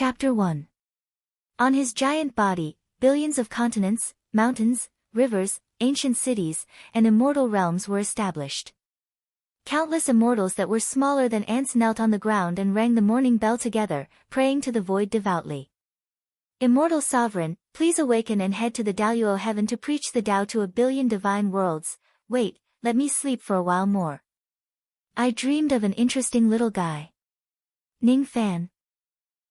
Chapter 1. On his giant body, billions of continents, mountains, rivers, ancient cities, and immortal realms were established. Countless immortals that were smaller than ants knelt on the ground and rang the morning bell together, praying to the void devoutly. Immortal sovereign, please awaken and head to the Daluo heaven to preach the Tao to a billion divine worlds. Wait, let me sleep for a while more. I dreamed of an interesting little guy. Ning Fan.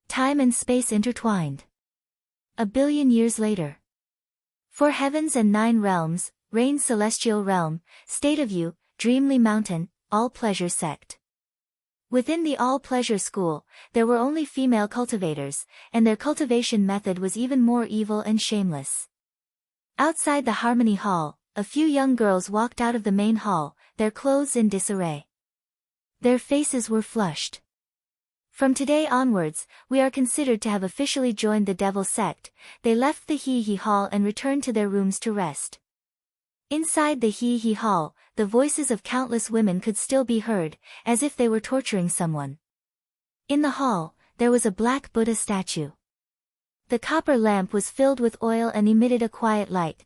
Time and space intertwined. A billion years later. 4 heavens and 9 realms, reign celestial realm, state of you, dreamly mountain, all pleasure sect. Within the all pleasure school, there were only female cultivators, and their cultivation method was even more evil and shameless. Outside the Harmony Hall, a few young girls walked out of the main hall, their clothes in disarray. Their faces were flushed. From today onwards, we are considered to have officially joined the devil sect. They left the He Hall and returned to their rooms to rest. Inside the He Hall, the voices of countless women could still be heard, as if they were torturing someone. In the hall, there was a black Buddha statue. The copper lamp was filled with oil and emitted a quiet light.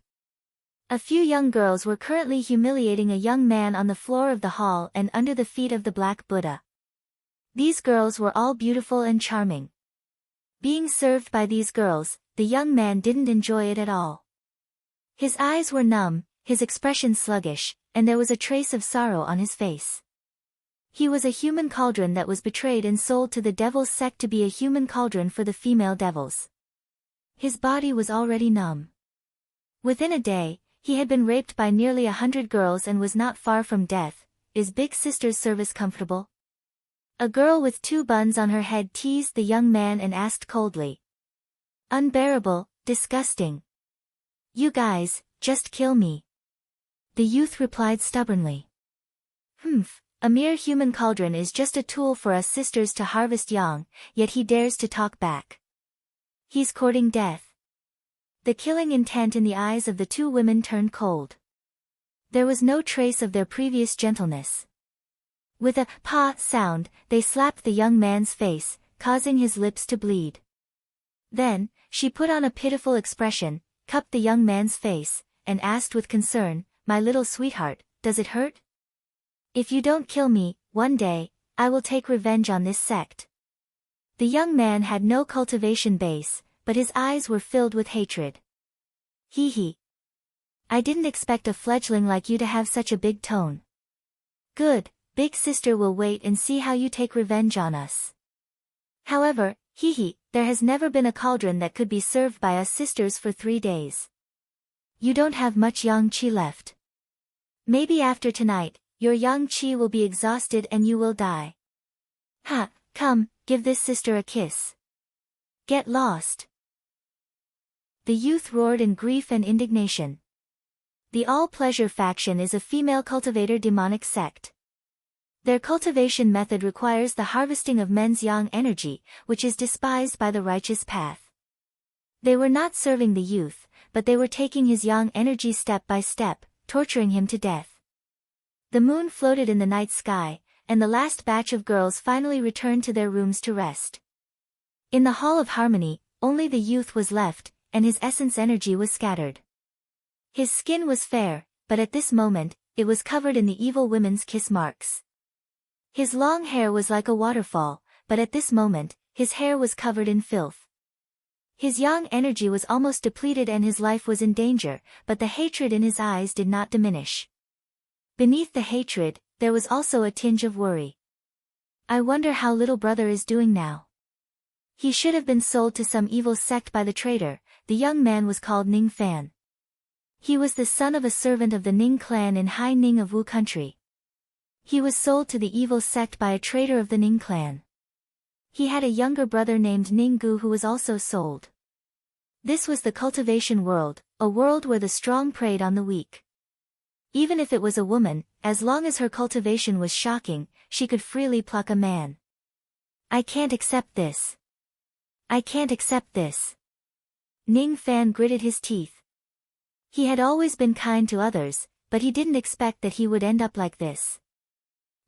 A few young girls were currently humiliating a young man on the floor of the hall and under the feet of the black Buddha. These girls were all beautiful and charming. Being served by these girls, the young man didn't enjoy it at all. His eyes were numb, his expression sluggish, and there was a trace of sorrow on his face. He was a human cauldron that was betrayed and sold to the devil's sect to be a human cauldron for the female devils. His body was already numb. Within a day, he had been raped by nearly 100 girls and was not far from death. Is Big Sister's service comfortable? A girl with 2 buns on her head teased the young man and asked coldly. Unbearable, disgusting. You guys, just kill me. The youth replied stubbornly. A mere human cauldron is just a tool for us sisters to harvest yang, yet he dares to talk back. He's courting death. The killing intent in the eyes of the 2 women turned cold. There was no trace of their previous gentleness. With a "pa" sound, they slapped the young man's face, causing his lips to bleed. Then, she put on a pitiful expression, cupped the young man's face, and asked with concern, My little sweetheart, does it hurt? If you don't kill me, one day, I will take revenge on this sect. The young man had no cultivation base, but his eyes were filled with hatred. Hee. I didn't expect a fledgling like you to have such a big tone. Good. Big Sister will wait and see how you take revenge on us. However, there has never been a cauldron that could be served by us sisters for 3 days. You don't have much yang qi left. Maybe after tonight, your yang qi will be exhausted and you will die. Come, give this sister a kiss. Get lost. The youth roared in grief and indignation. The all-pleasure faction is a female cultivator demonic sect. Their cultivation method requires the harvesting of men's yang energy, which is despised by the righteous path. They were not serving the youth, but they were taking his yang energy step by step, torturing him to death. The moon floated in the night sky, and the last batch of girls finally returned to their rooms to rest. In the Hall of Harmony, only the youth was left, and his essence energy was scattered. His skin was fair, but at this moment, it was covered in the evil women's kiss marks. His long hair was like a waterfall, but at this moment, his hair was covered in filth. His yang energy was almost depleted and his life was in danger, but the hatred in his eyes did not diminish. Beneath the hatred, there was also a tinge of worry. I wonder how little brother is doing now. He should have been sold to some evil sect by the traitor. The young man was called Ning Fan. He was the son of a servant of the Ning clan in Hai Ning of Wu country. He was sold to the evil sect by a traitor of the Ning clan. He had a younger brother named Ning Gu who was also sold. This was the cultivation world, a world where the strong preyed on the weak. Even if it was a woman, as long as her cultivation was shocking, she could freely pluck a man. I can't accept this. I can't accept this. Ning Fan gritted his teeth. He had always been kind to others, but he didn't expect that he would end up like this.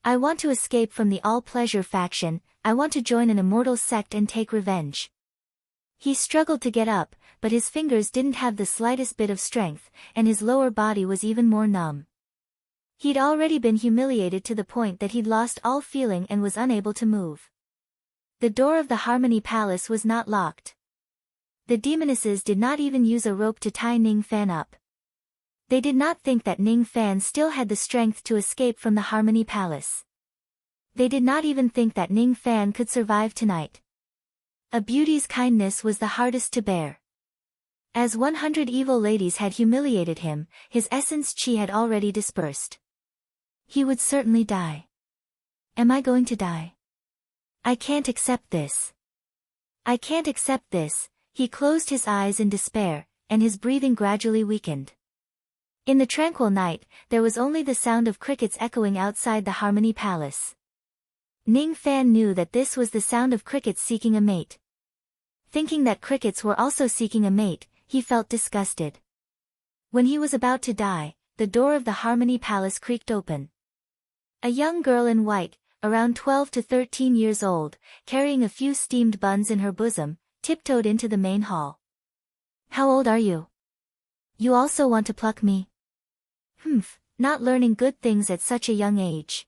I want to escape from the all-pleasure faction. I want to join an immortal sect and take revenge. He struggled to get up, but his fingers didn't have the slightest bit of strength, and his lower body was even more numb. He'd already been humiliated to the point that he'd lost all feeling and was unable to move. The door of the Harmony Palace was not locked. The demonesses did not even use a rope to tie Ning Fan up. They did not think that Ning Fan still had the strength to escape from the Harmony Palace. They did not even think that Ning Fan could survive tonight. A beauty's kindness was the hardest to bear. As 100 evil ladies had humiliated him, his essence chi had already dispersed. He would certainly die. Am I going to die? I can't accept this. I can't accept this. He closed his eyes in despair, and his breathing gradually weakened. In the tranquil night, there was only the sound of crickets echoing outside the Harmony Palace. Ning Fan knew that this was the sound of crickets seeking a mate. Thinking that crickets were also seeking a mate, he felt disgusted. When he was about to die, the door of the Harmony Palace creaked open. A young girl in white, around 12 to 13 years old, carrying a few steamed buns in her bosom, tiptoed into the main hall. How old are you? You also want to pluck me? Not learning good things at such a young age.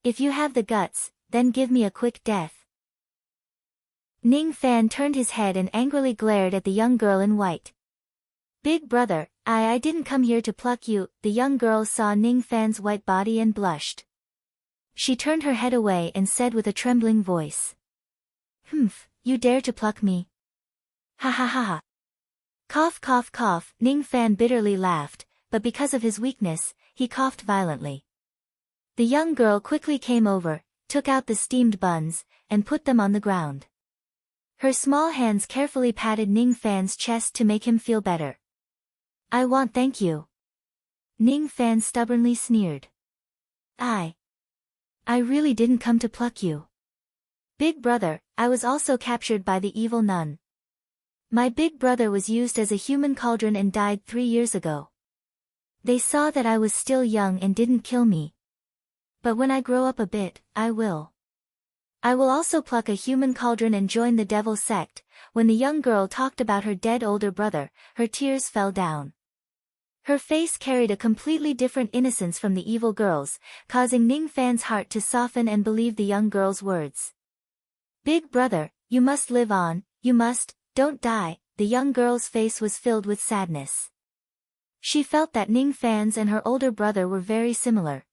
If you have the guts, then give me a quick death. Ning Fan turned his head and angrily glared at the young girl in white. Big brother, I didn't come here to pluck you. The young girl saw Ning Fan's white body and blushed. She turned her head away and said with a trembling voice. You dare to pluck me? Ha ha ha ha. Cough cough cough. Ning Fan bitterly laughed, but because of his weakness, he coughed violently. The young girl quickly came over, took out the steamed buns, and put them on the ground. Her small hands carefully patted Ning Fan's chest to make him feel better. I won't thank you. Ning Fan stubbornly sneered. I really didn't come to pluck you. Big brother, I was also captured by the evil nun. My big brother was used as a human cauldron and died 3 years ago. They saw that I was still young and didn't kill me. But when I grow up a bit, I will. I will also pluck a human cauldron and join the devil sect. When the young girl talked about her dead older brother, her tears fell down. Her face carried a completely different innocence from the evil girl's, causing Ning Fan's heart to soften and believe the young girl's words. Big brother, you must live on, you must, don't die. The young girl's face was filled with sadness. She felt that Ning Fan's and her older brother were very similar.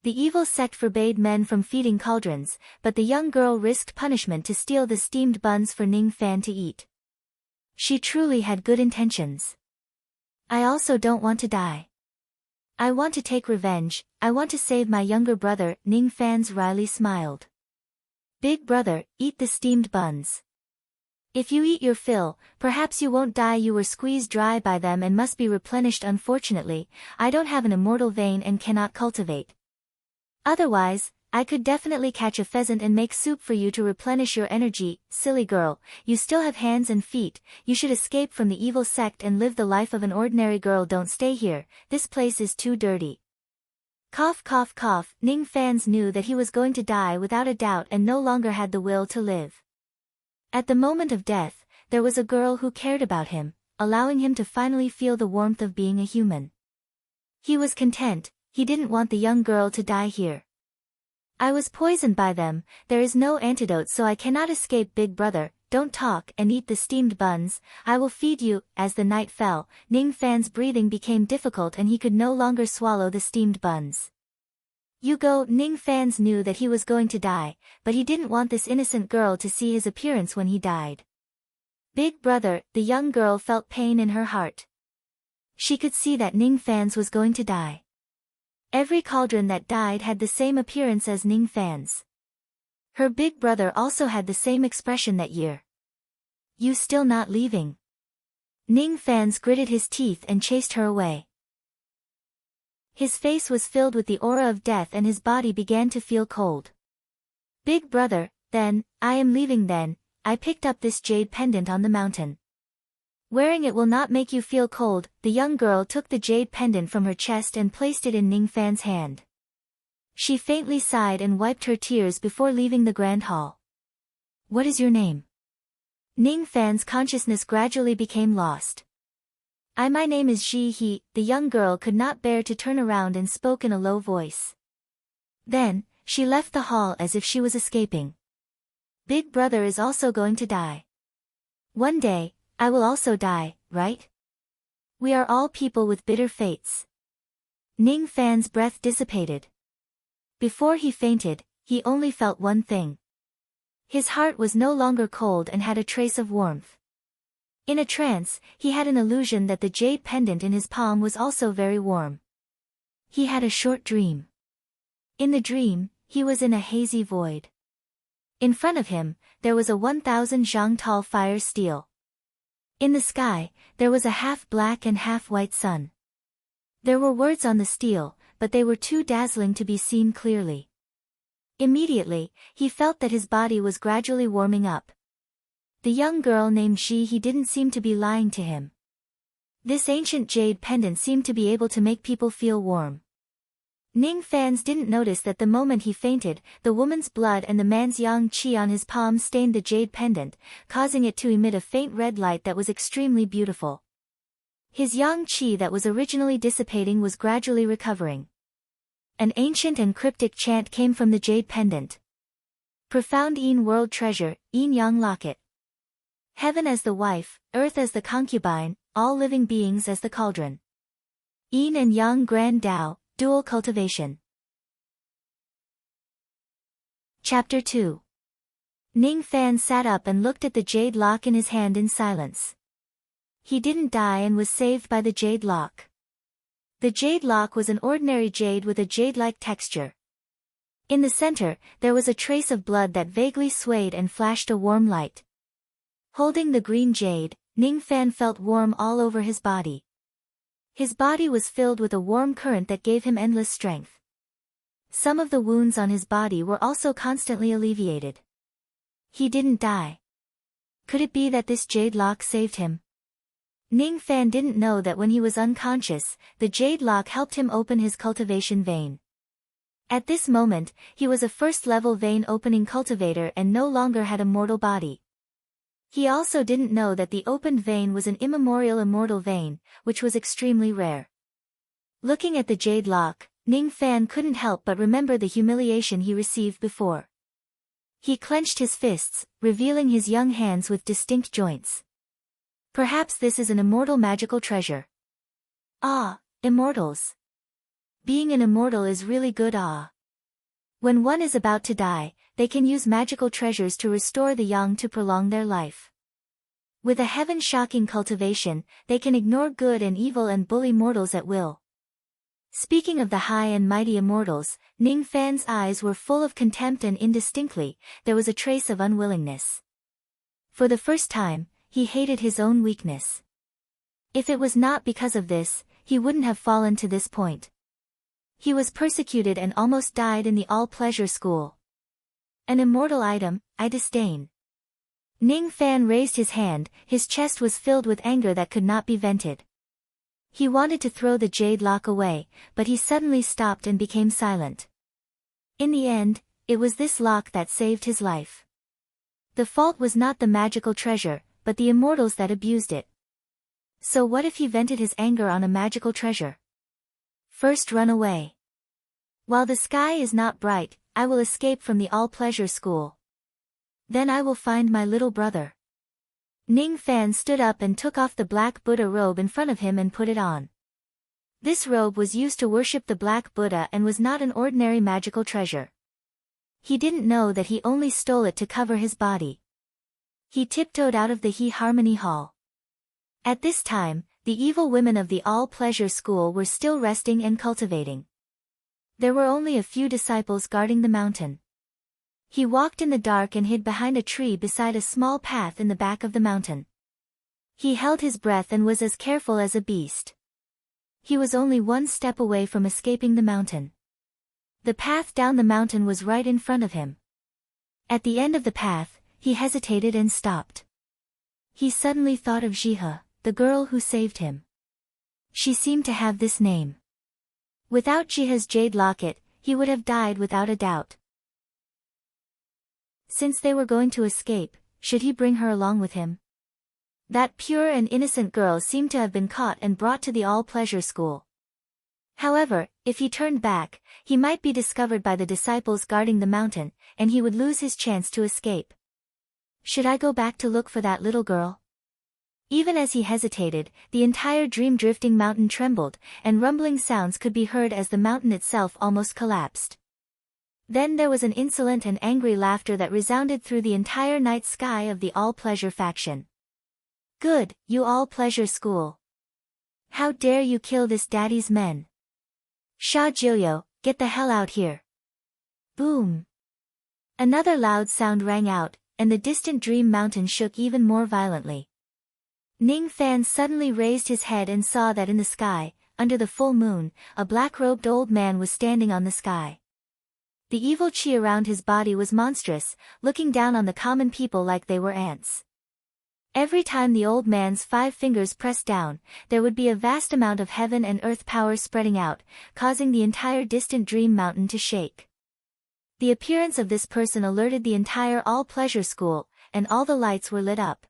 The evil sect forbade men from feeding cauldrons, but the young girl risked punishment to steal the steamed buns for Ning Fan to eat. She truly had good intentions. I also don't want to die. I want to take revenge. I want to save my younger brother. Ning Fan's wryly smiled. Big brother, eat the steamed buns. If you eat your fill, perhaps you won't die. You were squeezed dry by them and must be replenished. Unfortunately, I don't have an immortal vein and cannot cultivate. Otherwise, I could definitely catch a pheasant and make soup for you to replenish your energy. Silly girl, you still have hands and feet. You should escape from the evil sect and live the life of an ordinary girl. Don't stay here, this place is too dirty. Cough cough cough. Ning Fan knew that he was going to die without a doubt and no longer had the will to live. At the moment of death, there was a girl who cared about him, allowing him to finally feel the warmth of being a human. He was content. He didn't want the young girl to die here. I was poisoned by them. There is no antidote, so I cannot escape. Big brother, don't talk and eat the steamed buns. I will feed you. As the night fell, Ning Fan's breathing became difficult and he could no longer swallow the steamed buns. You go. Ning Fan knew that he was going to die, but he didn't want this innocent girl to see his appearance when he died. Big brother, the young girl felt pain in her heart. She could see that Ning Fan was going to die. Every cauldron that died had the same appearance as Ning Fan's. Her big brother also had the same expression that year. You still not leaving? Ning Fan gritted his teeth and chased her away. His face was filled with the aura of death and his body began to feel cold. Big brother, then, I am leaving then. I picked up this jade pendant on the mountain. Wearing it will not make you feel cold. The young girl took the jade pendant from her chest and placed it in Ning Fan's hand. She faintly sighed and wiped her tears before leaving the grand hall. What is your name? Ning Fan's consciousness gradually became lost. My name is Ji He, the young girl could not bear to turn around and spoke in a low voice. Then, she left the hall as if she was escaping. Big brother is also going to die. One day, I will also die, right? We are all people with bitter fates. Ning Fan's breath dissipated. Before he fainted, he only felt one thing. His heart was no longer cold and had a trace of warmth. In a trance, he had an illusion that the jade pendant in his palm was also very warm. He had a short dream. In the dream, he was in a hazy void. In front of him, there was a 1,000 zhang tall fire steel. In the sky, there was a half-black and half-white sun. There were words on the steel, but they were too dazzling to be seen clearly. Immediately, he felt that his body was gradually warming up. The young girl named Ji He didn't seem to be lying to him. This ancient jade pendant seemed to be able to make people feel warm. Ning Fan's didn't notice that the moment he fainted, the woman's blood and the man's yang qi on his palm stained the jade pendant, causing it to emit a faint red light that was extremely beautiful. His yang qi that was originally dissipating was gradually recovering. An ancient and cryptic chant came from the jade pendant. Profound Yin world treasure, Yin yang locket. Heaven as the wife, earth as the concubine, all living beings as the cauldron. Yin and Yang Grand Tao, dual cultivation. Chapter 2. Ning Fan sat up and looked at the jade lock in his hand in silence. He didn't die and was saved by the jade lock. The jade lock was an ordinary jade with a jade-like texture. In the center, there was a trace of blood that vaguely swayed and flashed a warm light. Holding the green jade, Ning Fan felt warm all over his body. His body was filled with a warm current that gave him endless strength. Some of the wounds on his body were also constantly alleviated. He didn't die. Could it be that this jade lock saved him? Ning Fan didn't know that when he was unconscious, the jade lock helped him open his cultivation vein. At this moment, he was a first-level vein opening cultivator and no longer had a mortal body. He also didn't know that the opened vein was an immemorial immortal vein, which was extremely rare. Looking at the jade lock, Ning Fan couldn't help but remember the humiliation he received before. He clenched his fists, revealing his young hands with distinct joints. Perhaps this is an immortal magical treasure. Ah, immortals. Being an immortal is really good. When one is about to die, they can use magical treasures to restore the young to prolong their life. With a heaven-shocking cultivation, they can ignore good and evil and bully mortals at will. Speaking of the high and mighty immortals, Ning Fan's eyes were full of contempt and indistinctly, there was a trace of unwillingness. For the first time, he hated his own weakness. If it was not because of this, he wouldn't have fallen to this point. He was persecuted and almost died in the all-pleasure school. An immortal item, I disdain. Ning Fan raised his hand, his chest was filled with anger that could not be vented. He wanted to throw the jade lock away, but he suddenly stopped and became silent. In the end, it was this lock that saved his life. The fault was not the magical treasure, but the immortals that abused it. So what if he vented his anger on a magical treasure? First, run away. While the sky is not bright, I will escape from the all-pleasure school. Then I will find my little brother. Ning Fan stood up and took off the black Buddha robe in front of him and put it on. This robe was used to worship the black Buddha and was not an ordinary magical treasure. He didn't know that he only stole it to cover his body. He tiptoed out of the He Harmony Hall. At this time, the evil women of the all-pleasure school were still resting and cultivating. There were only a few disciples guarding the mountain. He walked in the dark and hid behind a tree beside a small path in the back of the mountain. He held his breath and was as careful as a beast. He was only one step away from escaping the mountain. The path down the mountain was right in front of him. At the end of the path, he hesitated and stopped. He suddenly thought of Jihe, the girl who saved him. She seemed to have this name. Without Jihe's jade locket, he would have died without a doubt. Since they were going to escape, should he bring her along with him? That pure and innocent girl seemed to have been caught and brought to the all-pleasure school. However, if he turned back, he might be discovered by the disciples guarding the mountain, and he would lose his chance to escape. Should I go back to look for that little girl? Even as he hesitated, the entire dream-drifting mountain trembled, and rumbling sounds could be heard as the mountain itself almost collapsed. Then there was an insolent and angry laughter that resounded through the entire night sky of the all-pleasure faction. Good, you all-pleasure school. How dare you kill this daddy's men? Sha Jilyo, get the hell out here. Boom. Another loud sound rang out, and the distant dream mountain shook even more violently. Ning Fan suddenly raised his head and saw that in the sky, under the full moon, a black-robed old man was standing on the sky. The evil chi around his body was monstrous, looking down on the common people like they were ants. Every time the old man's 5 fingers pressed down, there would be a vast amount of heaven and earth power spreading out, causing the entire distant dream mountain to shake. The appearance of this person alerted the entire all-pleasure school, and all the lights were lit up.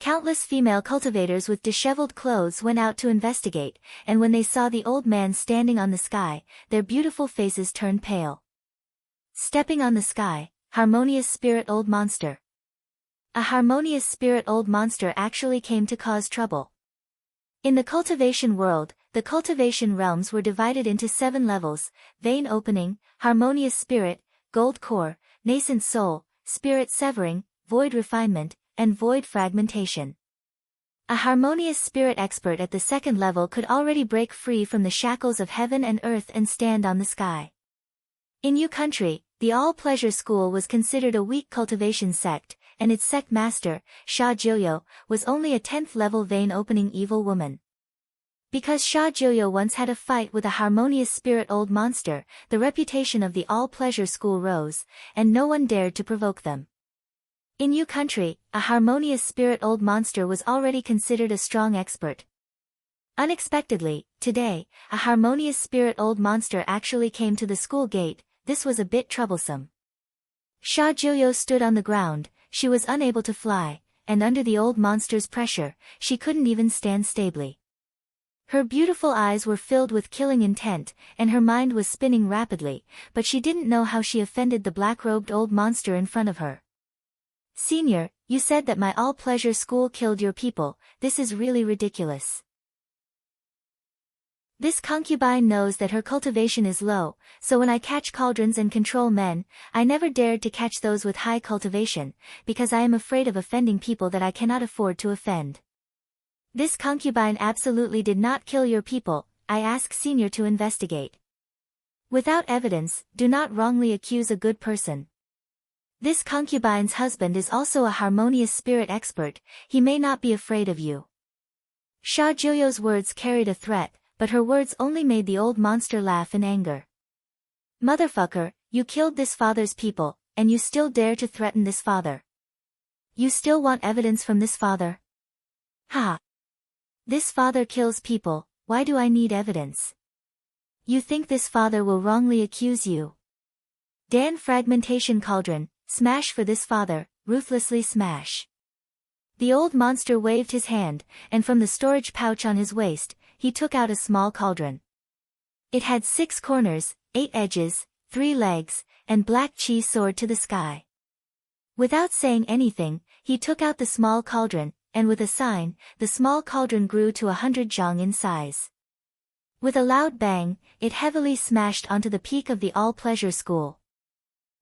Countless female cultivators with disheveled clothes went out to investigate, and when they saw the old man standing on the sky, their beautiful faces turned pale. Stepping on the sky, harmonious spirit old monster. A harmonious spirit old monster actually came to cause trouble. In the cultivation world, the cultivation realms were divided into 7 levels: vein opening, harmonious spirit, gold core, nascent soul, spirit severing, void refinement, and void fragmentation. A harmonious spirit expert at the 2nd level could already break free from the shackles of heaven and earth and stand on the sky. In Yu country, the all-pleasure school was considered a weak cultivation sect, and its sect master, Sha Jilyo, was only a 10th level vein-opening evil woman. Because Sha Jilyo once had a fight with a harmonious spirit old monster, the reputation of the all-pleasure school rose, and no one dared to provoke them. In Yu country, a harmonious spirit old monster was already considered a strong expert. Unexpectedly, today, a harmonious spirit old monster actually came to the school gate. This was a bit troublesome. Sha Jilyo stood on the ground. She was unable to fly, and under the old monster's pressure, she couldn't even stand stably. Her beautiful eyes were filled with killing intent, and her mind was spinning rapidly, but she didn't know how she offended the black-robed old monster in front of her. Senior, you said that my all-pleasure school killed your people. This is really ridiculous. This concubine knows that her cultivation is low, so when I catch cauldrons and control men, I never dared to catch those with high cultivation, because I am afraid of offending people that I cannot afford to offend. This concubine absolutely did not kill your people. I ask Senior to investigate. Without evidence, do not wrongly accuse a good person. This concubine's husband is also a harmonious spirit expert. He may not be afraid of you. Sha Jilyo's words carried a threat, but her words only made the old monster laugh in anger. Motherfucker, you killed this father's people, and you still dare to threaten this father. You still want evidence from this father? Ha! This father kills people, why do I need evidence? You think this father will wrongly accuse you? Dan fragmentation cauldron, smash for this father, ruthlessly smash. The old monster waved his hand, and from the storage pouch on his waist, he took out a small cauldron. It had 6 corners, 8 edges, 3 legs, and black chi soared to the sky. Without saying anything, he took out the small cauldron, and with a sign, the small cauldron grew to 100 zhang in size. With a loud bang, it heavily smashed onto the peak of the all-pleasure school.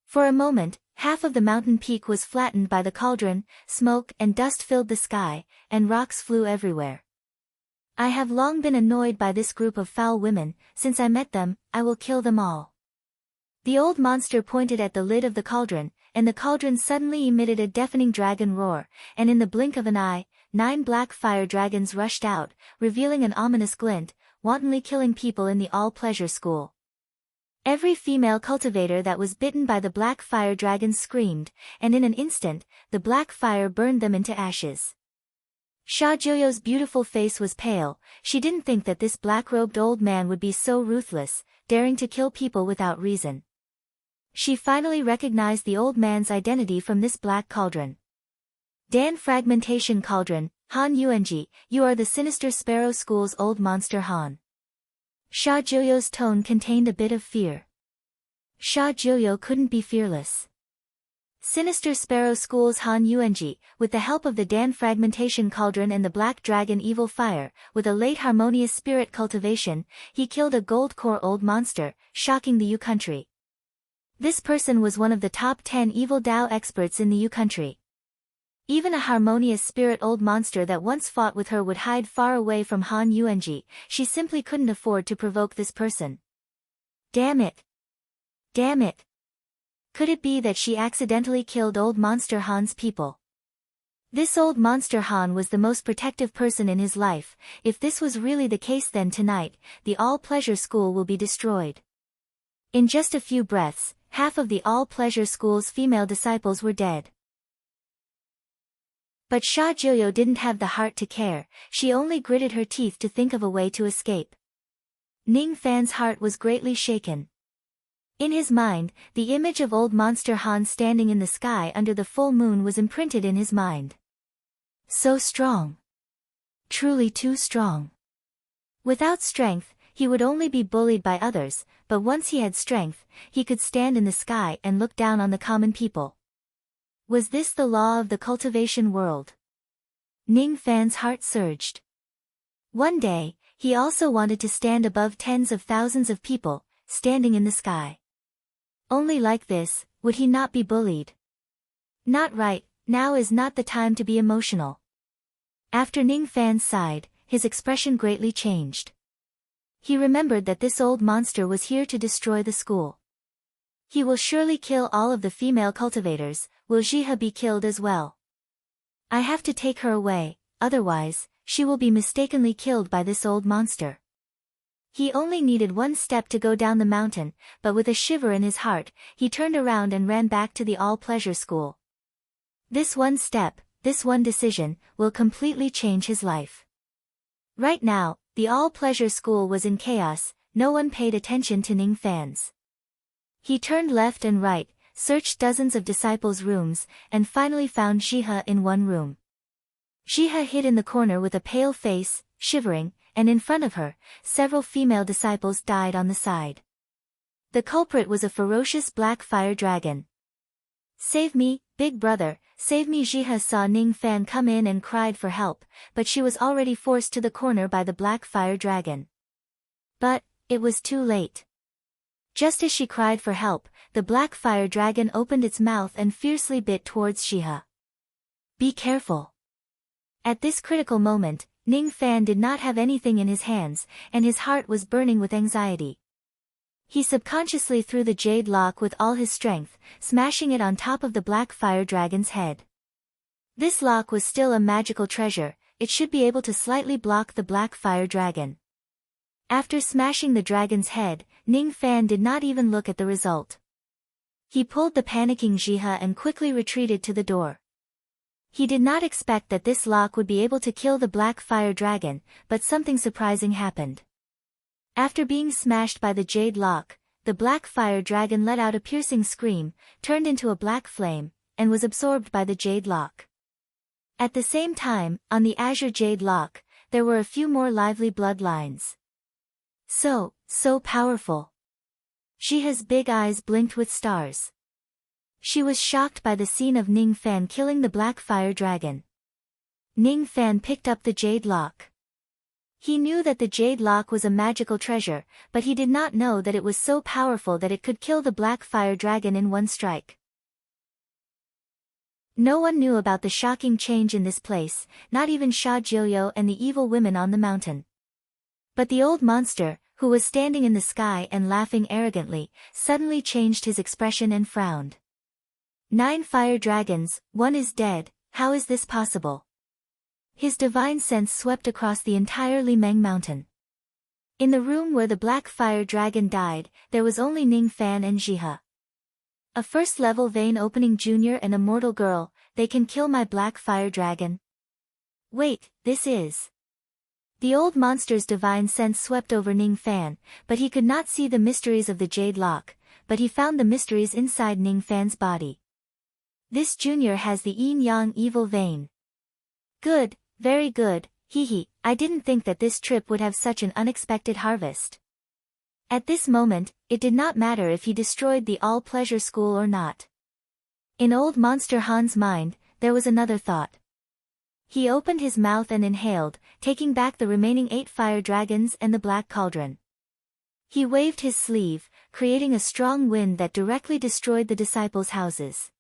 For a moment, half of the mountain peak was flattened by the cauldron, smoke and dust filled the sky, and rocks flew everywhere. I have long been annoyed by this group of foul women. Since I met them, I will kill them all. The old monster pointed at the lid of the cauldron, and the cauldron suddenly emitted a deafening dragon roar, and in the blink of an eye, 9 black fire dragons rushed out, revealing an ominous glint, wantonly killing people in the all-pleasure school. Every female cultivator that was bitten by the black fire dragons screamed, and in an instant, the black fire burned them into ashes. Sha Jilyo's beautiful face was pale. She didn't think that this black-robed old man would be so ruthless, daring to kill people without reason. She finally recognized the old man's identity from this black cauldron. Dan Fragmentation Cauldron, Han Yuanji, you are the sinister Sparrow School's old monster Han. Sha Jiuyo's tone contained a bit of fear. Sha Jiuyo couldn't be fearless. Sinister Sparrow School's Han Yuanji, with the help of the Dan Fragmentation Cauldron and the Black Dragon Evil Fire, with a late harmonious spirit cultivation, he killed a gold core old monster, shocking the Yu country. This person was one of the top 10 evil Dao experts in the Yu country. Even a harmonious spirit old monster that once fought with her would hide far away from Han Yuanji. She simply couldn't afford to provoke this person. Damn it! Damn it! Could it be that she accidentally killed old monster Han's people? This old monster Han was the most protective person in his life. If this was really the case, then tonight, the All-Pleasure School will be destroyed. In just a few breaths, half of the All-Pleasure School's female disciples were dead. But Sha Jiuyo didn't have the heart to care. She only gritted her teeth to think of a way to escape. Ning Fan's heart was greatly shaken. In his mind, the image of old monster Han standing in the sky under the full moon was imprinted in his mind. So strong. Truly too strong. Without strength, he would only be bullied by others, but once he had strength, he could stand in the sky and look down on the common people. Was this the law of the cultivation world? Ning Fan's heart surged. One day, he also wanted to stand above tens of thousands of people, standing in the sky. Only like this, would he not be bullied. Not right, now is not the time to be emotional. After Ning Fan sighed, his expression greatly changed. He remembered that this old monster was here to destroy the school. He will surely kill all of the female cultivators. Will Jihe be killed as well? I have to take her away, otherwise, she will be mistakenly killed by this old monster. He only needed one step to go down the mountain, but with a shiver in his heart, he turned around and ran back to the All-Pleasure School. This one step, this one decision, will completely change his life. Right now, the All-Pleasure School was in chaos. No one paid attention to Ning Fan's. He turned left and right, searched dozens of disciples' rooms, and finally found Jihe in one room. Jihe hid in the corner with a pale face, shivering, and in front of her, several female disciples died on the side. The culprit was a ferocious black fire dragon. Save me, big brother, save me! Jihe saw Ning Fan come in and cried for help, but she was already forced to the corner by the black fire dragon. But, it was too late. Just as she cried for help, the black fire dragon opened its mouth and fiercely bit towards Jihe. Be careful. At this critical moment, Ning Fan did not have anything in his hands, and his heart was burning with anxiety. He subconsciously threw the jade lock with all his strength, smashing it on top of the black fire dragon's head. This lock was still a magical treasure. It should be able to slightly block the black fire dragon. After smashing the dragon's head, Ning Fan did not even look at the result. He pulled the panicking Jihe and quickly retreated to the door. He did not expect that this lock would be able to kill the black fire dragon, but something surprising happened. After being smashed by the jade lock, the black fire dragon let out a piercing scream, turned into a black flame, and was absorbed by the jade lock. At the same time, on the azure jade lock, there were a few more lively bloodlines. So powerful. Jihe's big eyes blinked with stars. She was shocked by the scene of Ning Fan killing the black fire dragon. Ning Fan picked up the jade lock. He knew that the jade lock was a magical treasure, but he did not know that it was so powerful that it could kill the black fire dragon in one strike. No one knew about the shocking change in this place, not even Sha Jiuyo and the evil women on the mountain. But the old monster, who was standing in the sky and laughing arrogantly, suddenly changed his expression and frowned. 9 fire dragons, one is dead, how is this possible? His divine sense swept across the entire Limeng mountain. In the room where the black fire dragon died, there was only Ning Fan and Jihe. A first-level vein-opening junior and a mortal girl, they can kill my black fire dragon? Wait, this is... The old monster's divine sense swept over Ning Fan, but he could not see the mysteries of the jade lock, but he found the mysteries inside Ning Fan's body. This junior has the yin-yang evil vein. Good, very good, hee. I didn't think that this trip would have such an unexpected harvest. At this moment, it did not matter if he destroyed the all-pleasure school or not. In old Monster Han's mind, there was another thought. He opened his mouth and inhaled, taking back the remaining 8 fire dragons and the black cauldron. He waved his sleeve, creating a strong wind that directly destroyed the disciples' houses.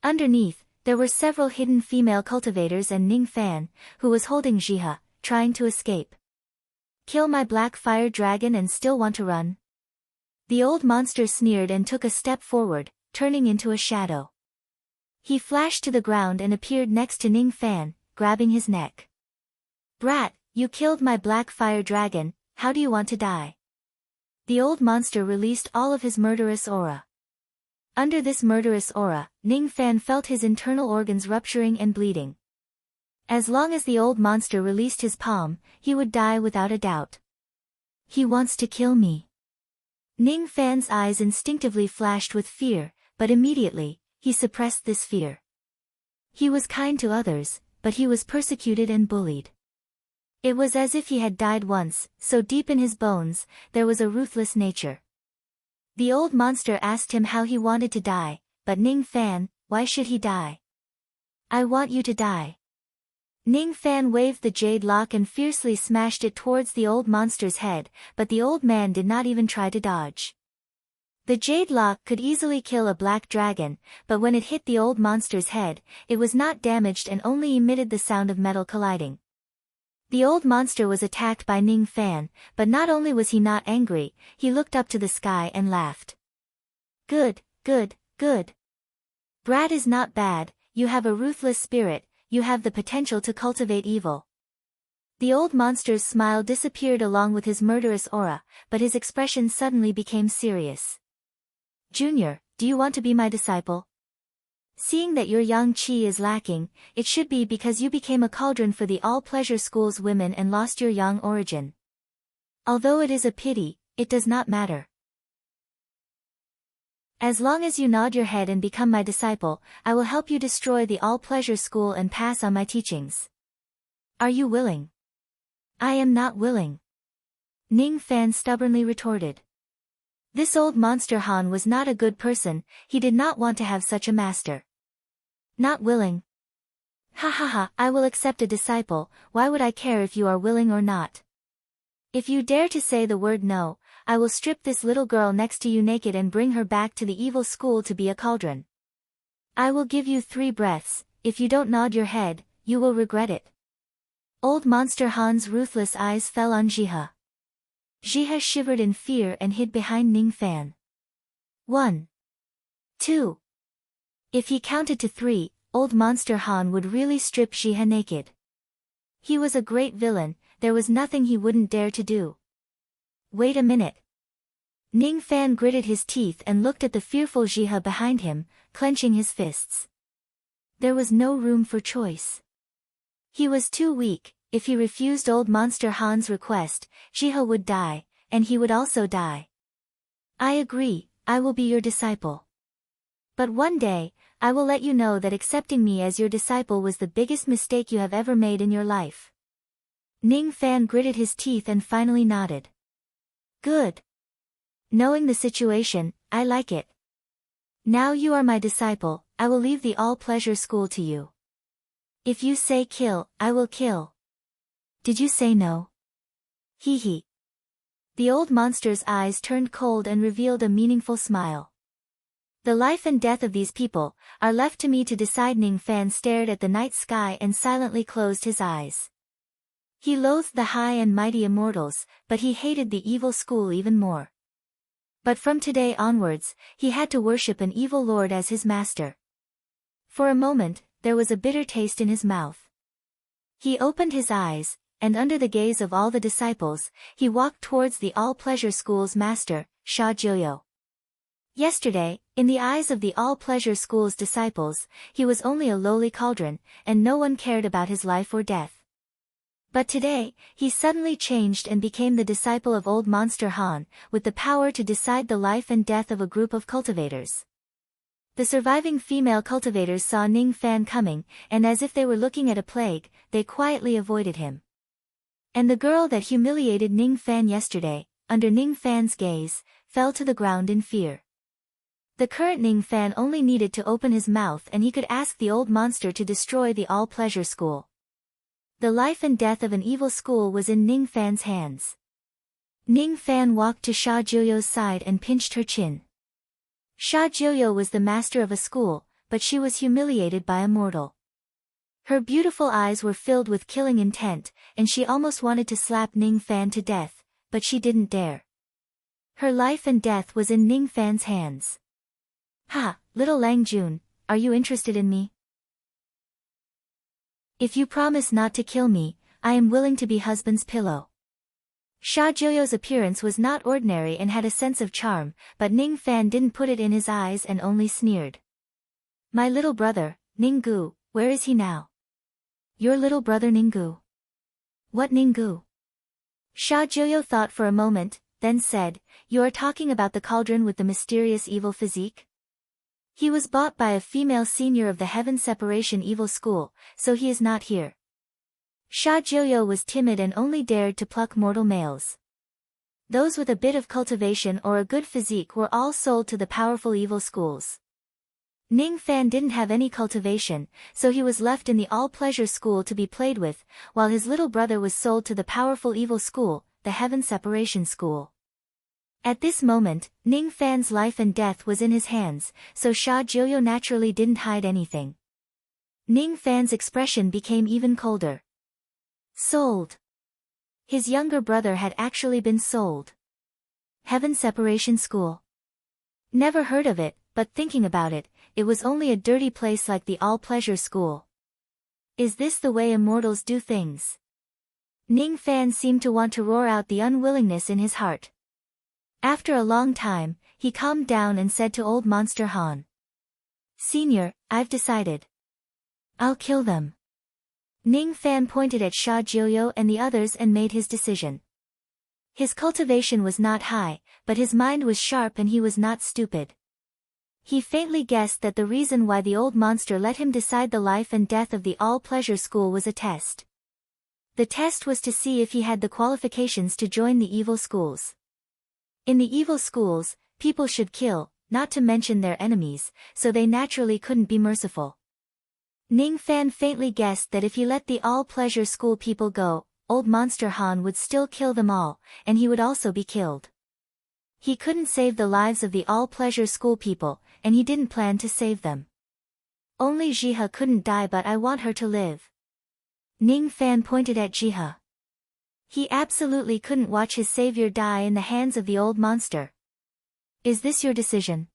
Underneath, there were several hidden female cultivators and Ning Fan, who was holding Jihe, trying to escape. Kill my black fire dragon and still want to run? The old monster sneered and took a step forward, turning into a shadow. He flashed to the ground and appeared next to Ning Fan, grabbing his neck. Brat, you killed my black fire dragon, how do you want to die? The old monster released all of his murderous aura. Under this murderous aura, Ning Fan felt his internal organs rupturing and bleeding. As long as the old monster released his palm, he would die without a doubt. He wants to kill me. Ning Fan's eyes instinctively flashed with fear, but immediately, he suppressed this fear. He was kind to others, but he was persecuted and bullied. It was as if he had died once, so deep in his bones, there was a ruthless nature. The old monster asked him how he wanted to die, but Ning Fan, why should he die? I want you to die. Ning Fan waved the jade lock and fiercely smashed it towards the old monster's head, but the old man did not even try to dodge. The jade lock could easily kill a black dragon, but when it hit the old monster's head, it was not damaged and only emitted the sound of metal colliding. The old monster was attacked by Ning Fan, but not only was he not angry, he looked up to the sky and laughed. Good, good, good. Brat is not bad, you have a ruthless spirit, you have the potential to cultivate evil. The old monster's smile disappeared along with his murderous aura, but his expression suddenly became serious. Junior, do you want to be my disciple? Seeing that your yang qi is lacking, it should be because you became a cauldron for the all-pleasure school's women and lost your yang origin. Although it is a pity, it does not matter. As long as you nod your head and become my disciple, I will help you destroy the all-pleasure school and pass on my teachings. Are you willing? I am not willing. Ning Fan stubbornly retorted. This old monster Han was not a good person, he did not want to have such a master. Not willing. Ha ha ha, I will accept a disciple, why would I care if you are willing or not? If you dare to say the word no, I will strip this little girl next to you naked and bring her back to the evil school to be a cauldron. I will give you 3 breaths, if you don't nod your head, you will regret it. Old monster Han's ruthless eyes fell on Jihe. Jihe shivered in fear and hid behind Ning Fan. 1. 2. If he counted to 3, old monster Han would really strip Jihe naked. He was a great villain, there was nothing he wouldn't dare to do. Wait a minute. Ning Fan gritted his teeth and looked at the fearful Jihe behind him, clenching his fists. There was no room for choice. He was too weak. If he refused old monster Han's request, Jihe would die, and he would also die. I agree, I will be your disciple. But one day, I will let you know that accepting me as your disciple was the biggest mistake you have ever made in your life. Ning Fan gritted his teeth and finally nodded. Good. Knowing the situation, I like it. Now you are my disciple, I will leave the all-pleasure school to you. If you say kill, I will kill. Did you say no? Hee hee. The old monster's eyes turned cold and revealed a meaningful smile. The life and death of these people are left to me to decide. Ning Fan stared at the night sky and silently closed his eyes. He loathed the high and mighty immortals, but he hated the evil school even more. But from today onwards, he had to worship an evil lord as his master. For a moment, there was a bitter taste in his mouth. He opened his eyes, and under the gaze of all the disciples, he walked towards the all-pleasure school's master, Sha Jiuyo. Yesterday, in the eyes of the all-pleasure school's disciples, he was only a lowly cauldron, and no one cared about his life or death. But today, he suddenly changed and became the disciple of old monster Han, with the power to decide the life and death of a group of cultivators. The surviving female cultivators saw Ning Fan coming, and as if they were looking at a plague, they quietly avoided him. And the girl that humiliated Ning Fan yesterday, under Ning Fan's gaze, fell to the ground in fear. The current Ning Fan only needed to open his mouth and he could ask the old monster to destroy the all-pleasure school. The life and death of an evil school was in Ning Fan's hands. Ning Fan walked to Sha Jioyo's side and pinched her chin. Sha Jiyo was the master of a school, but she was humiliated by a mortal. Her beautiful eyes were filled with killing intent, and she almost wanted to slap Ning Fan to death, but she didn't dare. Her life and death was in Ning Fan's hands. "Ha, little Lang Jun, are you interested in me? If you promise not to kill me, I am willing to be husband's pillow." Sha Jiyo's appearance was not ordinary and had a sense of charm, but Ning Fan didn't put it in his eyes and only sneered. "My little brother, Ninggu, where is he now?" "Your little brother Ninggu? What Ninggu?" Sha Jiyo thought for a moment, then said, "You are talking about the cauldron with the mysterious evil physique? He was bought by a female senior of the Heaven Separation Evil School, so he is not here." Sha Jiyo was timid and only dared to pluck mortal males. Those with a bit of cultivation or a good physique were all sold to the powerful evil schools. Ning Fan didn't have any cultivation, so he was left in the all-pleasure school to be played with, while his little brother was sold to the powerful evil school, the Heaven Separation School. At this moment, Ning Fan's life and death was in his hands, so Sha Jiyo naturally didn't hide anything. Ning Fan's expression became even colder. Sold. His younger brother had actually been sold. Heaven Separation School. Never heard of it, but thinking about it, it was only a dirty place like the all-pleasure school. Is this the way immortals do things? Ning Fan seemed to want to roar out the unwillingness in his heart. After a long time, he calmed down and said to Old Monster Han. "Senior, I've decided. I'll kill them." Ning Fan pointed at Sha Jiyo and the others and made his decision. His cultivation was not high, but his mind was sharp and he was not stupid. He faintly guessed that the reason why the old monster let him decide the life and death of the all-pleasure school was a test. The test was to see if he had the qualifications to join the evil schools. In the evil schools, people should kill, not to mention their enemies, so they naturally couldn't be merciful. Ning Fan faintly guessed that if he let the all-pleasure school people go, Old Monster Han would still kill them all, and he would also be killed. He couldn't save the lives of the all-pleasure school people, and he didn't plan to save them. "Only Jiha couldn't die, but I want her to live." Ning Fan pointed at Jiha. He absolutely couldn't watch his savior die in the hands of the old monster. "Is this your decision?"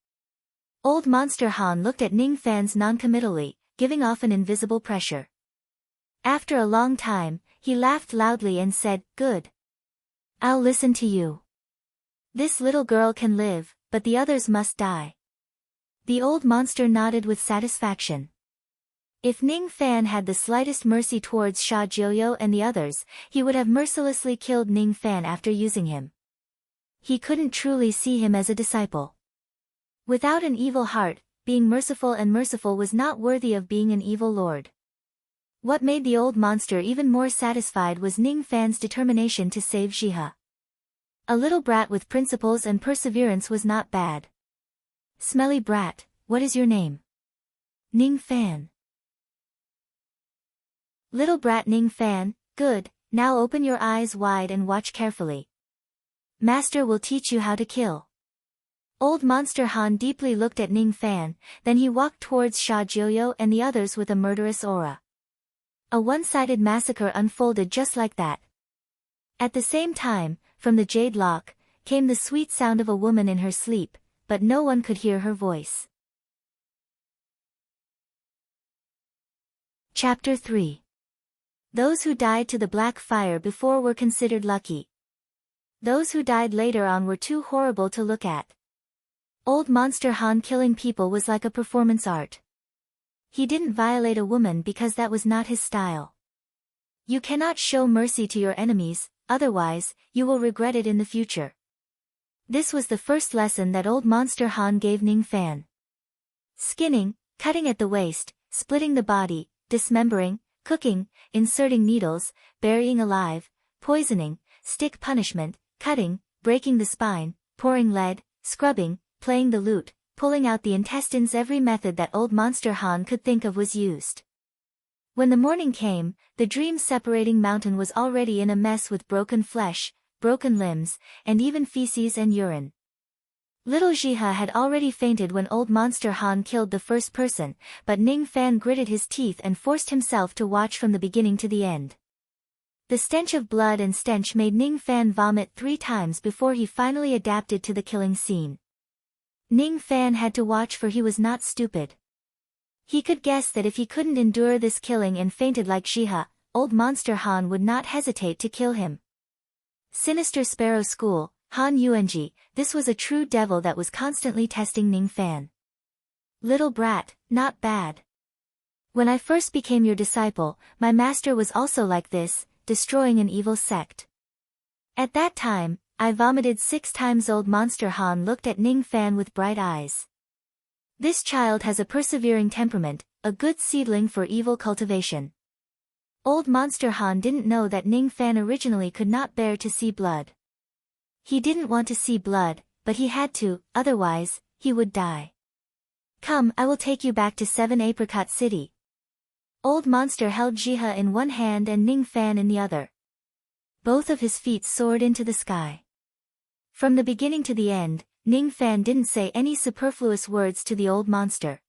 Old Monster Han looked at Ning Fan's noncommittally, giving off an invisible pressure. After a long time, he laughed loudly and said, "Good. I'll listen to you. This little girl can live, but the others must die." The old monster nodded with satisfaction. If Ning Fan had the slightest mercy towards Sha Jiyo and the others, he would have mercilessly killed Ning Fan after using him. He couldn't truly see him as a disciple. Without an evil heart, being merciful and merciful was not worthy of being an evil lord. What made the old monster even more satisfied was Ning Fan's determination to save Jiha. A little brat with principles and perseverance was not bad. "Smelly brat, what is your name?" "Ning Fan." "Little brat Ning Fan, good, now open your eyes wide and watch carefully. Master will teach you how to kill." Old Monster Han deeply looked at Ning Fan, then he walked towards Sha Jiyo and the others with a murderous aura. A one-sided massacre unfolded just like that. At the same time, from the jade lock, came the sweet sound of a woman in her sleep, but no one could hear her voice. Chapter 3. Those who died to the black fire before were considered lucky. Those who died later on were too horrible to look at. Old Monster Han killing people was like a performance art. He didn't violate a woman because that was not his style. You cannot show mercy to your enemies, otherwise, you will regret it in the future. This was the first lesson that Old Monster Han gave Ning Fan. Skinning, cutting at the waist, splitting the body, dismembering, cooking, inserting needles, burying alive, poisoning, stick punishment, cutting, breaking the spine, pouring lead, scrubbing, playing the lute, pulling out the intestines. Every method that old Monster Han could think of was used. When the morning came, the dream-separating mountain was already in a mess with broken flesh, broken limbs, and even feces and urine. Little Jiha had already fainted when old Monster Han killed the first person, but Ning Fan gritted his teeth and forced himself to watch from the beginning to the end. The stench of blood and stench made Ning Fan vomit 3 times before he finally adapted to the killing scene. Ning Fan had to watch, for he was not stupid. He could guess that if he couldn't endure this killing and fainted like Jiha, old Monster Han would not hesitate to kill him. Sinister Sparrow School, Han Yuanji, this was a true devil that was constantly testing Ning Fan. Little brat, not bad. When I first became your disciple, my master was also like this, destroying an evil sect. At that time, I vomited 6 times. Old Monster Han looked at Ning Fan with bright eyes. This child has a persevering temperament, a good seedling for evil cultivation. Old Monster Han didn't know that Ning Fan originally could not bear to see blood. He didn't want to see blood, but he had to, otherwise, he would die. Come, I will take you back to 7 Apricot City. Old Monster held Jiha in one hand and Ning Fan in the other. Both of his feet soared into the sky. From the beginning to the end, Ning Fan didn't say any superfluous words to the old monster.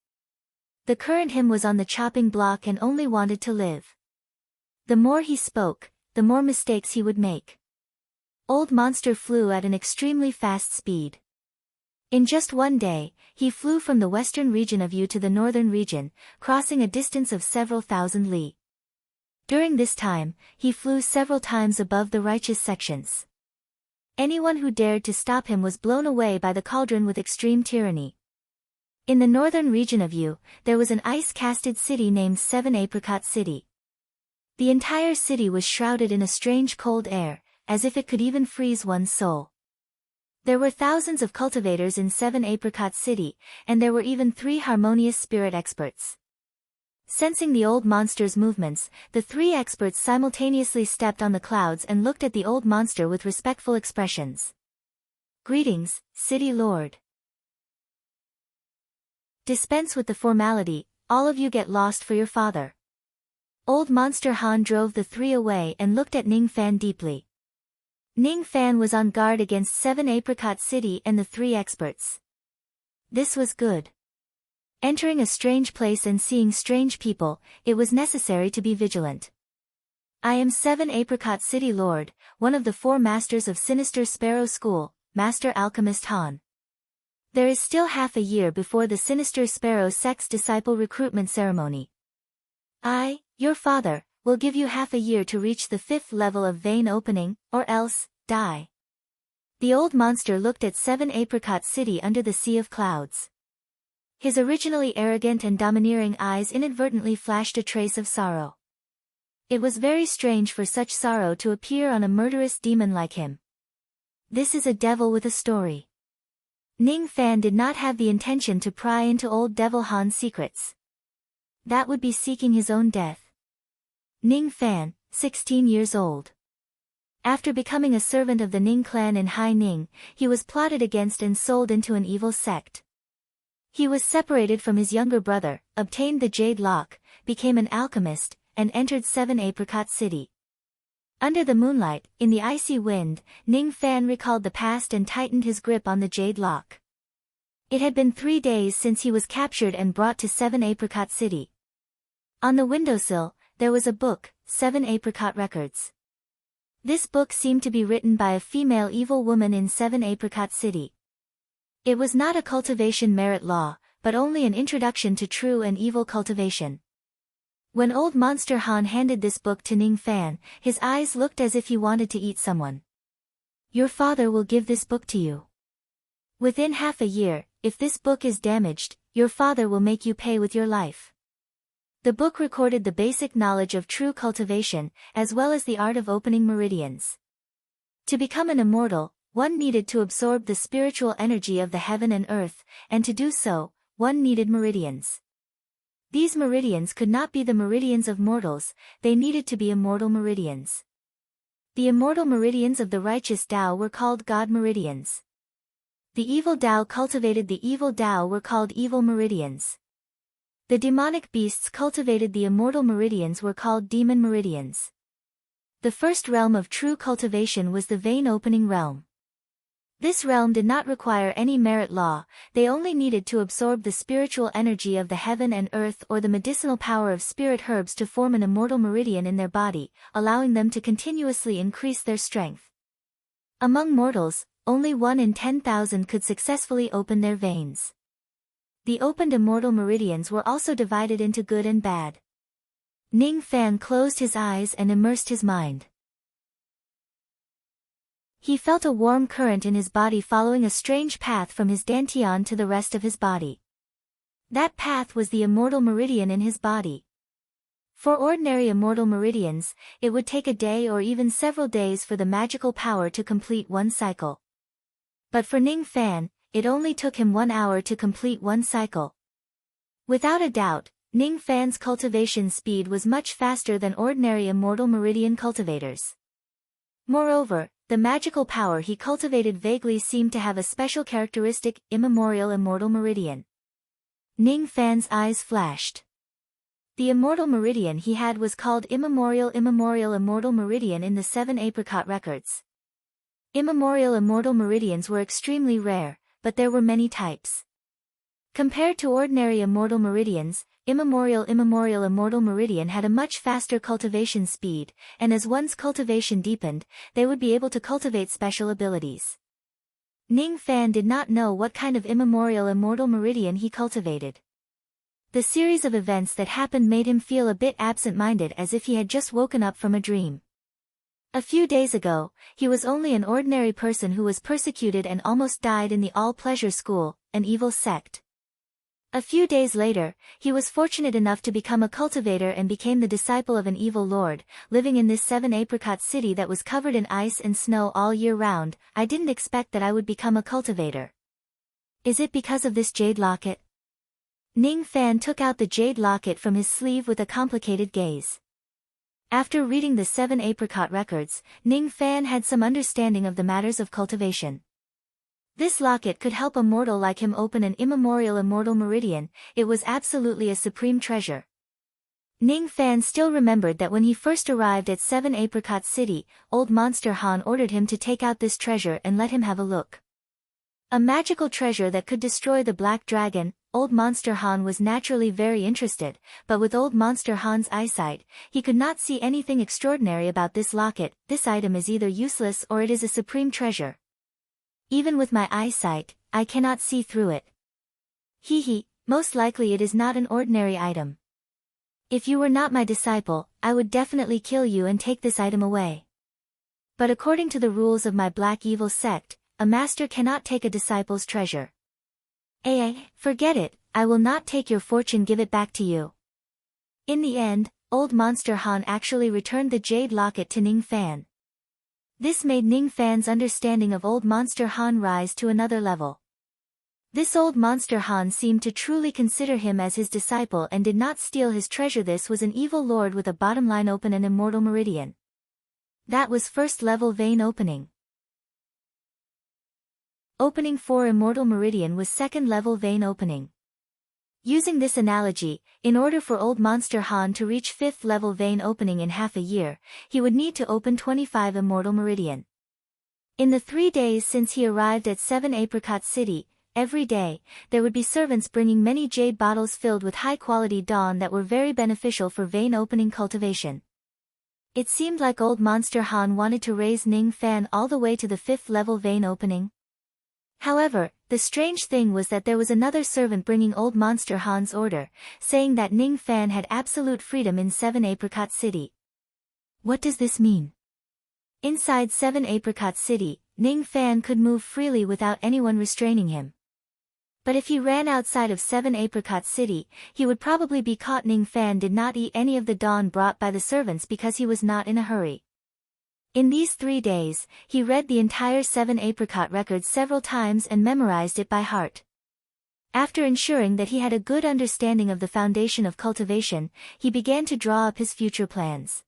The current him was on the chopping block and only wanted to live. The more he spoke, the more mistakes he would make. Old Monster flew at an extremely fast speed. In just one day, he flew from the western region of Yu to the northern region, crossing a distance of several thousand li. During this time, he flew several times above the righteous sections. Anyone who dared to stop him was blown away by the cauldron with extreme tyranny. In the northern region of Yu, there was an ice-casted city named 7 Apricot City. The entire city was shrouded in a strange cold air, as if it could even freeze one's soul. There were thousands of cultivators in 7 Apricot City, and there were even 3 harmonious spirit experts. Sensing the old monster's movements, the 3 experts simultaneously stepped on the clouds and looked at the old monster with respectful expressions. Greetings, City Lord. Dispense with the formality, all of you get lost for your father. Old Monster Han drove the 3 away and looked at Ning Fan deeply. Ning Fan was on guard against 7 Apricot City and the 3 experts. This was good. Entering a strange place and seeing strange people, it was necessary to be vigilant. I am 7 Apricot City Lord, one of the 4 masters of Sinister Sparrow School, Master Alchemist Han. There is still half a year before the Sinister Sparrow Sect's disciple recruitment ceremony. I, your father, will give you half a year to reach the 5th level of vein opening, or else, die. The old monster looked at 7 Apricot City under the sea of clouds. His originally arrogant and domineering eyes inadvertently flashed a trace of sorrow. It was very strange for such sorrow to appear on a murderous demon like him. This is a devil with a story. Ning Fan did not have the intention to pry into old Devil Han's secrets. That would be seeking his own death. Ning Fan, 16 years old. After becoming a servant of the Ning clan in Hai Ning, he was plotted against and sold into an evil sect. He was separated from his younger brother, obtained the Jade Lock, became an alchemist, and entered 7 Apricot City. Under the moonlight, in the icy wind, Ning Fan recalled the past and tightened his grip on the Jade Lock. It had been 3 days since he was captured and brought to 7 Apricot City. On the windowsill, there was a book, 7 Apricot Records. This book seemed to be written by a female evil woman in 7 Apricot City. It was not a cultivation merit law, but only an introduction to true and evil cultivation. When old Monster Han handed this book to Ning Fan, his eyes looked as if he wanted to eat someone. Your father will give this book to you. Within half a year, if this book is damaged, your father will make you pay with your life. The book recorded the basic knowledge of true cultivation, as well as the art of opening meridians. To become an immortal, one needed to absorb the spiritual energy of the heaven and earth, and to do so, one needed meridians. These meridians could not be the meridians of mortals, they needed to be immortal meridians. The immortal meridians of the righteous Tao were called God meridians. The evil Tao cultivated the evil Tao were called evil meridians. The demonic beasts cultivated the immortal meridians were called demon meridians. The first realm of true cultivation was the vein opening realm. This realm did not require any merit law, they only needed to absorb the spiritual energy of the heaven and earth or the medicinal power of spirit herbs to form an immortal meridian in their body, allowing them to continuously increase their strength. Among mortals, only 1 in 10,000 could successfully open their veins. The opened immortal meridians were also divided into good and bad. Ning Fan closed his eyes and immersed his mind. He felt a warm current in his body following a strange path from his dantian to the rest of his body. That path was the immortal meridian in his body. For ordinary immortal meridians, it would take a day or even several days for the magical power to complete one cycle. But for Ning Fan, it only took him 1 hour to complete one cycle. Without a doubt, Ning Fan's cultivation speed was much faster than ordinary immortal meridian cultivators. Moreover, the magical power he cultivated vaguely seemed to have a special characteristic, immemorial immortal meridian. Ning Fan's eyes flashed. The immortal meridian he had was called immemorial immortal meridian in the 7 apricot records. Immemorial immortal meridians were extremely rare, but there were many types. Compared to ordinary immortal meridians, immemorial immortal meridian had a much faster cultivation speed, and as one's cultivation deepened, they would be able to cultivate special abilities. Ning Fan did not know what kind of immemorial immortal meridian he cultivated. The series of events that happened made him feel a bit absent-minded, as if he had just woken up from a dream. A few days ago, he was only an ordinary person who was persecuted and almost died in the all-pleasure school, an evil sect. A few days later, he was fortunate enough to become a cultivator and became the disciple of an evil lord, living in this 7 apricot city that was covered in ice and snow all year round. I didn't expect that I would become a cultivator. Is it because of this jade locket? Ning Fan took out the jade locket from his sleeve with a complicated gaze. After reading the 7 apricot records, Ning Fan had some understanding of the matters of cultivation. This locket could help a mortal like him open an immemorial immortal meridian, it was absolutely a supreme treasure. Ning Fan still remembered that when he first arrived at 7 Apricot City, old Monster Han ordered him to take out this treasure and let him have a look. A magical treasure that could destroy the Black Dragon. Old Monster Han was naturally very interested, but with old Monster Han's eyesight, he could not see anything extraordinary about this locket. This item is either useless or it is a supreme treasure. Even with my eyesight, I cannot see through it. Most likely it is not an ordinary item. If you were not my disciple, I would definitely kill you and take this item away. But according to the rules of my black evil sect, a master cannot take a disciple's treasure. Forget it, I will not take your fortune, give it back to you. In the end, old Monster Han actually returned the jade locket to Ning Fan. This made Ning Fan's understanding of old Monster Han rise to another level. This old Monster Han seemed to truly consider him as his disciple and did not steal his treasure. This was an evil lord with a bottom line open an immortal meridian. That was first level vein opening. Opening 4 immortal meridian was second level vein opening. Using this analogy, in order for old Monster Han to reach 5th level vein opening in half a year, he would need to open 25 immortal meridian. In the 3 days since he arrived at 7 Apricot City, every day, there would be servants bringing many jade bottles filled with high-quality dawn that were very beneficial for vein opening cultivation. It seemed like old Monster Han wanted to raise Ning Fan all the way to the 5th level vein opening. However, the strange thing was that there was another servant bringing old Monster Han's order, saying that Ning Fan had absolute freedom in 7 Apricot City. What does this mean? Inside 7 Apricot City, Ning Fan could move freely without anyone restraining him. But if he ran outside of 7 Apricot City, he would probably be caught. Ning Fan did not eat any of the dawn brought by the servants because he was not in a hurry. In these 3 days, he read the entire 7 Apricot records several times and memorized it by heart. After ensuring that he had a good understanding of the foundation of cultivation, he began to draw up his future plans.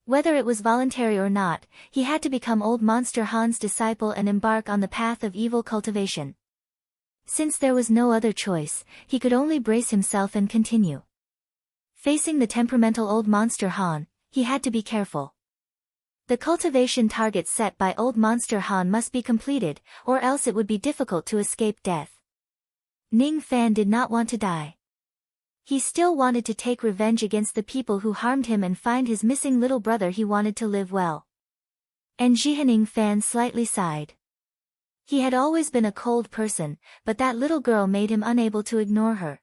Whether it was voluntary or not, he had to become Old Monster Han's disciple and embark on the path of evil cultivation. Since there was no other choice, he could only brace himself and continue. Facing the temperamental Old Monster Han, he had to be careful. The cultivation targets set by Old Monster Han must be completed, or else it would be difficult to escape death. Ning Fan did not want to die. He still wanted to take revenge against the people who harmed him and find his missing little brother. He wanted to live well. And Ning Fan slightly sighed. He had always been a cold person, but that little girl made him unable to ignore her.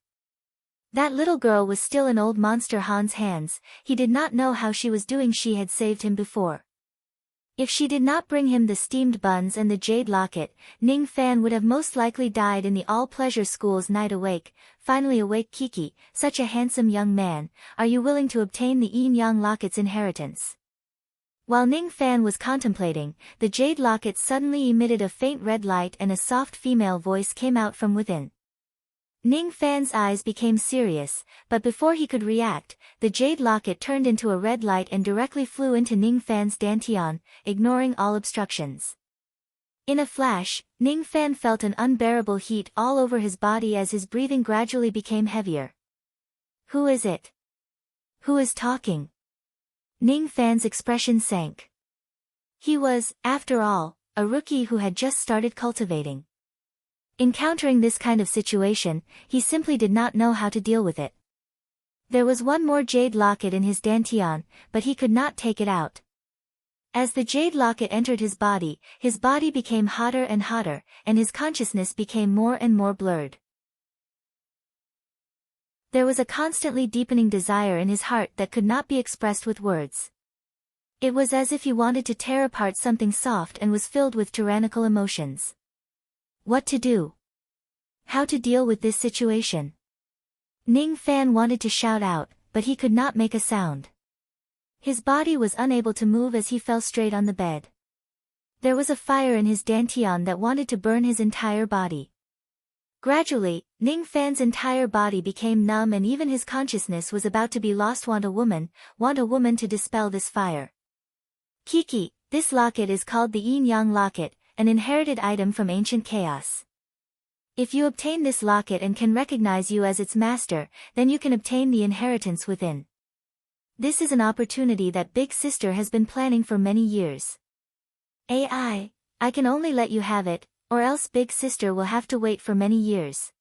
That little girl was still in Old Monster Han's hands. He did not know how she was doing. She had saved him before. If she did not bring him the steamed buns and the jade locket, Ning Fan would have most likely died in the all-pleasure school's night. Awake, finally awake. Kiki, such a handsome young man, are you willing to obtain the Yin Yang locket's inheritance? While Ning Fan was contemplating, the jade locket suddenly emitted a faint red light and a soft female voice came out from within. Ning Fan's eyes became serious, but before he could react, the jade locket turned into a red light and directly flew into Ning Fan's dantian, ignoring all obstructions. In a flash, Ning Fan felt an unbearable heat all over his body as his breathing gradually became heavier. Who is it? Who is talking? Ning Fan's expression sank. He was, after all, a rookie who had just started cultivating. Encountering this kind of situation, he simply did not know how to deal with it. There was one more jade locket in his dantian, but he could not take it out. As the jade locket entered his body became hotter and hotter, and his consciousness became more and more blurred. There was a constantly deepening desire in his heart that could not be expressed with words. It was as if he wanted to tear apart something soft and was filled with tyrannical emotions. What to do? How to deal with this situation? Ning Fan wanted to shout out, but he could not make a sound. His body was unable to move as he fell straight on the bed. There was a fire in his dantian that wanted to burn his entire body. Gradually, Ning Fan's entire body became numb and even his consciousness was about to be lost. Want a woman to dispel this fire. Kiki, this locket is called the Yin Yang locket, an inherited item from ancient chaos. If you obtain this locket and can recognize you as its master, then you can obtain the inheritance within. This is an opportunity that Big Sister has been planning for many years. I can only let you have it, or else Big Sister will have to wait for many years.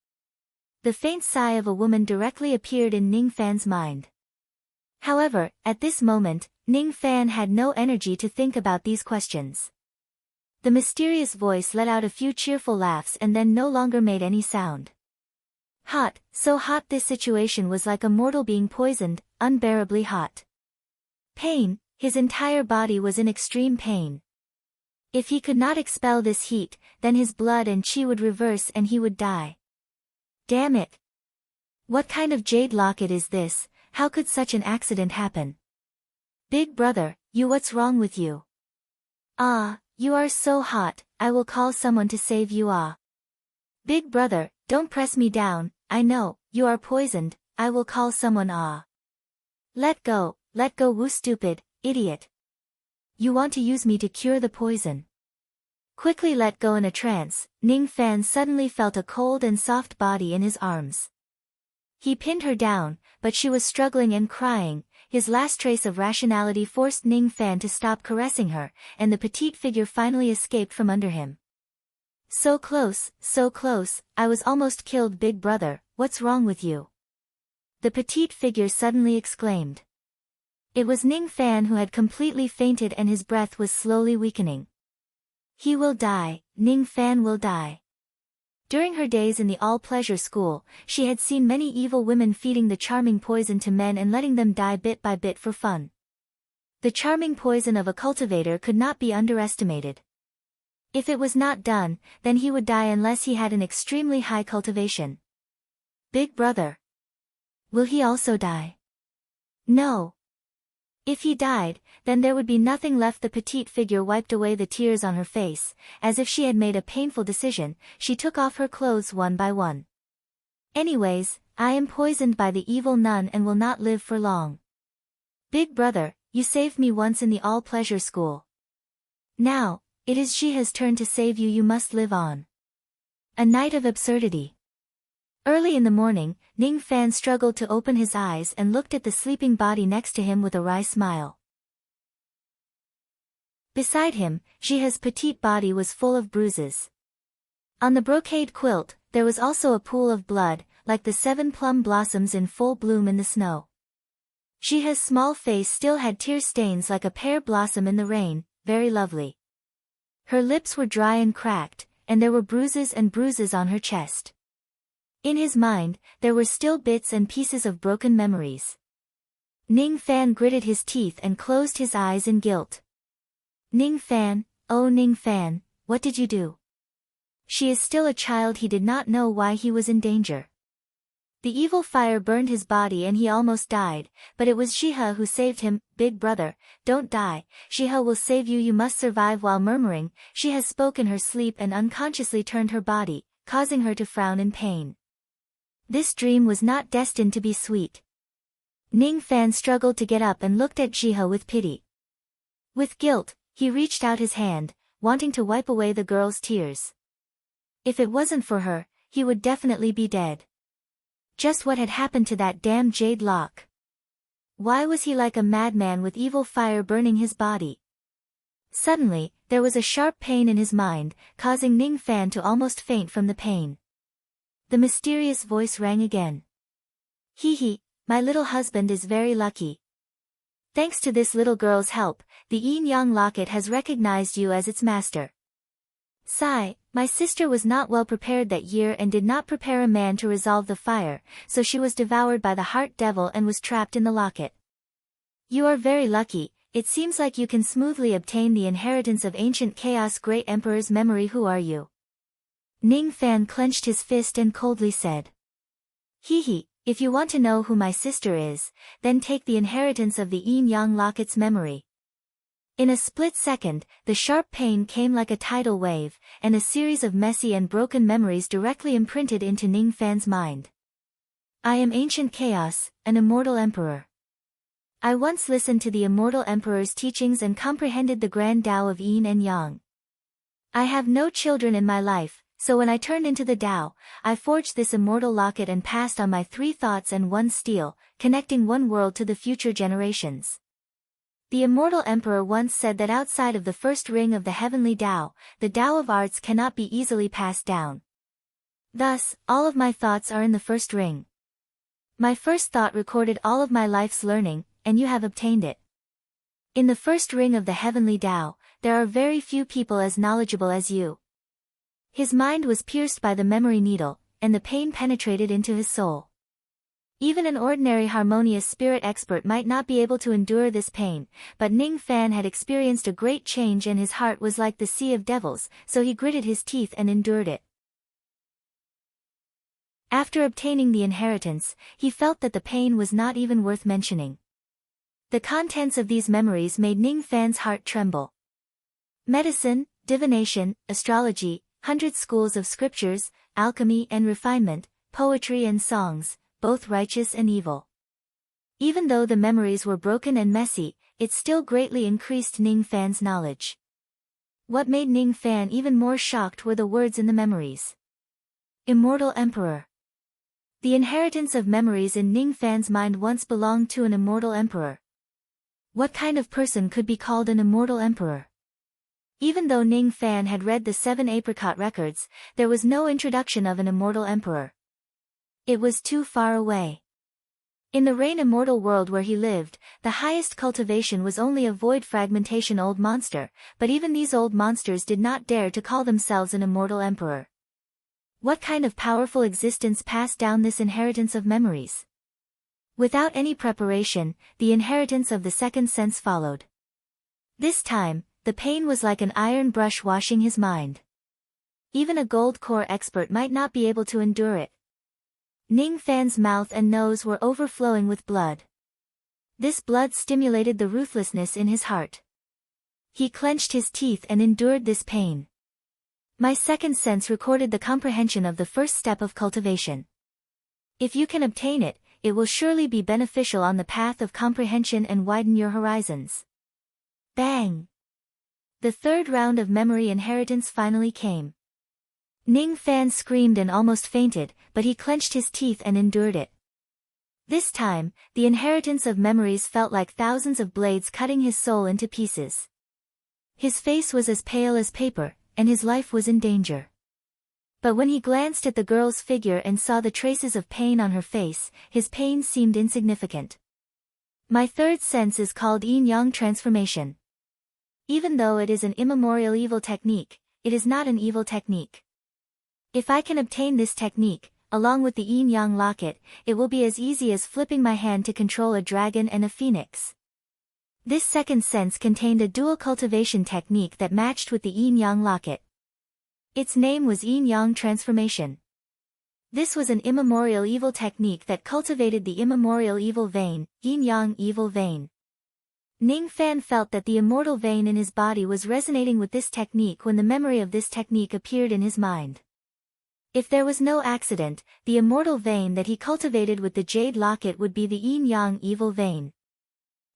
The faint sigh of a woman directly appeared in Ning Fan's mind. However, at this moment, Ning Fan had no energy to think about these questions. The mysterious voice let out a few cheerful laughs and then no longer made any sound. Hot, so hot. This situation was like a mortal being poisoned, unbearably hot. Pain, his entire body was in extreme pain. If he could not expel this heat, then his blood and chi would reverse and he would die. Damn it! What kind of jade locket is this? How could such an accident happen? Big brother, what's wrong with you? You are so hot, I will call someone to save you. Big brother, don't press me down, I know, you are poisoned, I will call someone. Let go, woo stupid, idiot. You want to use me to cure the poison. Quickly let go. In a trance, Ning Fan suddenly felt a cold and soft body in his arms. He pinned her down, but she was struggling and crying. His last trace of rationality forced Ning Fan to stop caressing her, and the petite figure finally escaped from under him. So close, I was almost killed. Big brother, what's wrong with you? The petite figure suddenly exclaimed. It was Ning Fan who had completely fainted and his breath was slowly weakening. He will die, Ning Fan will die. During her days in the all-pleasure school, she had seen many evil women feeding the charming poison to men and letting them die bit by bit for fun. The charming poison of a cultivator could not be underestimated. If it was not done, then he would die unless he had an extremely high cultivation. Big brother. Will he also die? No. If he died, then there would be nothing left. The petite figure wiped away the tears on her face. As if she had made a painful decision, she took off her clothes one by one. Anyways, I am poisoned by the evil nun and will not live for long. Big brother, you saved me once in the all-pleasure school. Now, it is Jiha's turn to save you. You must live on. A night of absurdity. Early in the morning, Ning Fan struggled to open his eyes and looked at the sleeping body next to him with a wry smile. Beside him, Jiha's petite body was full of bruises. On the brocade quilt, there was also a pool of blood, like the 7 plum blossoms in full bloom in the snow. Jiha's small face still had tear stains like a pear blossom in the rain, very lovely. Her lips were dry and cracked, and there were bruises and bruises on her chest. In his mind, there were still bits and pieces of broken memories. Ning Fan gritted his teeth and closed his eyes in guilt. Ning Fan, oh Ning Fan, what did you do? She is still a child. He did not know why he was in danger. The evil fire burned his body and he almost died, but it was Jiha who saved him. Big brother, don't die, Jiha will save you. You must survive. While murmuring, Jiha spoke in her sleep and unconsciously turned her body, causing her to frown in pain. This dream was not destined to be sweet. Ning Fan struggled to get up and looked at Jiha with pity. With guilt, he reached out his hand, wanting to wipe away the girl's tears. If it wasn't for her, he would definitely be dead. Just what had happened to that damn jade lock? Why was he like a madman with evil fire burning his body? Suddenly, there was a sharp pain in his mind, causing Ning Fan to almost faint from the pain. The mysterious voice rang again. Hee, my little husband is very lucky. Thanks to this little girl's help, the yin-yang locket has recognized you as its master. Sigh, my sister was not well prepared that year and did not prepare a man to resolve the fire, so she was devoured by the heart devil and was trapped in the locket. You are very lucky. It seems like you can smoothly obtain the inheritance of ancient chaos. Great Emperor's memory. Who are you? Ning Fan clenched his fist and coldly said. Hee, if you want to know who my sister is, then take the inheritance of the yin-yang locket's memory. In a split second, the sharp pain came like a tidal wave, and a series of messy and broken memories directly imprinted into Ning Fan's mind. I am ancient chaos, an immortal emperor. I once listened to the immortal emperor's teachings and comprehended the grand Tao of yin and yang. I have no children in my life, so when I turned into the Tao, I forged this immortal locket and passed on my 3 thoughts and 1 steel, connecting one world to the future generations. The immortal emperor once said that outside of the first ring of the heavenly Tao, the Tao of arts cannot be easily passed down. Thus, all of my thoughts are in the first ring. My first thought recorded all of my life's learning, and you have obtained it. In the first ring of the heavenly Tao, there are very few people as knowledgeable as you. His mind was pierced by the memory needle, and the pain penetrated into his soul. Even an ordinary harmonious spirit expert might not be able to endure this pain, but Ning Fan had experienced a great change and his heart was like the sea of devils, so he gritted his teeth and endured it. After obtaining the inheritance, he felt that the pain was not even worth mentioning. The contents of these memories made Ning Fan's heart tremble. Medicine, divination, astrology, 100 schools of scriptures, alchemy and refinement, poetry and songs, both righteous and evil. Even though the memories were broken and messy, it still greatly increased Ning Fan's knowledge. What made Ning Fan even more shocked were the words in the memories. Immortal Emperor. The inheritance of memories in Ning Fan's mind once belonged to an immortal emperor. What kind of person could be called an immortal emperor? Even though Ning Fan had read the 7 apricot records, there was no introduction of an immortal emperor. It was too far away. In the Rain Immortal world where he lived, the highest cultivation was only a void fragmentation old monster, but even these old monsters did not dare to call themselves an immortal emperor. What kind of powerful existence passed down this inheritance of memories? Without any preparation, the inheritance of the second sense followed. This time, the pain was like an iron brush washing his mind. Even a gold core expert might not be able to endure it. Ning Fan's mouth and nose were overflowing with blood. This blood stimulated the ruthlessness in his heart. He clenched his teeth and endured this pain. My second sense recorded the comprehension of the first step of cultivation. If you can obtain it, it will surely be beneficial on the path of comprehension and widen your horizons. Bang! The third round of memory inheritance finally came. Ning Fan screamed and almost fainted, but he clenched his teeth and endured it. This time, the inheritance of memories felt like thousands of blades cutting his soul into pieces. His face was as pale as paper, and his life was in danger. But when he glanced at the girl's figure and saw the traces of pain on her face, his pain seemed insignificant. My third sense is called yin-yang transformation. Even though it is an immemorial evil technique, it is not an evil technique. If I can obtain this technique, along with the yin-yang locket, it will be as easy as flipping my hand to control a dragon and a phoenix. This second sense contained a dual cultivation technique that matched with the yin-yang locket. Its name was yin-yang transformation. This was an immemorial evil technique that cultivated the immemorial evil vein, yin-yang evil vein. Ning Fan felt that the immortal vein in his body was resonating with this technique when the memory of this technique appeared in his mind. If there was no accident, the immortal vein that he cultivated with the jade locket would be the yin-yang evil vein.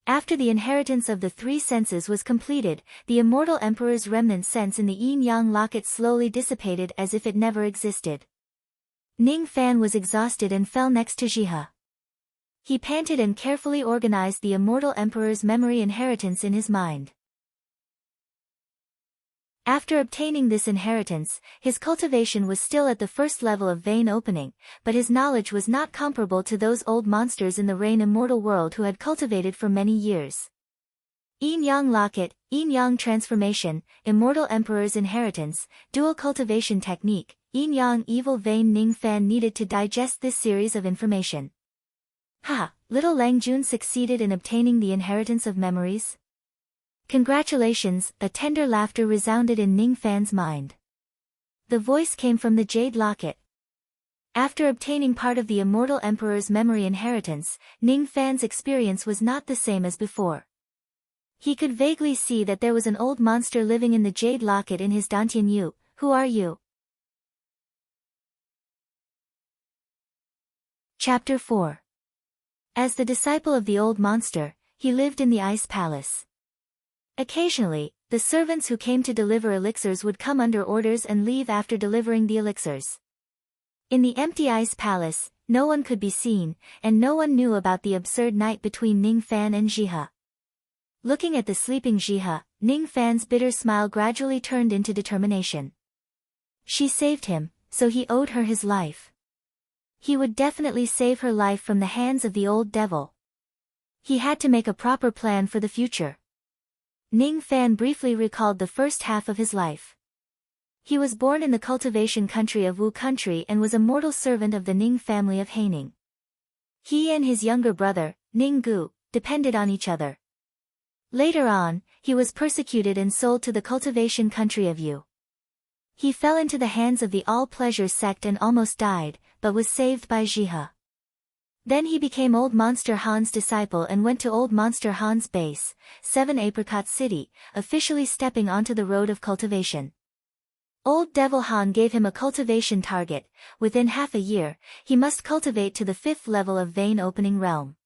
After the inheritance of the three senses was completed, the immortal emperor's remnant sense in the yin-yang locket slowly dissipated as if it never existed. Ning Fan was exhausted and fell next to Jihe. He panted and carefully organized the immortal emperor's memory inheritance in his mind. After obtaining this inheritance, his cultivation was still at the first level of vein opening, but his knowledge was not comparable to those old monsters in the Rain Immortal world who had cultivated for many years. Yin-yang locket, yin-yang transformation, immortal emperor's inheritance, dual cultivation technique, yin-yang evil vein. Ning Fan needed to digest this series of information. Ha! Little Lang Jun succeeded in obtaining the inheritance of memories? Congratulations, a tender laughter resounded in Ning Fan's mind. The voice came from the jade locket. After obtaining part of the immortal emperor's memory inheritance, Ning Fan's experience was not the same as before. He could vaguely see that there was an old monster living in the jade locket in his Dantian Yu. Who are you? Chapter 4. As the disciple of the old monster, he lived in the ice palace. Occasionally, the servants who came to deliver elixirs would come under orders and leave after delivering the elixirs. In the empty ice palace, no one could be seen, and no one knew about the absurd night between Ning Fan and Jihe. Looking at the sleeping Jihe, Ning Fan's bitter smile gradually turned into determination. She saved him, so he owed her his life. He would definitely save her life from the hands of the old devil. He had to make a proper plan for the future. Ning Fan briefly recalled the first half of his life. He was born in the cultivation country of Wu country and was a mortal servant of the Ning family of Haining. He and his younger brother, Ning Gu, depended on each other. Later on, he was persecuted and sold to the cultivation country of Yu. He fell into the hands of the All-Pleasure sect and almost died, but was saved by Jihe. Then he became Old Monster Han's disciple and went to Old Monster Han's base, 7 Apricot City, officially stepping onto the road of cultivation. Old Devil Han gave him a cultivation target. Within half a year, he must cultivate to the 5th level of vein opening realm.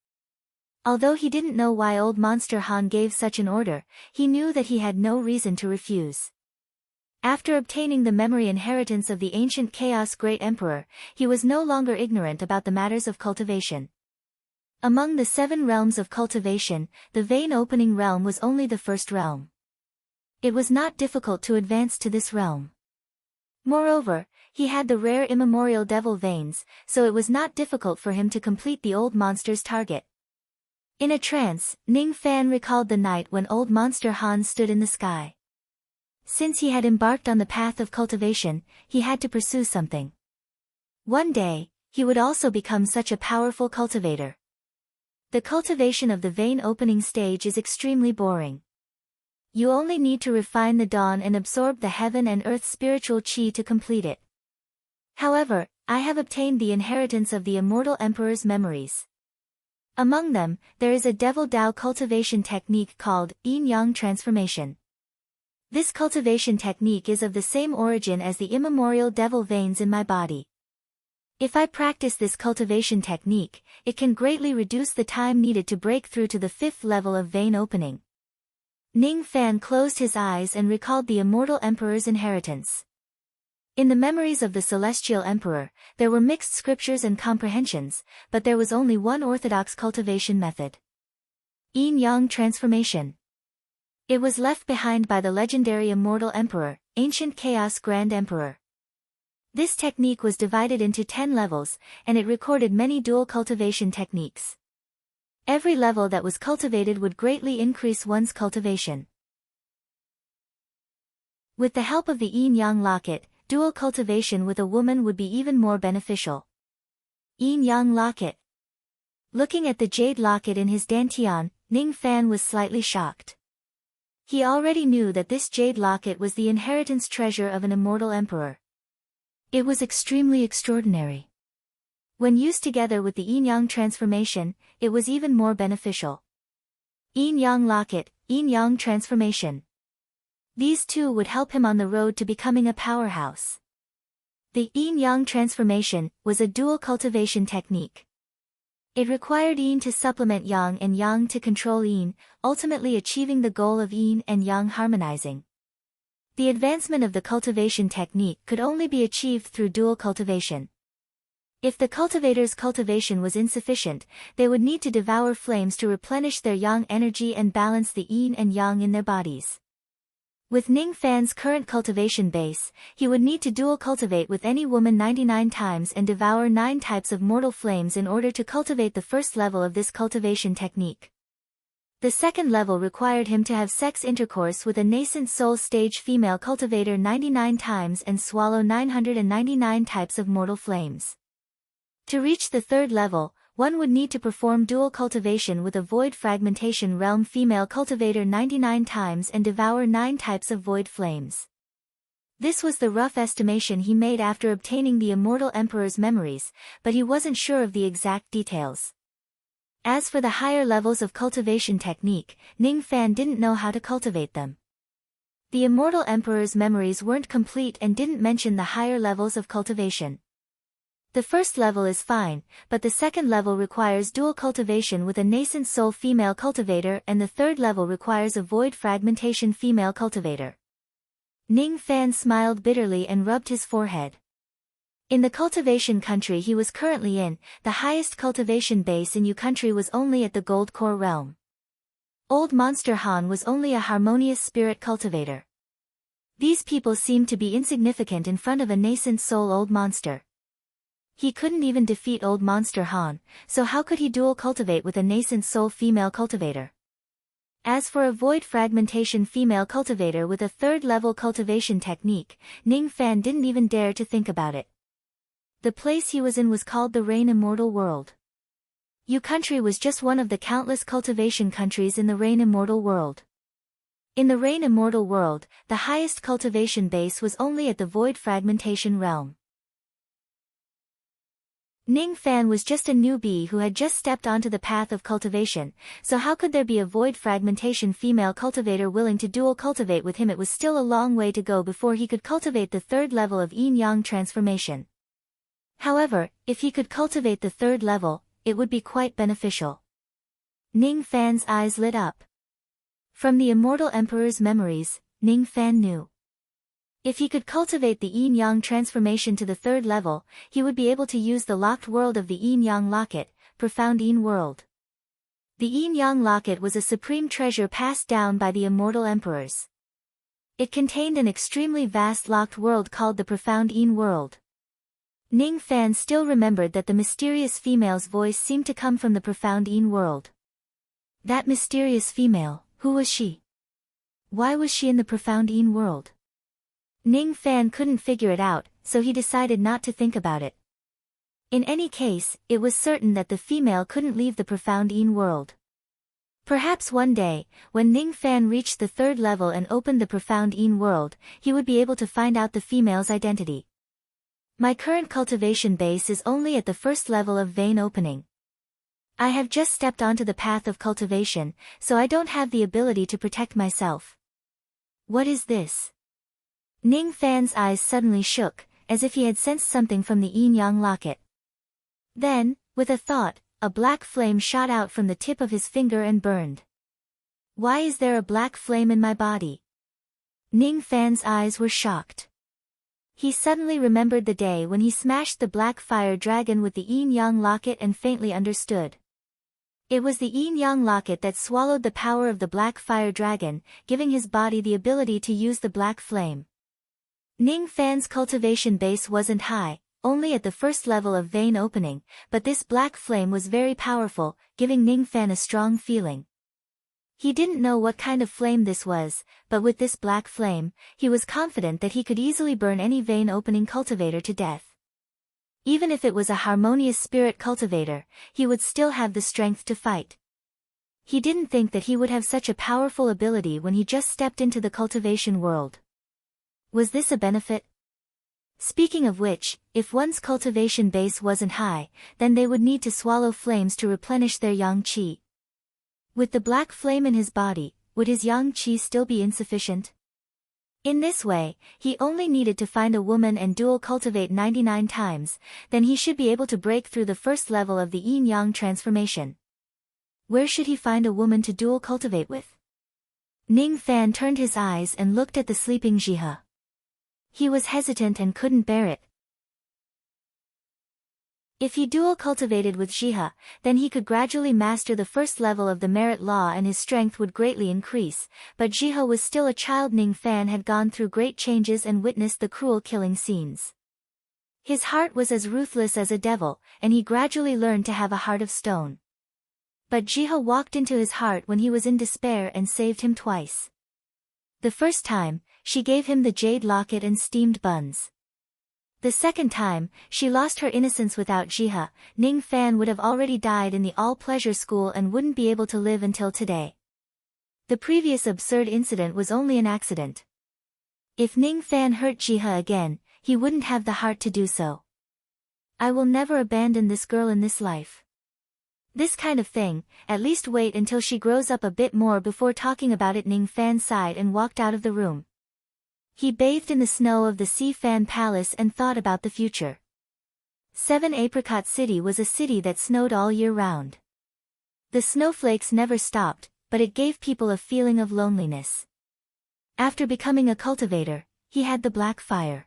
Although he didn't know why Old Monster Han gave such an order, he knew that he had no reason to refuse. After obtaining the memory inheritance of the ancient Chaos Great Emperor, he was no longer ignorant about the matters of cultivation. Among the 7 realms of cultivation, the vein opening realm was only the first realm. It was not difficult to advance to this realm. Moreover, he had the rare immemorial devil veins, so it was not difficult for him to complete the old monster's target. In a trance, Ning Fan recalled the night when Old Monster Han stood in the sky. Since he had embarked on the path of cultivation, he had to pursue something. One day, he would also become such a powerful cultivator. The cultivation of the vein opening stage is extremely boring. You only need to refine the dawn and absorb the heaven and earth spiritual chi to complete it. However, I have obtained the inheritance of the immortal emperor's memories. Among them, there is a devil Dao cultivation technique called yin-yang transformation. This cultivation technique is of the same origin as the immemorial devil veins in my body. If I practice this cultivation technique, it can greatly reduce the time needed to break through to the 5th level of vein opening. Ning Fan closed his eyes and recalled the immortal emperor's inheritance. In the memories of the celestial emperor, there were mixed scriptures and comprehensions, but there was only one orthodox cultivation method. Yin-Yang transformation. It was left behind by the legendary immortal emperor, ancient chaos grand emperor. This technique was divided into 10 levels, and it recorded many dual cultivation techniques. Every level that was cultivated would greatly increase one's cultivation. With the help of the Yin-Yang locket, dual cultivation with a woman would be even more beneficial. Yin-Yang locket. Looking at the jade locket in his dantian, Ning Fan was slightly shocked. He already knew that this jade locket was the inheritance treasure of an immortal emperor. It was extremely extraordinary. When used together with the Yin-Yang transformation, it was even more beneficial. Yin-Yang locket, Yin-Yang transformation. These two would help him on the road to becoming a powerhouse. The Yin-Yang transformation was a dual cultivation technique. It required Yin to supplement Yang and Yang to control Yin, ultimately achieving the goal of Yin and Yang harmonizing. The advancement of the cultivation technique could only be achieved through dual cultivation. If the cultivator's cultivation was insufficient, they would need to devour flames to replenish their Yang energy and balance the Yin and Yang in their bodies. With Ning Fan's current cultivation base, he would need to dual cultivate with any woman 99 times and devour 9 types of mortal flames in order to cultivate the first level of this cultivation technique. The second level required him to have sex intercourse with a nascent soul stage female cultivator 99 times and swallow 999 types of mortal flames. To reach the third level, one would need to perform dual cultivation with a void fragmentation realm female cultivator 99 times and devour 9 types of void flames. This was the rough estimation he made after obtaining the immortal emperor's memories, but he wasn't sure of the exact details. As for the higher levels of cultivation technique, Ning Fan didn't know how to cultivate them. The immortal emperor's memories weren't complete and didn't mention the higher levels of cultivation. The first level is fine, but the second level requires dual cultivation with a nascent soul female cultivator and the third level requires a void fragmentation female cultivator. Ning Fan smiled bitterly and rubbed his forehead. In the cultivation country he was currently in, the highest cultivation base in Yu country was only at the Gold Core realm. Old Monster Han was only a harmonious spirit cultivator. These people seemed to be insignificant in front of a nascent soul old monster. He couldn't even defeat old Monster Han, so how could he dual cultivate with a nascent soul female cultivator? As for a void fragmentation female cultivator with a third level cultivation technique, Ning Fan didn't even dare to think about it. The place he was in was called the Rain Immortal World. Yu country was just one of the countless cultivation countries in the Rain Immortal World. In the Rain Immortal World, the highest cultivation base was only at the void fragmentation realm. Ning Fan was just a newbie who had just stepped onto the path of cultivation, so how could there be a void fragmentation female cultivator willing to dual cultivate with him? It was still a long way to go before he could cultivate the third level of Yin-Yang transformation. However, if he could cultivate the third level, it would be quite beneficial. Ning Fan's eyes lit up. From the immortal emperor's memories, Ning Fan knew. If he could cultivate the Yin-Yang transformation to the third level, he would be able to use the locked world of the Yin-Yang locket, Profound Yin world. The Yin-Yang locket was a supreme treasure passed down by the immortal emperors. It contained an extremely vast locked world called the Profound Yin world. Ning Fan still remembered that the mysterious female's voice seemed to come from the Profound Yin world. That mysterious female, who was she? Why was she in the Profound Yin world? Ning Fan couldn't figure it out, so he decided not to think about it. In any case, it was certain that the female couldn't leave the Profound Yin world. Perhaps one day, when Ning Fan reached the third level and opened the Profound Yin world, he would be able to find out the female's identity. My current cultivation base is only at the first level of vein opening. I have just stepped onto the path of cultivation, so I don't have the ability to protect myself. What is this? Ning Fan's eyes suddenly shook, as if he had sensed something from the Yin-Yang locket. Then, with a thought, a black flame shot out from the tip of his finger and burned. Why is there a black flame in my body? Ning Fan's eyes were shocked. He suddenly remembered the day when he smashed the black fire dragon with the yin-yang locket and faintly understood. It was the yin-yang locket that swallowed the power of the black fire dragon, giving his body the ability to use the black flame. Ning Fan's cultivation base wasn't high, only at the first level of vein opening, but this black flame was very powerful, giving Ning Fan a strong feeling. He didn't know what kind of flame this was, but with this black flame, he was confident that he could easily burn any vein opening cultivator to death. Even if it was a harmonious spirit cultivator, he would still have the strength to fight. He didn't think that he would have such a powerful ability when he just stepped into the cultivation world. Was this a benefit? Speaking of which, if one's cultivation base wasn't high, then they would need to swallow flames to replenish their yang qi. With the black flame in his body, would his yang qi still be insufficient? In this way, he only needed to find a woman and dual cultivate 99 times, then he should be able to break through the first level of the yin-yang transformation. Where should he find a woman to dual cultivate with? Ning Fan turned his eyes and looked at the sleeping Jihe. He was hesitant and couldn't bear it. If he dual cultivated with Jihe, then he could gradually master the first level of the merit law and his strength would greatly increase, but Jihe was still a child. Ning Fan had gone through great changes and witnessed the cruel killing scenes. His heart was as ruthless as a devil, and he gradually learned to have a heart of stone. But Jihe walked into his heart when he was in despair and saved him twice. The first time, she gave him the jade locket and steamed buns. The second time, she lost her innocence. Without Jihe, Ning Fan would have already died in the all-pleasure school and wouldn't be able to live until today. The previous absurd incident was only an accident. If Ning Fan hurt Jihe again, he wouldn't have the heart to do so. I will never abandon this girl in this life. This kind of thing, at least wait until she grows up a bit more before talking about it. Ning Fan sighed and walked out of the room. He bathed in the snow of the Sea Fan Palace and thought about the future. 7 Apricot City was a city that snowed all year round. The snowflakes never stopped, but it gave people a feeling of loneliness. After becoming a cultivator, he had the black fire.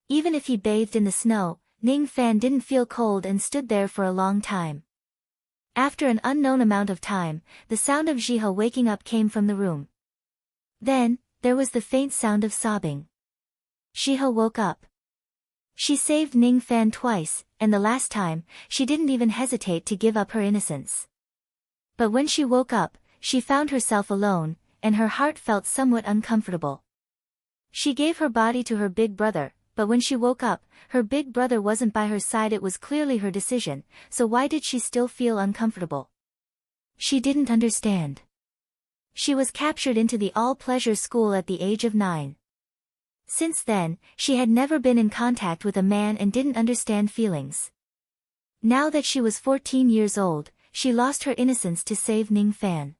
Even if he bathed in the snow, Ning Fan didn't feel cold and stood there for a long time. After an unknown amount of time, the sound of Jihe waking up came from the room. Then, there was the faint sound of sobbing. Jihe woke up. She saved Ning Fan twice, and the last time, she didn't even hesitate to give up her innocence. But when she woke up, she found herself alone, and her heart felt somewhat uncomfortable. She gave her body to her big brother, but when she woke up, her big brother wasn't by her side. It was clearly her decision, so why did she still feel uncomfortable? She didn't understand. She was captured into the all-pleasure school at the age of 9. Since then, she had never been in contact with a man and didn't understand feelings. Now that she was 14 years old, she lost her innocence to save Ning Fan.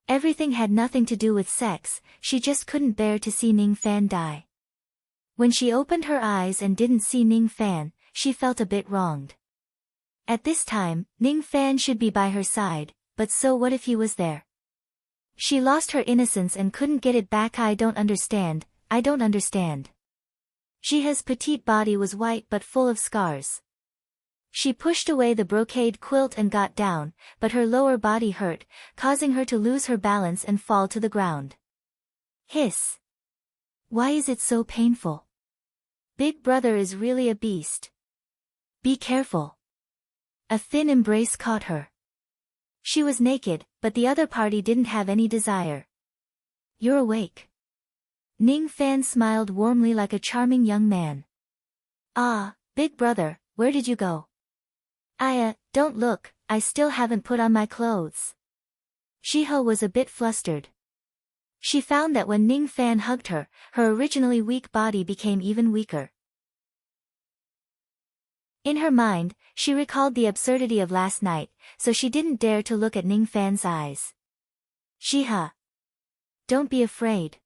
Everything had nothing to do with sex, she just couldn't bear to see Ning Fan die. When she opened her eyes and didn't see Ning Fan, she felt a bit wronged. At this time, Ning Fan should be by her side, but so what if he was there? She lost her innocence and couldn't get it back. I don't understand. Jihe's petite body was white but full of scars. She pushed away the brocade quilt and got down, but her lower body hurt, causing her to lose her balance and fall to the ground. Hiss! Why is it so painful? Big brother is really a beast. Be careful. A thin embrace caught her. She was naked, but the other party didn't have any desire. You're awake. Ning Fan smiled warmly like a charming young man. Ah, big brother, where did you go? Don't look, I still haven't put on my clothes. Jihe was a bit flustered. She found that when Ning Fan hugged her, her originally weak body became even weaker. In her mind, she recalled the absurdity of last night, so she didn't dare to look at Ning Fan's eyes. Jihe. Don't be afraid.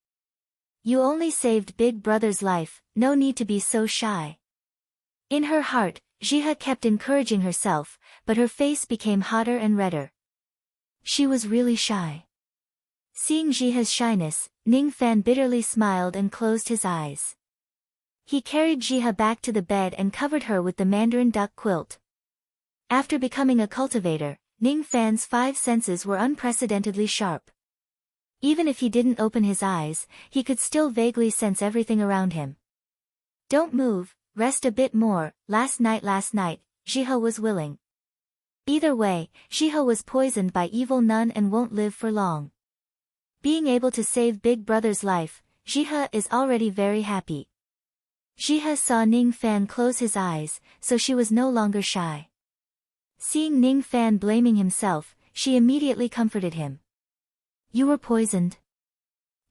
You only saved big brother's life, no need to be so shy. In her heart, Jiha kept encouraging herself, but her face became hotter and redder. She was really shy. Seeing Jiha's shyness, Ningfan bitterly smiled and closed his eyes. He carried Jiha back to the bed and covered her with the mandarin duck quilt. After becoming a cultivator, Ningfan's 5 senses were unprecedentedly sharp. Even if he didn't open his eyes, he could still vaguely sense everything around him. Don't move, rest a bit more. Last night, Jiha was willing. Either way, Jiha was poisoned by evil nun and won't live for long. Being able to save Big Brother's life, Jiha is already very happy. Jiha saw Ningfan close his eyes, so she was no longer shy. Seeing Ningfan blaming himself, she immediately comforted him. You were poisoned.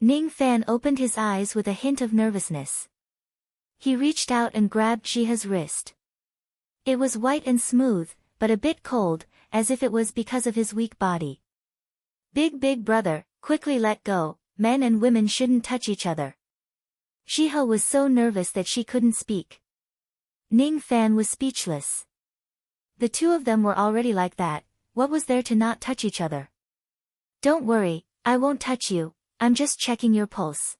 Ningfan opened his eyes with a hint of nervousness. He reached out and grabbed Jiha's wrist. It was white and smooth, but a bit cold, as if it was because of his weak body. Big Brother, quickly let go, men and women shouldn't touch each other. Jiha was so nervous that she couldn't speak. Ningfan was speechless. The two of them were already like that, what was there to not touch each other? Don't worry, I won't touch you, I'm just checking your pulse.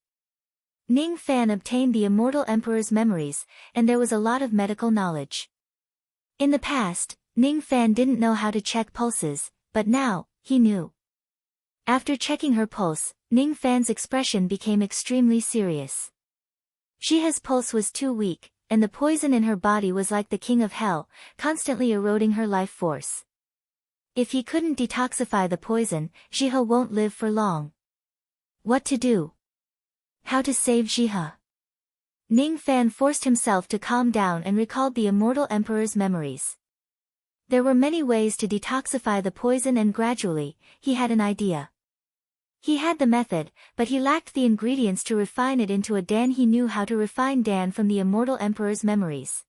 Ningfan obtained the immortal emperor's memories, and there was a lot of medical knowledge. In the past, Ningfan didn't know how to check pulses, but now, he knew. After checking her pulse, Ningfan's expression became extremely serious. Jiha's pulse was too weak, and the poison in her body was like the king of hell, constantly eroding her life force. If he couldn't detoxify the poison, Jiha won't live for long. What to do? How to save Jiha? Ningfan forced himself to calm down and recalled the immortal emperor's memories. There were many ways to detoxify the poison, and gradually, he had an idea. He had the method, but he lacked the ingredients to refine it into a Dan. He knew how to refine Dan from the immortal emperor's memories.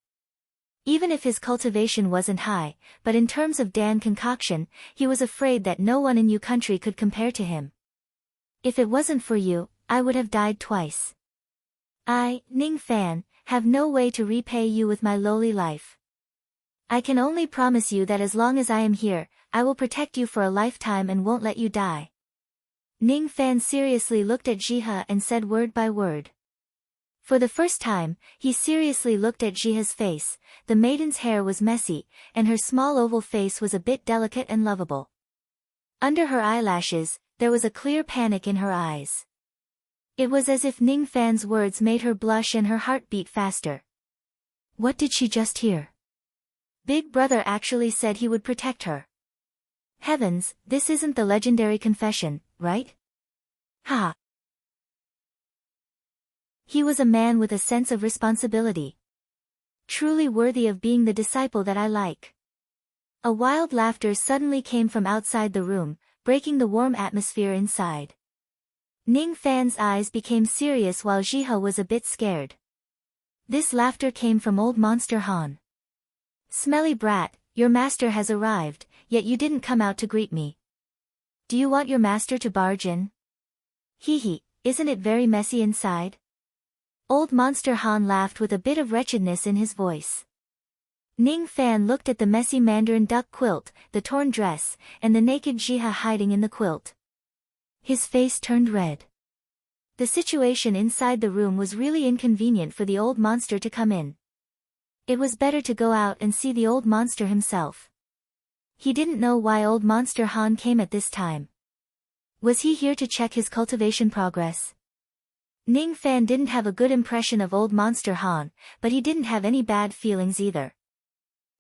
Even if his cultivation wasn't high, but in terms of Dan concoction, he was afraid that no one in Yu country could compare to him. If it wasn't for you, I would have died twice. I, Ningfan, have no way to repay you with my lowly life. I can only promise you that as long as I am here, I will protect you for a lifetime and won't let you die. Ningfan seriously looked at Jiha and said word by word. For the first time, he seriously looked at Jiha's face. The maiden's hair was messy, and her small oval face was a bit delicate and lovable. Under her eyelashes, there was a clear panic in her eyes. It was as if Ningfan's words made her blush and her heart beat faster. What did she just hear? Big Brother actually said he would protect her. Heavens, this isn't the legendary confession, right? Ha! He was a man with a sense of responsibility. Truly worthy of being the disciple that I like. A wild laughter suddenly came from outside the room, breaking the warm atmosphere inside. Ningfan's eyes became serious while Jiha was a bit scared. This laughter came from old Monster Han. Smelly brat, your master has arrived, yet you didn't come out to greet me. Do you want your master to barge in? Hee, isn't it very messy inside? Old Monster Han laughed with a bit of wretchedness in his voice. Ningfan looked at the messy mandarin duck quilt, the torn dress, and the naked Jiha hiding in the quilt. His face turned red. The situation inside the room was really inconvenient for the old monster to come in. It was better to go out and see the old monster himself. He didn't know why old Monster Han came at this time. Was he here to check his cultivation progress? Ningfan didn't have a good impression of old Monster Han, but he didn't have any bad feelings either.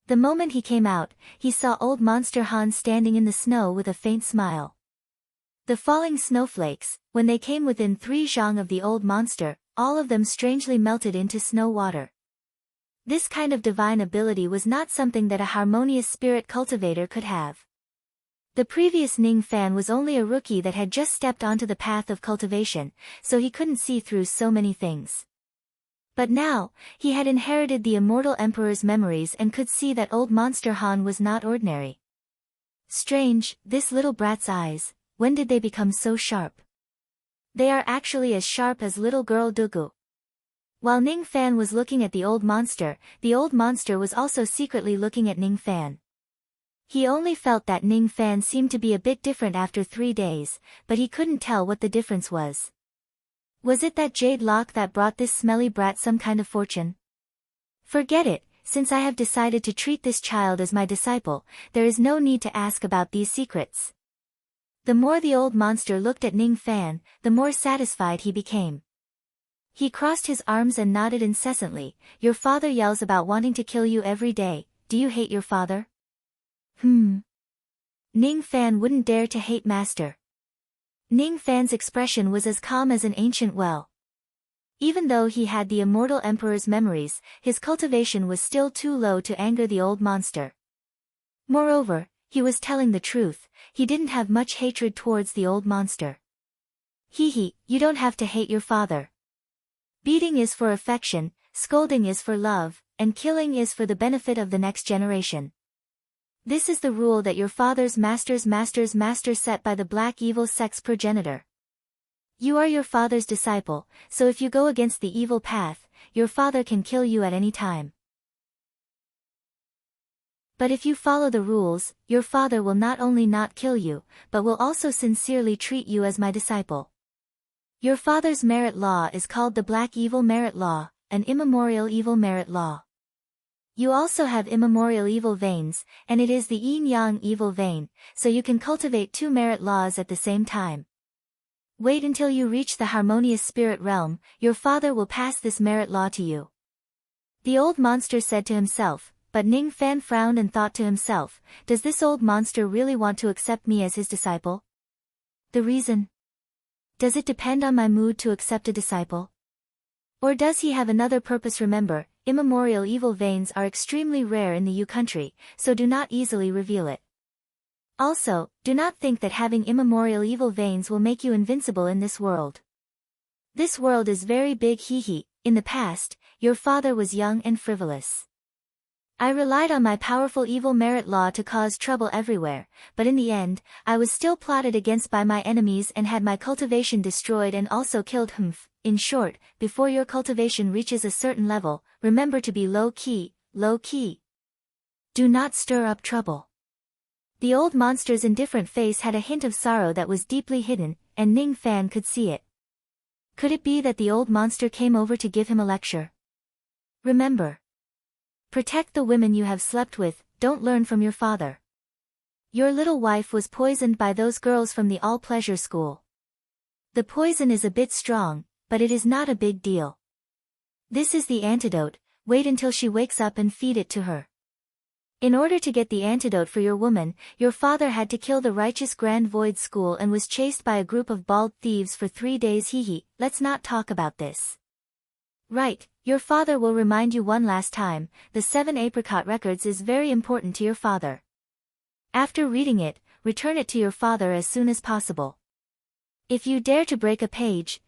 The moment he came out, he saw old Monster Han standing in the snow with a faint smile. The falling snowflakes, when they came within 3 zhang of the old monster, all of them strangely melted into snow water. This kind of divine ability was not something that a harmonious spirit cultivator could have. The previous Ningfan was only a rookie that had just stepped onto the path of cultivation, so he couldn't see through so many things. But now, he had inherited the immortal emperor's memories and could see that old Monster Han was not ordinary. Strange, this little brat's eyes, when did they become so sharp? They are actually as sharp as little girl Dugu. While Ning Fan was looking at the old monster was also secretly looking at Ning Fan. He only felt that Ning Fan seemed to be a bit different after 3 days, but he couldn't tell what the difference was. Was it that jade lock that brought this smelly brat some kind of fortune? Forget it, since I have decided to treat this child as my disciple, there is no need to ask about these secrets. The more the old monster looked at Ning Fan, the more satisfied he became. He crossed his arms and nodded incessantly. Your father yells about wanting to kill you every day. Do you hate your father? Ning Fan wouldn't dare to hate master. Ning Fan's expression was as calm as an ancient well. Even though he had the immortal emperor's memories, his cultivation was still too low to anger the old monster. Moreover, he was telling the truth, he didn't have much hatred towards the old monster. You don't have to hate your father. Beating is for affection, scolding is for love, and killing is for the benefit of the next generation. This is the rule that your father's master's master set by the black evil sect's progenitor. You are your father's disciple, so if you go against the evil path, your father can kill you at any time. But if you follow the rules, your father will not only not kill you, but will also sincerely treat you as my disciple. Your father's merit law is called the Black Evil Merit Law, an immemorial evil merit law. You also have immemorial evil veins, and it is the yin-yang evil vein, so you can cultivate 2 merit laws at the same time. Wait until you reach the harmonious spirit realm, your father will pass this merit law to you. The old monster said to himself, but Ning Fan frowned and thought to himself, does this old monster really want to accept me as his disciple? The reason? Does it depend on my mood to accept a disciple? Or does he have another purpose? Remember, immemorial evil veins are extremely rare in the Yu country, so do not easily reveal it. Also, do not think that having immemorial evil veins will make you invincible in this world. This world is very big. In the past, your father was young and frivolous. I relied on my powerful evil merit law to cause trouble everywhere, but in the end, I was still plotted against by my enemies and had my cultivation destroyed and also killed. In short, before your cultivation reaches a certain level, remember to be low-key. Do not stir up trouble. The old monster's indifferent face had a hint of sorrow that was deeply hidden, and Ning Fan could see it. Could it be that the old monster came over to give him a lecture? Remember. Protect the women you have slept with, don't learn from your father. Your little wife was poisoned by those girls from the all-pleasure school. The poison is a bit strong, but it is not a big deal. This is the antidote, wait until she wakes up and feed it to her. In order to get the antidote for your woman, your father had to kill the righteous Grand Void School and was chased by a group of bald thieves for 3 days. Let's not talk about this. Right, your father will remind you one last time, the 7 apricot records is very important to your father. After reading it, return it to your father as soon as possible. If you dare to break a page,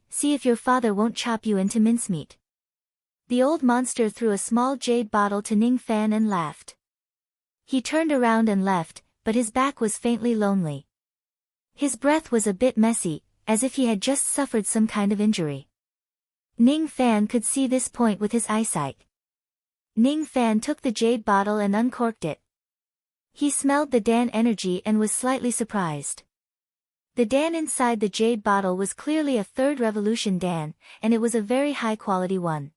see if your father won't chop you into mincemeat. The old monster threw a small jade bottle to Ning Fan and laughed. He turned around and left, but his back was faintly lonely. His breath was a bit messy, as if he had just suffered some kind of injury. Ning Fan could see this point with his eyesight. Ning Fan took the jade bottle and uncorked it. He smelled the Dan energy and was slightly surprised. The Dan inside the jade bottle was clearly a 3rd revolution Dan, and it was a very high-quality one.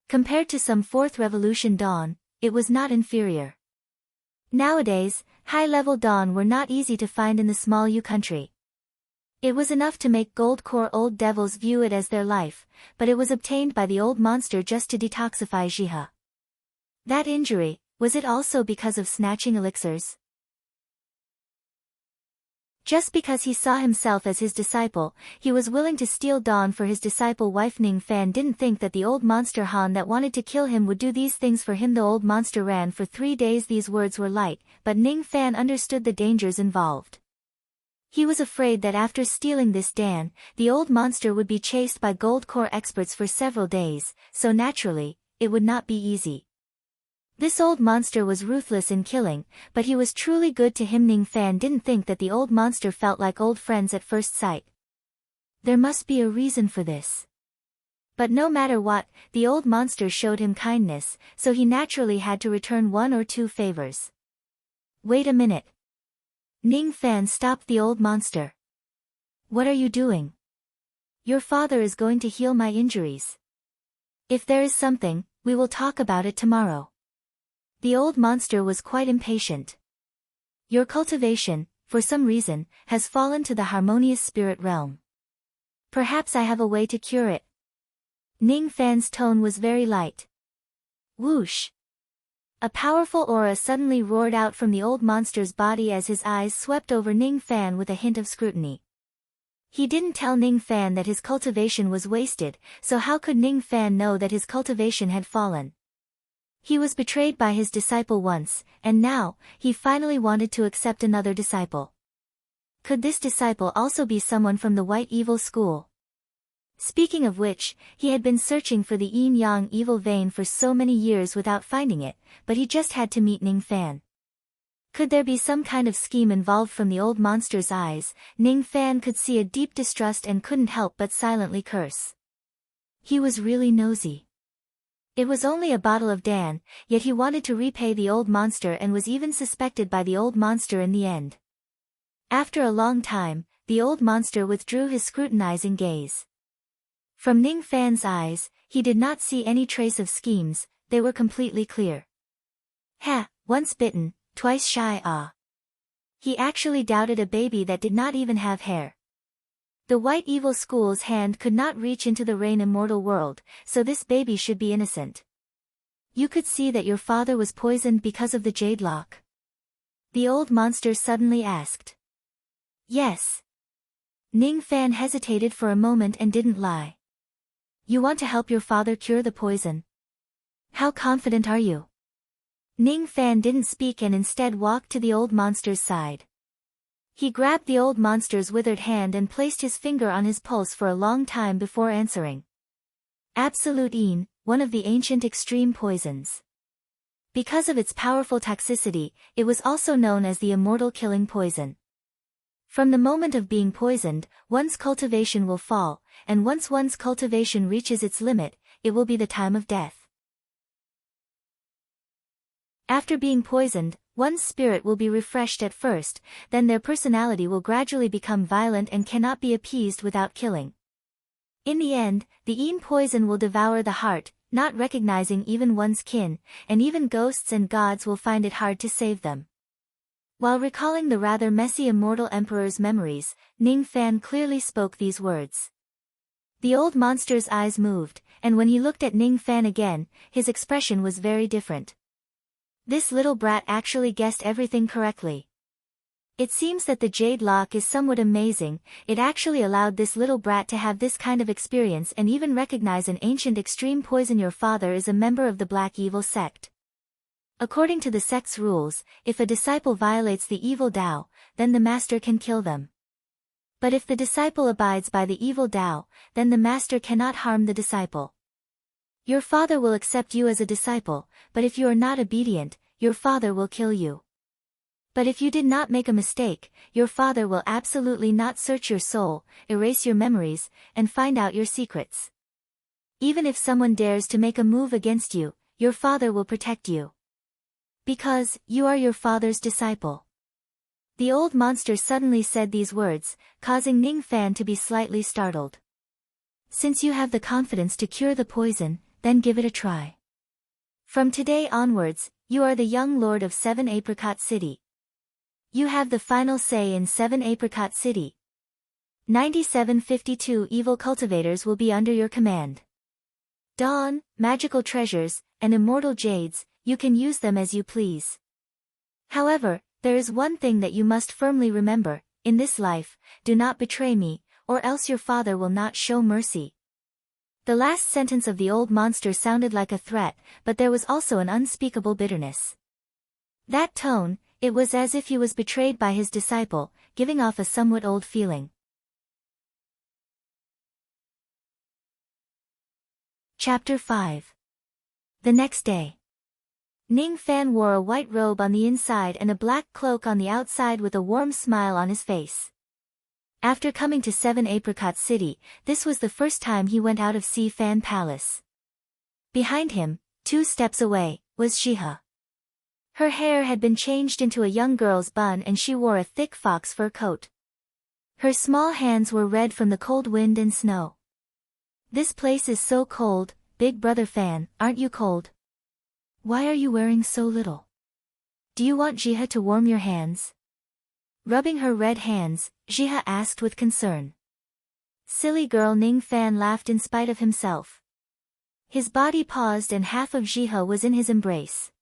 Compared to some 4th revolution Dan, it was not inferior. Nowadays, high-level Dan were not easy to find in the small Yu country. It was enough to make gold core old devils view it as their life, but it was obtained by the old monster just to detoxify Jiha. That injury, was it also because of snatching elixirs? Just because he saw himself as his disciple, he was willing to steal Dan for his disciple wife. Ning Fan didn't think that the old monster Han that wanted to kill him would do these things for him. The old monster ran for 3 days. These words were light, but Ning Fan understood the dangers involved. He was afraid that after stealing this Dan, the old monster would be chased by gold core experts for several days, so naturally, it would not be easy. This old monster was ruthless in killing, but he was truly good to him. Ning Fan didn't think that the old monster felt like old friends at first sight. There must be a reason for this. But no matter what, the old monster showed him kindness, so he naturally had to return one or two favors. Wait a minute. Ning Fan stopped the old monster. What are you doing? Your father is going to heal my injuries. If there is something, we will talk about it tomorrow. The old monster was quite impatient. Your cultivation, for some reason, has fallen to the harmonious spirit realm. Perhaps I have a way to cure it. Ning Fan's tone was very light. Whoosh! A powerful aura suddenly roared out from the old monster's body as his eyes swept over Ning Fan with a hint of scrutiny. He didn't tell Ning Fan that his cultivation was wasted, so how could Ning Fan know that his cultivation had fallen? He was betrayed by his disciple once, and now, he finally wanted to accept another disciple. Could this disciple also be someone from the White Evil School? Speaking of which, he had been searching for the yin-yang evil vein for so many years without finding it, but he just had to meet Ning Fan. Could there be some kind of scheme involved? From the old monster's eyes, Ning Fan could see a deep distrust and couldn't help but silently curse. He was really nosy. It was only a bottle of Dan, yet he wanted to repay the old monster and was even suspected by the old monster in the end. After a long time, the old monster withdrew his scrutinizing gaze. From Ning Fan's eyes, he did not see any trace of schemes, they were completely clear. Ha, once bitten, twice shy. He actually doubted a baby that did not even have hair. The White Evil School's hand could not reach into the Rain Immortal world, so this baby should be innocent. You could see that your father was poisoned because of the jade lock? The old monster suddenly asked. Yes. Ning Fan hesitated for a moment and didn't lie. You want to help your father cure the poison? How confident are you? Ning Fan didn't speak and instead walked to the old monster's side. He grabbed the old monster's withered hand and placed his finger on his pulse for a long time before answering. Absolute Yin, one of the ancient extreme poisons. Because of its powerful toxicity, it was also known as the immortal killing poison. From the moment of being poisoned, one's cultivation will fall, and once one's cultivation reaches its limit, it will be the time of death. After being poisoned, one's spirit will be refreshed at first, then their personality will gradually become violent and cannot be appeased without killing. In the end, the Yin poison will devour the heart, not recognizing even one's kin, and even ghosts and gods will find it hard to save them. While recalling the rather messy immortal emperor's memories, Ning Fan clearly spoke these words. The old monster's eyes moved, and when he looked at Ning Fan again, his expression was very different. This little brat actually guessed everything correctly. It seems that the jade lock is somewhat amazing, it actually allowed this little brat to have this kind of experience and even recognize an ancient extreme poison. Your father is a member of the Black Evil sect. According to the sect's rules, if a disciple violates the evil Tao, then the master can kill them. But if the disciple abides by the evil Tao, then the master cannot harm the disciple. Your father will accept you as a disciple, but if you are not obedient, your father will kill you. But if you did not make a mistake, your father will absolutely not search your soul, erase your memories, and find out your secrets. Even if someone dares to make a move against you, your father will protect you. Because, you are your father's disciple. The old monster suddenly said these words, causing Ning Fan to be slightly startled. Since you have the confidence to cure the poison, then give it a try. From today onwards, you are the young lord of 7 Apricot City. You have the final say in 7 Apricot City. 9752 evil cultivators will be under your command. Dawn, magical treasures, and immortal jades, you can use them as you please. However, there is one thing that you must firmly remember, in this life, do not betray me, or else your father will not show mercy. The last sentence of the old monster sounded like a threat, but there was also an unspeakable bitterness. That tone, it was as if he was betrayed by his disciple, giving off a somewhat old feeling. Chapter 5. The next day. Ning Fan wore a white robe on the inside and a black cloak on the outside with a warm smile on his face. After coming to 7 Apricot City, this was the first time he went out of Sea Fan Palace. Behind him, 2 steps away, was Jiha. Her hair had been changed into a young girl's bun and she wore a thick fox fur coat. Her small hands were red from the cold wind and snow. "This place is so cold, Big Brother Fan, aren't you cold? Why are you wearing so little? Do you want Jiha to warm your hands?" Rubbing her red hands, Jiha asked with concern. Silly girl, Ning Fan laughed in spite of himself. His body paused and half of Jiha was in his embrace.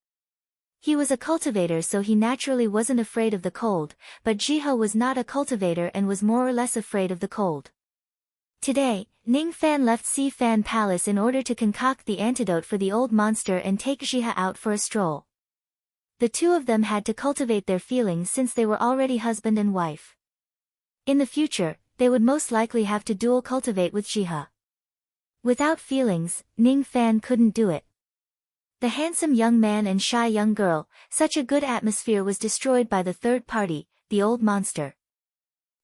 He was a cultivator, so he naturally wasn't afraid of the cold, but Jiha was not a cultivator and was more or less afraid of the cold. Today, Ning Fan left Sea Fan Palace in order to concoct the antidote for the old monster and take Jiha out for a stroll. The 2 of them had to cultivate their feelings since they were already husband and wife. In the future, they would most likely have to dual cultivate with Jiha. Without feelings, Ning Fan couldn't do it. The handsome young man and shy young girl, such a good atmosphere was destroyed by the third party, the old monster.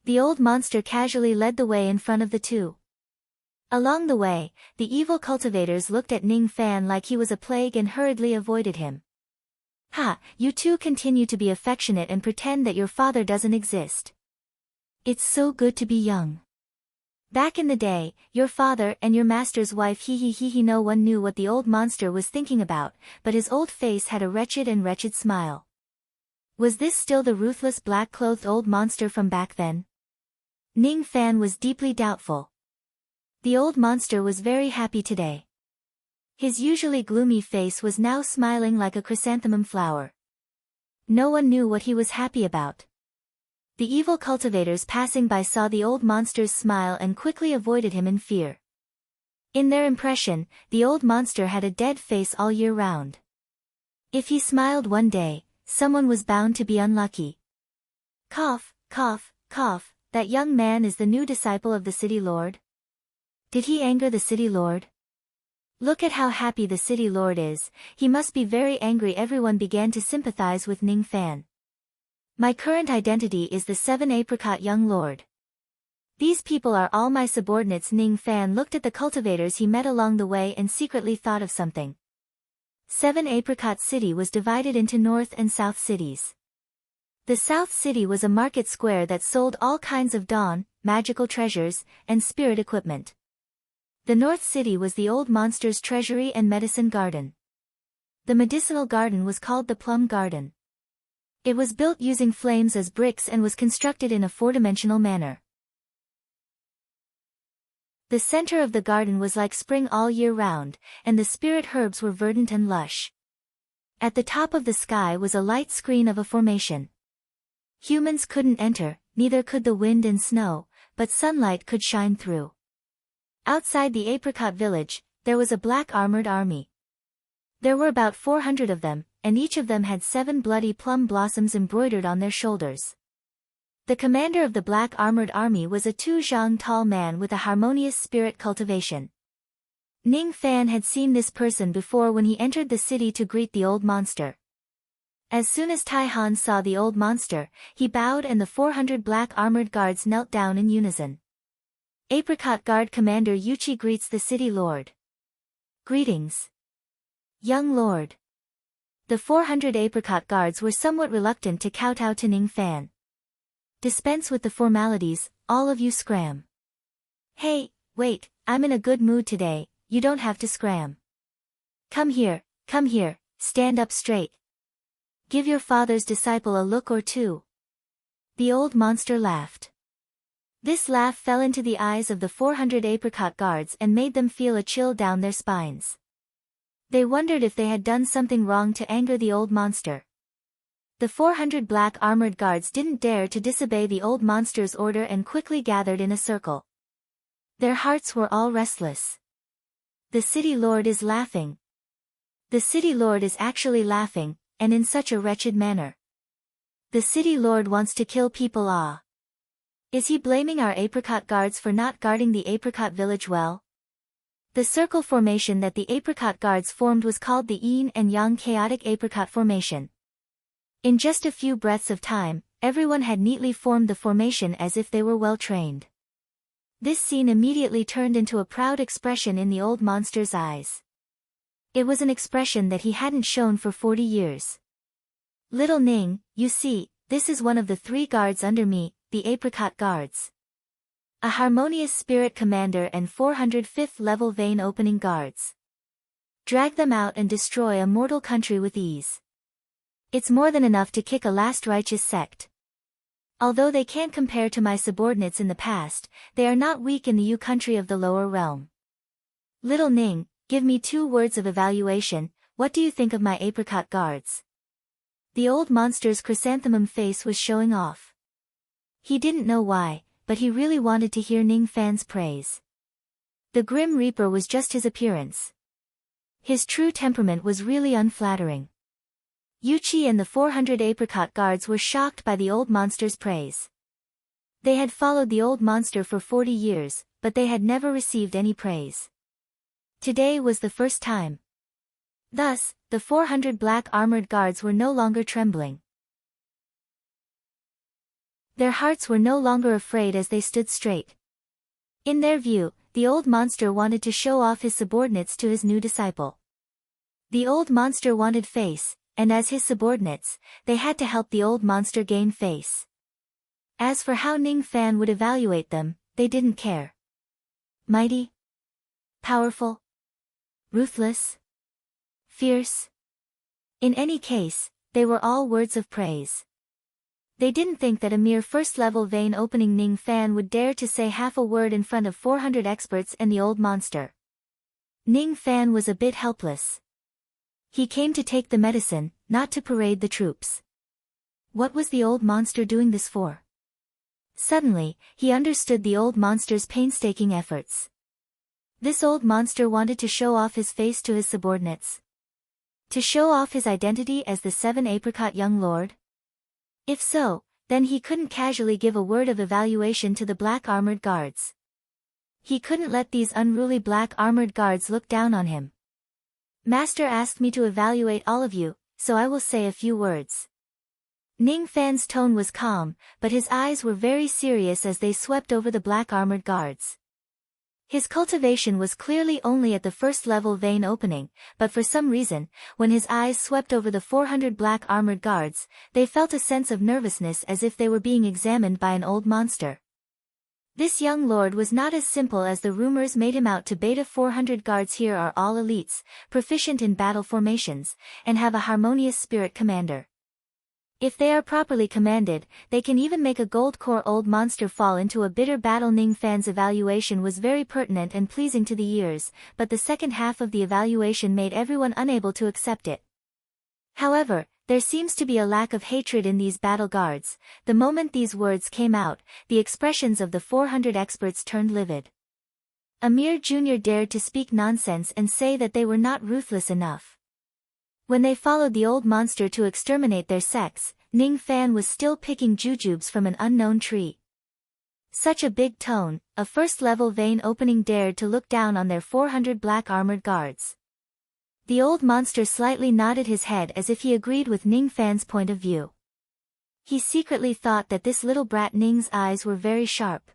The old monster casually led the way in front of the 2. Along the way, the evil cultivators looked at Ning Fan like he was a plague and hurriedly avoided him. "Ha, you 2 continue to be affectionate and pretend that your father doesn't exist. It's so good to be young. Back in the day, your father and your master's wife he. No one knew what the old monster was thinking about, but his old face had a wretched smile. Was this still the ruthless black-clothed old monster from back then? Ning Fan was deeply doubtful. The old monster was very happy today. His usually gloomy face was now smiling like a chrysanthemum flower. No one knew what he was happy about. The evil cultivators passing by saw the old monster's smile and quickly avoided him in fear. In their impression, the old monster had a dead face all year round. If he smiled one day, someone was bound to be unlucky. Cough, cough, cough, that young man is the new disciple of the city lord? Did he anger the city lord? Look at how happy the city lord is, he must be very angry. Everyone began to sympathize with Ning Fan. My current identity is the 7 Apricot young lord. These people are all my subordinates. Ning Fan looked at the cultivators he met along the way and secretly thought of something. 7 Apricot City was divided into North and South cities. The South City was a market square that sold all kinds of dawn, magical treasures, and spirit equipment. The North City was the old monster's treasury and medicine garden. The medicinal garden was called the Plum Garden. It was built using flames as bricks and was constructed in a 4-dimensional manner. The center of the garden was like spring all year round, and the spirit herbs were verdant and lush. At the top of the sky was a light screen of a formation. Humans couldn't enter, neither could the wind and snow, but sunlight could shine through. Outside the apricot village, there was a black armored army. There were about 400 of them, and each of them had 7 bloody plum blossoms embroidered on their shoulders. The commander of the black armored army was a 2-zhang tall man with a harmonious spirit cultivation. Ning Fan had seen this person before when he entered the city to greet the old monster. As soon as Tai Han saw the old monster, he bowed and the 400 black armored guards knelt down in unison. Apricot Guard Commander Yuchi greets the city lord. Greetings, young lord. The 400 apricot guards were somewhat reluctant to kowtow to Ning Fan. Dispense with the formalities, all of you scram. Hey, wait, I'm in a good mood today, you don't have to scram. Come here, stand up straight. Give your father's disciple a look or two. The old monster laughed. This laugh fell into the eyes of the 400 apricot guards and made them feel a chill down their spines. They wondered if they had done something wrong to anger the old monster. The 400 black armored guards didn't dare to disobey the old monster's order and quickly gathered in a circle. Their hearts were all restless. The city lord is laughing. The city lord is actually laughing, and in such a wretched manner. The city lord wants to kill people. Is he blaming our apricot guards for not guarding the apricot village well? The circle formation that the apricot guards formed was called the yin and yang chaotic apricot formation. In just a few breaths of time, everyone had neatly formed the formation as if they were well trained. This scene immediately turned into a proud expression in the old monster's eyes. It was an expression that he hadn't shown for 40 years. Little Ning, you see, this is one of the 3 guards under me, the apricot guards. A harmonious spirit commander and 405th level vein opening guards. Drag them out and destroy a mortal country with ease. It's more than enough to kick a last righteous sect. Although they can't compare to my subordinates in the past, they are not weak in the Yu country of the lower realm. Little Ning, give me 2 words of evaluation. What do you think of my apricot guards? The old monster's chrysanthemum face was showing off. He didn't know why, but he really wanted to hear Ning Fan's praise. The Grim Reaper was just his appearance. His true temperament was really unflattering. Yuchi and the 400 apricot guards were shocked by the old monster's praise. They had followed the old monster for 40 years, but they had never received any praise. Today was the first time. Thus, the 400 black armored guards were no longer trembling. Their hearts were no longer afraid as they stood straight. In their view, the old monster wanted to show off his subordinates to his new disciple. The old monster wanted face, and as his subordinates, they had to help the old monster gain face. As for how Ning Fan would evaluate them, they didn't care. Mighty? Powerful? Ruthless? Fierce? In any case, they were all words of praise. They didn't think that a mere first-level vein opening Ning Fan would dare to say half a word in front of 400 experts and the old monster. Ning Fan was a bit helpless. He came to take the medicine, not to parade the troops. What was the old monster doing this for? Suddenly, he understood the old monster's painstaking efforts. This old monster wanted to show off his face to his subordinates. To show off his identity as the 7 apricot young lord? If so, then he couldn't casually give a word of evaluation to the black armored guards. He couldn't let these unruly black armored guards look down on him. Master asked me to evaluate all of you, so I will say a few words. Ning Fan's tone was calm, but his eyes were very serious as they swept over the black armored guards. His cultivation was clearly only at the first-level vein opening, but for some reason, when his eyes swept over the 400 black armored guards, they felt a sense of nervousness as if they were being examined by an old monster. This young lord was not as simple as the rumors made him out to Beta 400 guards here are all elites, proficient in battle formations, and have a harmonious spirit commander. If they are properly commanded, they can even make a gold core old monster fall into a bitter battle. Ning Fan's evaluation was very pertinent and pleasing to the ears, but the second half of the evaluation made everyone unable to accept it. However, there seems to be a lack of hatred in these battle guards. The moment these words came out, the expressions of the 400 experts turned livid. A mere junior dared to speak nonsense and say that they were not ruthless enough. When they followed the old monster to exterminate their sects, Ning Fan was still picking jujubes from an unknown tree. Such a big tone, a first-level vein opening dared to look down on their 400 black armored guards. The old monster slightly nodded his head as if he agreed with Ning Fan's point of view. He secretly thought that this little brat Ning's eyes were very sharp.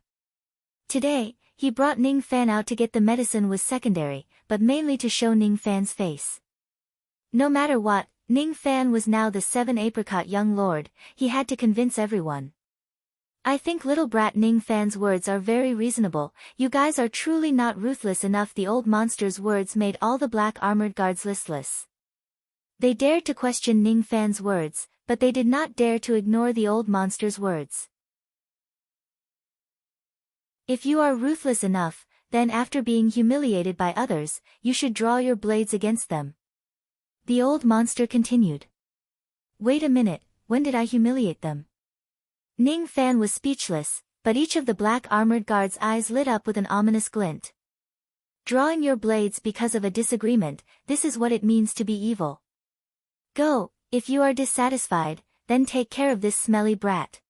Today, he brought Ning Fan out to get the medicine was secondary, but mainly to show Ning Fan's face. No matter what, Ning Fan was now the 7 apricot young lord, he had to convince everyone. I think little brat Ning Fan's words are very reasonable, you guys are truly not ruthless enough. The old monster's words made all the black armored guards listless. They dared to question Ning Fan's words, but they did not dare to ignore the old monster's words. If you are ruthless enough, then after being humiliated by others, you should draw your blades against them. The old monster continued. Wait a minute, when did I humiliate them? Ning Fan was speechless, but each of the black armored guards' eyes lit up with an ominous glint. Drawing your blades because of a disagreement, this is what it means to be evil. Go, if you are dissatisfied, then take care of this smelly brat.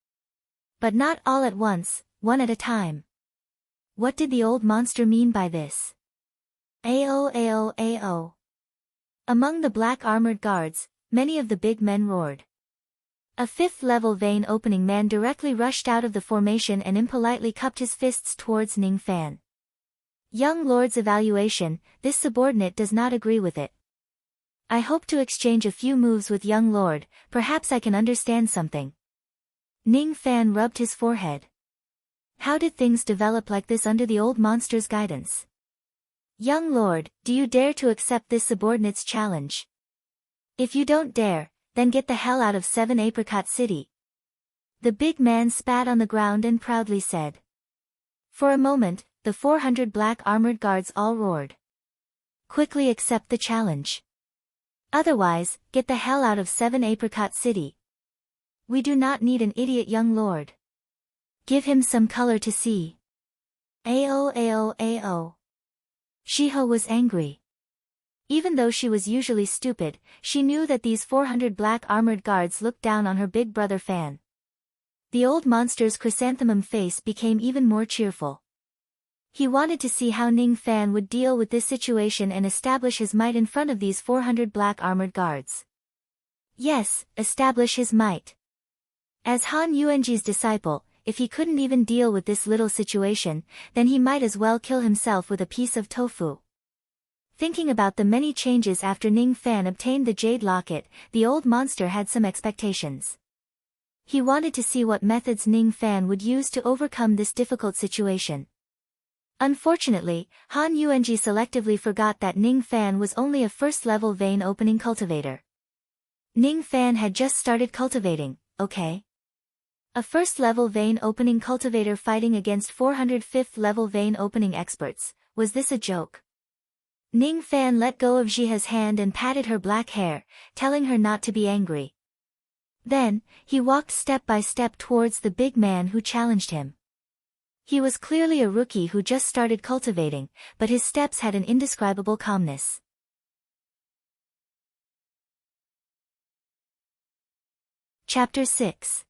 But not all at once, one at a time. What did the old monster mean by this? Ao. Among the black armored guards, many of the big men roared. A fifth-level vein-opening man directly rushed out of the formation and impolitely cupped his fists towards Ning Fan. Young Lord's evaluation, this subordinate does not agree with it. I hope to exchange a few moves with young Lord, perhaps I can understand something. Ning Fan rubbed his forehead. How did things develop like this under the old monster's guidance? Young Lord, do you dare to accept this subordinate's challenge? If you don't dare, then get the hell out of 7 Apricot City. The big man spat on the ground and proudly said. For a moment, the 400 black armored guards all roared. Quickly accept the challenge. Otherwise, get the hell out of 7 Apricot City. We do not need an idiot young lord. Give him some color to see. Ao. Shiho was angry. Even though she was usually stupid, she knew that these 400 black armored guards looked down on her big brother Fan. The old monster's chrysanthemum face became even more cheerful. He wanted to see how Ning Fan would deal with this situation and establish his might in front of these 400 black armored guards. Yes, establish his might. As Han Yuanji's disciple, if he couldn't even deal with this little situation, then he might as well kill himself with a piece of tofu. Thinking about the many changes after Ning Fan obtained the jade locket, the old monster had some expectations. He wanted to see what methods Ning Fan would use to overcome this difficult situation. Unfortunately, Han Yuanji selectively forgot that Ning Fan was only a first-level vein-opening cultivator. Ning Fan had just started cultivating, okay? A first-level vein-opening cultivator fighting against 400 fifth-level vein-opening experts, was this a joke? Ning Fan let go of Jiha's hand and patted her black hair, telling her not to be angry. Then, he walked step by step towards the big man who challenged him. He was clearly a rookie who just started cultivating, but his steps had an indescribable calmness. Chapter 6.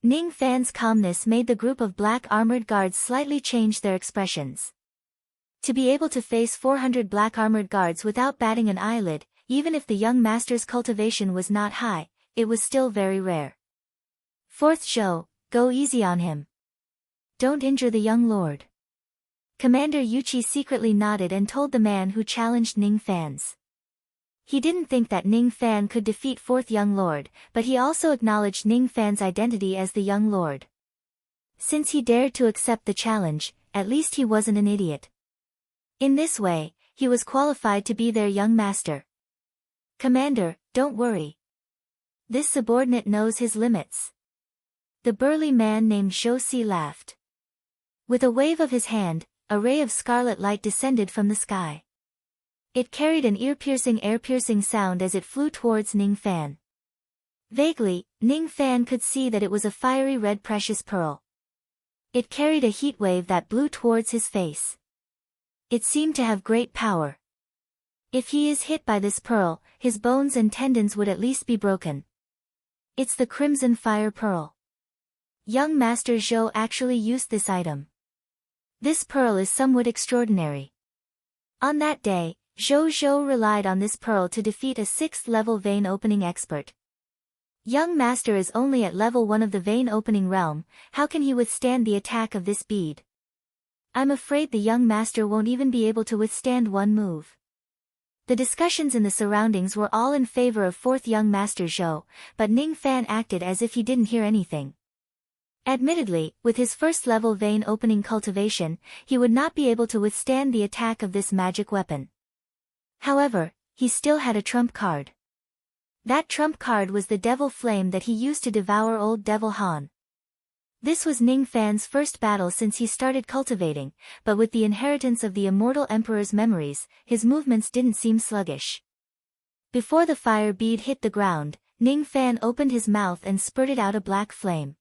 Ning Fan's calmness made the group of black armored guards slightly change their expressions. To be able to face 400 black armored guards without batting an eyelid, even if the young master's cultivation was not high, it was still very rare. Fourth Zhou, go easy on him. Don't injure the young lord. Commander Yuchi secretly nodded and told the man who challenged Ning Fan's. He didn't think that Ning Fan could defeat fourth young lord, but he also acknowledged Ning Fan's identity as the young lord. Since he dared to accept the challenge, at least he wasn't an idiot. In this way, he was qualified to be their young master. Commander, don't worry. This subordinate knows his limits. The burly man named Zhou Si laughed. With a wave of his hand, a ray of scarlet light descended from the sky. It carried an air-piercing sound as it flew towards Ning Fan. Vaguely, Ning Fan could see that it was a fiery red precious pearl. It carried a heat wave that blew towards his face. It seemed to have great power. If he is hit by this pearl, his bones and tendons would at least be broken. It's the Crimson Fire Pearl. Young Master Zhou actually used this item. This pearl is somewhat extraordinary. On that day, Zhou relied on this pearl to defeat a 6th-level vein-opening expert. Young Master is only at level 1 of the vein-opening realm, how can he withstand the attack of this bead? I'm afraid the young master won't even be able to withstand one move. The discussions in the surroundings were all in favor of fourth young master Zhou, but Ning Fan acted as if he didn't hear anything. Admittedly, with his first-level vein-opening cultivation, he would not be able to withstand the attack of this magic weapon. However, he still had a trump card. That trump card was the devil flame that he used to devour old Devil Han. This was Ning Fan's first battle since he started cultivating, but with the inheritance of the immortal emperor's memories, his movements didn't seem sluggish. Before the fire bead hit the ground, Ning Fan opened his mouth and spurted out a black flame.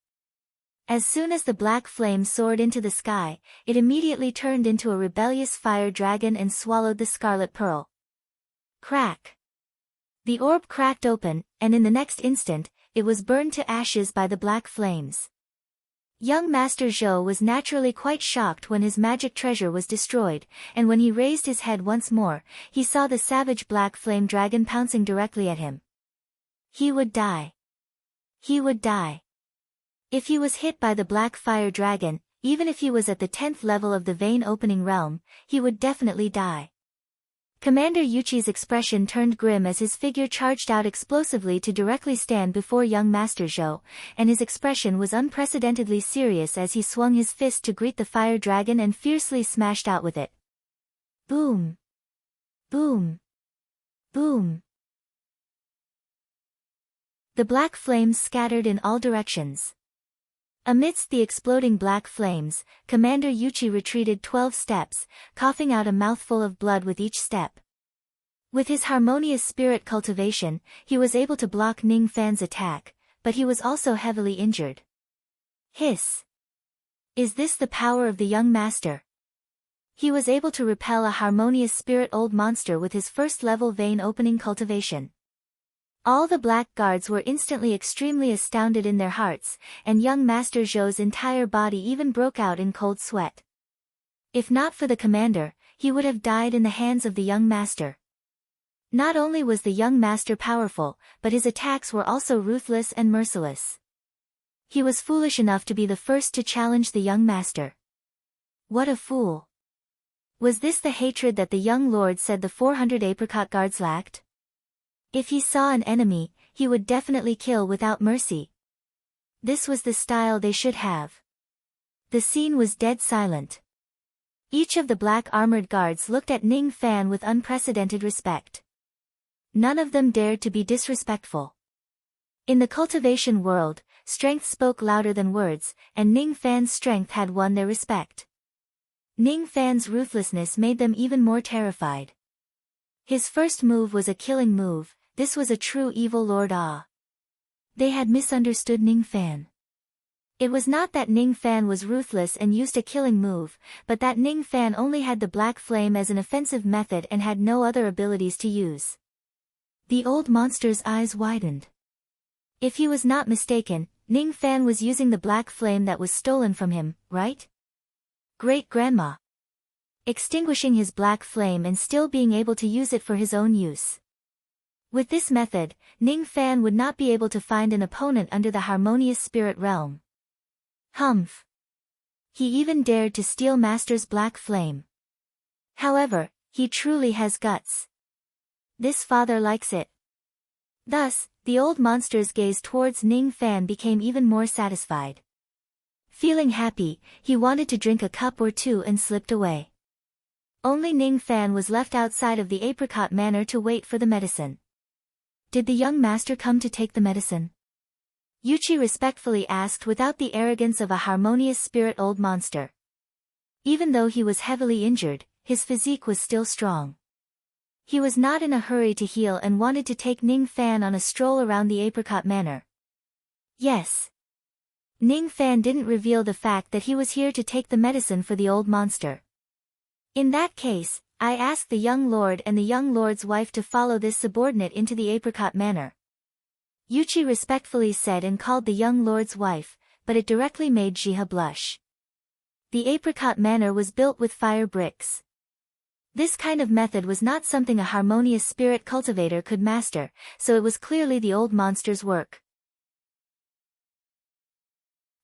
As soon as the black flame soared into the sky, it immediately turned into a rebellious fire dragon and swallowed the scarlet pearl. Crack! The orb cracked open, and in the next instant, it was burned to ashes by the black flames. Young Master Zhou was naturally quite shocked when his magic treasure was destroyed, and when he raised his head once more, he saw the savage black flame dragon pouncing directly at him. He would die. He would die. If he was hit by the black fire dragon, even if he was at the 10th level of the vein-opening realm, he would definitely die. Commander Yuchi's expression turned grim as his figure charged out explosively to directly stand before young Master Zhou, and his expression was unprecedentedly serious as he swung his fist to greet the fire dragon and fiercely smashed out with it. Boom! Boom! Boom! The black flames scattered in all directions. Amidst the exploding black flames, Commander Yuchi retreated 12 steps, coughing out a mouthful of blood with each step. With his harmonious spirit cultivation, he was able to block Ning Fan's attack, but he was also heavily injured. Hiss! Is this the power of the young master? He was able to repel a harmonious spirit old monster with his first-level vein-opening cultivation. All the black guards were instantly extremely astounded in their hearts, and young Master Zhou's entire body even broke out in cold sweat. If not for the commander, he would have died in the hands of the young master. Not only was the young master powerful, but his attacks were also ruthless and merciless. He was foolish enough to be the first to challenge the young master. What a fool! Was this the hatred that the young lord said the 400 apricot guards lacked? If he saw an enemy, he would definitely kill without mercy. This was the style they should have. The scene was dead silent. Each of the black armored guards looked at Ning Fan with unprecedented respect. None of them dared to be disrespectful. In the cultivation world, strength spoke louder than words, and Ning Fan's strength had won their respect. Ning Fan's ruthlessness made them even more terrified. His first move was a killing move. This was a true evil lord. They had misunderstood Ning Fan. It was not that Ning Fan was ruthless and used a killing move, but that Ning Fan only had the black flame as an offensive method and had no other abilities to use. The old monster's eyes widened. If he was not mistaken, Ning Fan was using the black flame that was stolen from him, right? Great-grandma. Extinguishing his black flame and still being able to use it for his own use. With this method, Ning Fan would not be able to find an opponent under the harmonious spirit realm. Humph! He even dared to steal Master's black flame. However, he truly has guts. This father likes it. Thus, the old monster's gaze towards Ning Fan became even more satisfied. Feeling happy, he wanted to drink a cup or two and slipped away. Only Ning Fan was left outside of the apricot manor to wait for the medicine. Did the young master come to take the medicine? Yuchi respectfully asked without the arrogance of a harmonious spirit old monster. Even though he was heavily injured, his physique was still strong. He was not in a hurry to heal and wanted to take Ning Fan on a stroll around the apricot manor. Yes. Ning Fan didn't reveal the fact that he was here to take the medicine for the old monster. In that case, I asked the young lord and the young lord's wife to follow this subordinate into the apricot manor. Yuchi respectfully said and called the young lord's wife, but it directly made Jiha blush. The apricot manor was built with fire bricks. This kind of method was not something a harmonious spirit cultivator could master, so it was clearly the old monster's work.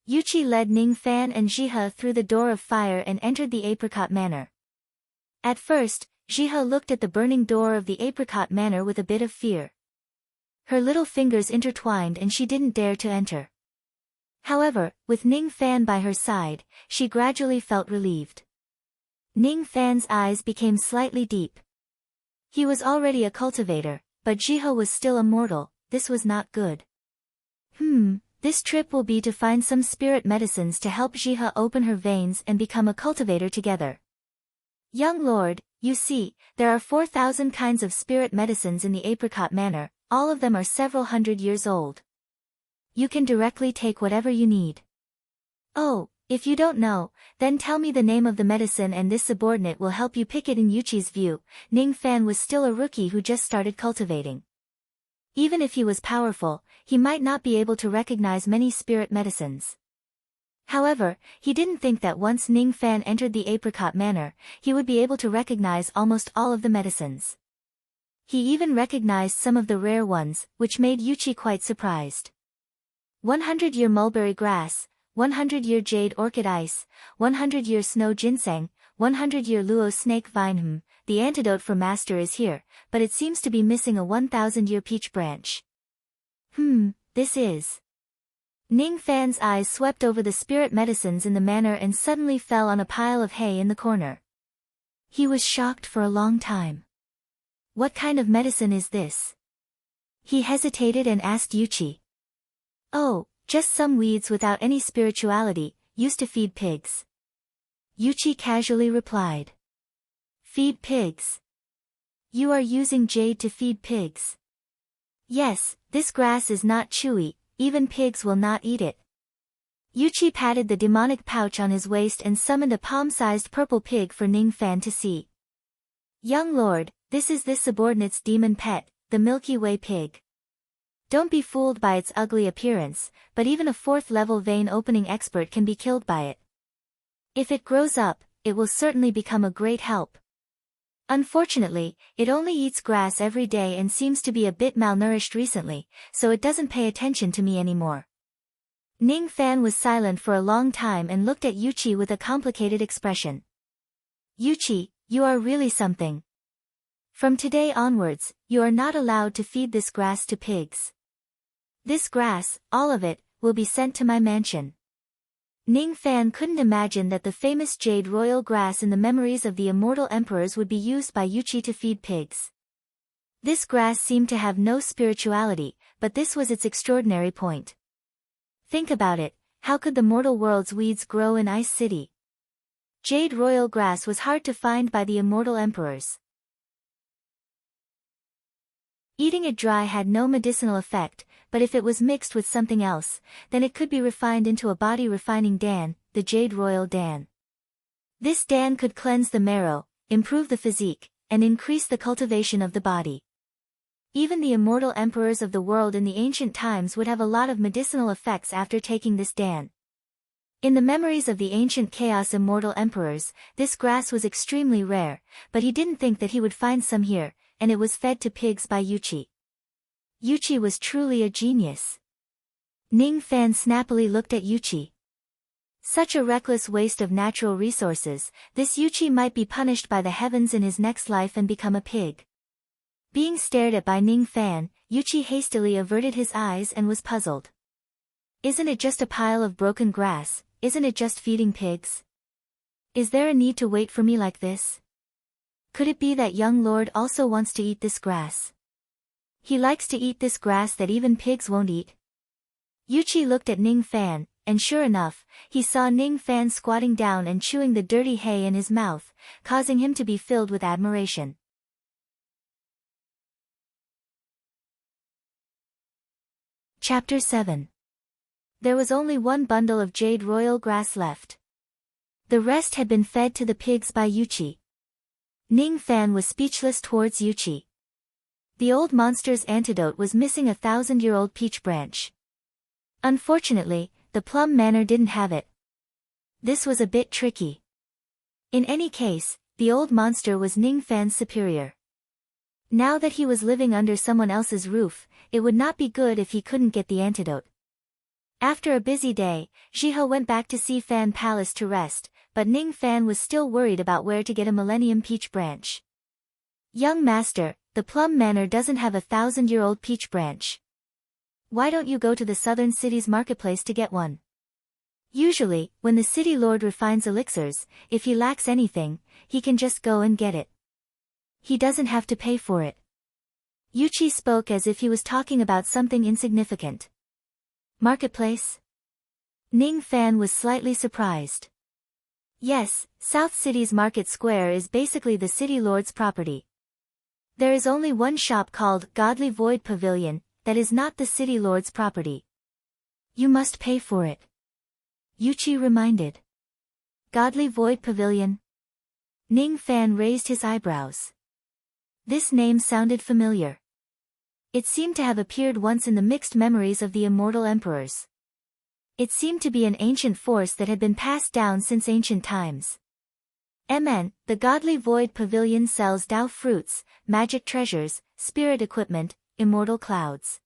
Yuchi led Ning Fan and Jiha through the door of fire and entered the apricot manor. At first, Jiha looked at the burning door of the apricot manor with a bit of fear. Her little fingers intertwined and she didn't dare to enter. However, with Ning Fan by her side, she gradually felt relieved. Ning Fan's eyes became slightly deep. He was already a cultivator, but Jiha was still a mortal. This was not good. This trip will be to find some spirit medicines to help Jiha open her veins and become a cultivator together. Young lord, you see, there are 4,000 kinds of spirit medicines in the apricot manor, all of them are several hundred years old. You can directly take whatever you need. Oh, if you don't know, then tell me the name of the medicine and this subordinate will help you pick it. In Yuchi's view, Ning Fan was still a rookie who just started cultivating. Even if he was powerful, he might not be able to recognize many spirit medicines. However, he didn't think that once Ning Fan entered the apricot manor, he would be able to recognize almost all of the medicines. He even recognized some of the rare ones, which made Yuchi quite surprised. 100-year mulberry grass, 100-year jade orchid ice, 100-year snow ginseng, 100-year luo snake vine. The antidote for master is here, but it seems to be missing a 1,000-year peach branch. This is... Ning Fan's eyes swept over the spirit medicines in the manor and suddenly fell on a pile of hay in the corner. He was shocked for a long time. What kind of medicine is this? He hesitated and asked Yuchi. Oh, just some weeds without any spirituality, used to feed pigs. Yuchi casually replied. Feed pigs? You are using jade to feed pigs? Yes, this grass is not chewy, even pigs will not eat it. Yuchi patted the demonic pouch on his waist and summoned a palm-sized purple pig for Ning Fan to see. Young lord, this is this subordinate's demon pet, the Milky Way pig. Don't be fooled by its ugly appearance, but even a 4th-level vein opening expert can be killed by it. If it grows up, it will certainly become a great help. Unfortunately, it only eats grass every day and seems to be a bit malnourished recently, so it doesn't pay attention to me anymore. Ning Fan was silent for a long time and looked at Yuchi with a complicated expression. Yuchi, you are really something. From today onwards, you are not allowed to feed this grass to pigs. This grass, all of it, will be sent to my mansion. Ning Fan couldn't imagine that the famous jade royal grass in the memories of the immortal emperors would be used by Yuchi to feed pigs. This grass seemed to have no spirituality, but this was its extraordinary point. Think about it, how could the mortal world's weeds grow in Ice City? Jade royal grass was hard to find by the immortal emperors. Eating it dry had no medicinal effect, but if it was mixed with something else, then it could be refined into a body-refining dan, the Jade Royal Dan. This dan could cleanse the marrow, improve the physique, and increase the cultivation of the body. Even the immortal emperors of the world in the ancient times would have a lot of medicinal effects after taking this dan. In the memories of the ancient Chaos Immortal Emperors, this grass was extremely rare, but he didn't think that he would find some here, and it was fed to pigs by Yuchi. Yuchi was truly a genius. Ning Fan snappily looked at Yuchi. Such a reckless waste of natural resources, this Yuchi might be punished by the heavens in his next life and become a pig. Being stared at by Ning Fan, Yuchi hastily averted his eyes and was puzzled. Isn't it just a pile of broken grass? Isn't it just feeding pigs? Is there a need to wait for me like this? Could it be that young lord also wants to eat this grass? He likes to eat this grass that even pigs won't eat. Yuchi looked at Ning Fan, and sure enough, he saw Ning Fan squatting down and chewing the dirty hay in his mouth, causing him to be filled with admiration. Chapter 7. There was only one bundle of jade royal grass left. The rest had been fed to the pigs by Yuchi. Ning Fan was speechless towards Yuchi. The old monster's antidote was missing a 1,000-year-old peach branch. Unfortunately, the Plum Manor didn't have it. This was a bit tricky. In any case, the old monster was Ning Fan's superior. Now that he was living under someone else's roof, it would not be good if he couldn't get the antidote. After a busy day, Jiho went back to Si Fan Palace to rest, but Ning Fan was still worried about where to get a Millennium Peach branch. Young master, the Plum Manor doesn't have a 1,000-year-old peach branch. Why don't you go to the southern city's marketplace to get one? Usually, when the city lord refines elixirs, if he lacks anything, he can just go and get it. He doesn't have to pay for it. Yuchi spoke as if he was talking about something insignificant. Marketplace? Ning Fan was slightly surprised. Yes, South City's market square is basically the city lord's property. There is only one shop called Godly Void Pavilion, that is not the city lord's property. You must pay for it. Yuchi reminded. Godly Void Pavilion? Ning Fan raised his eyebrows. This name sounded familiar. It seemed to have appeared once in the mixed memories of the immortal emperors. It seemed to be an ancient force that had been passed down since ancient times. The Godly Void Pavilion sells Dao fruits, magic treasures, spirit equipment, immortal clouds.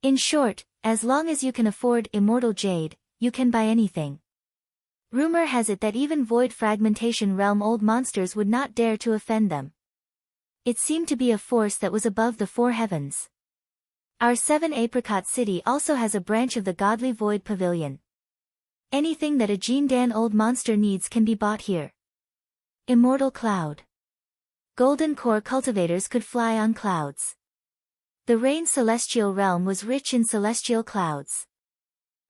In short, As long as you can afford immortal jade, you can buy anything. Rumor has it that even Void Fragmentation Realm old monsters would not dare to offend them. It seemed to be a force that was above the four heavens. Our 7 Apricot City also has a branch of the Godly Void Pavilion. Anything that a Jindan old monster needs can be bought here. Immortal Cloud. Golden Core cultivators could fly on clouds. The Rain Celestial Realm was rich in celestial clouds.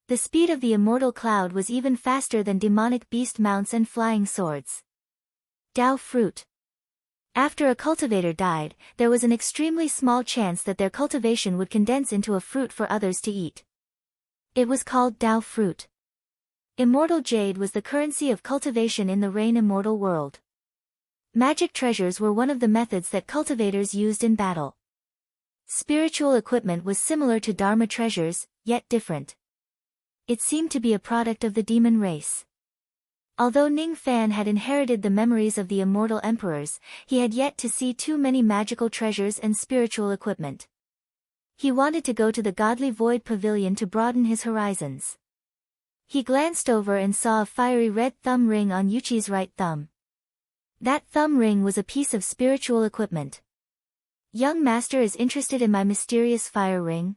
The speed of the immortal cloud was even faster than demonic beast mounts and flying swords. Dao Fruit. After a cultivator died, there was an extremely small chance that their cultivation would condense into a fruit for others to eat. It was called Dao Fruit. Immortal jade was the currency of cultivation in the Rain Immortal world. Magic treasures were one of the methods that cultivators used in battle. Spiritual equipment was similar to Dharma treasures, yet different. It seemed to be a product of the demon race. Although Ning Fan had inherited the memories of the immortal emperors, he had yet to see too many magical treasures and spiritual equipment. He wanted to go to the Godly Void Pavilion to broaden his horizons. He glanced over and saw a fiery red thumb ring on Yuchi's right thumb. That thumb ring was a piece of spiritual equipment. Young master is interested in my mysterious fire ring?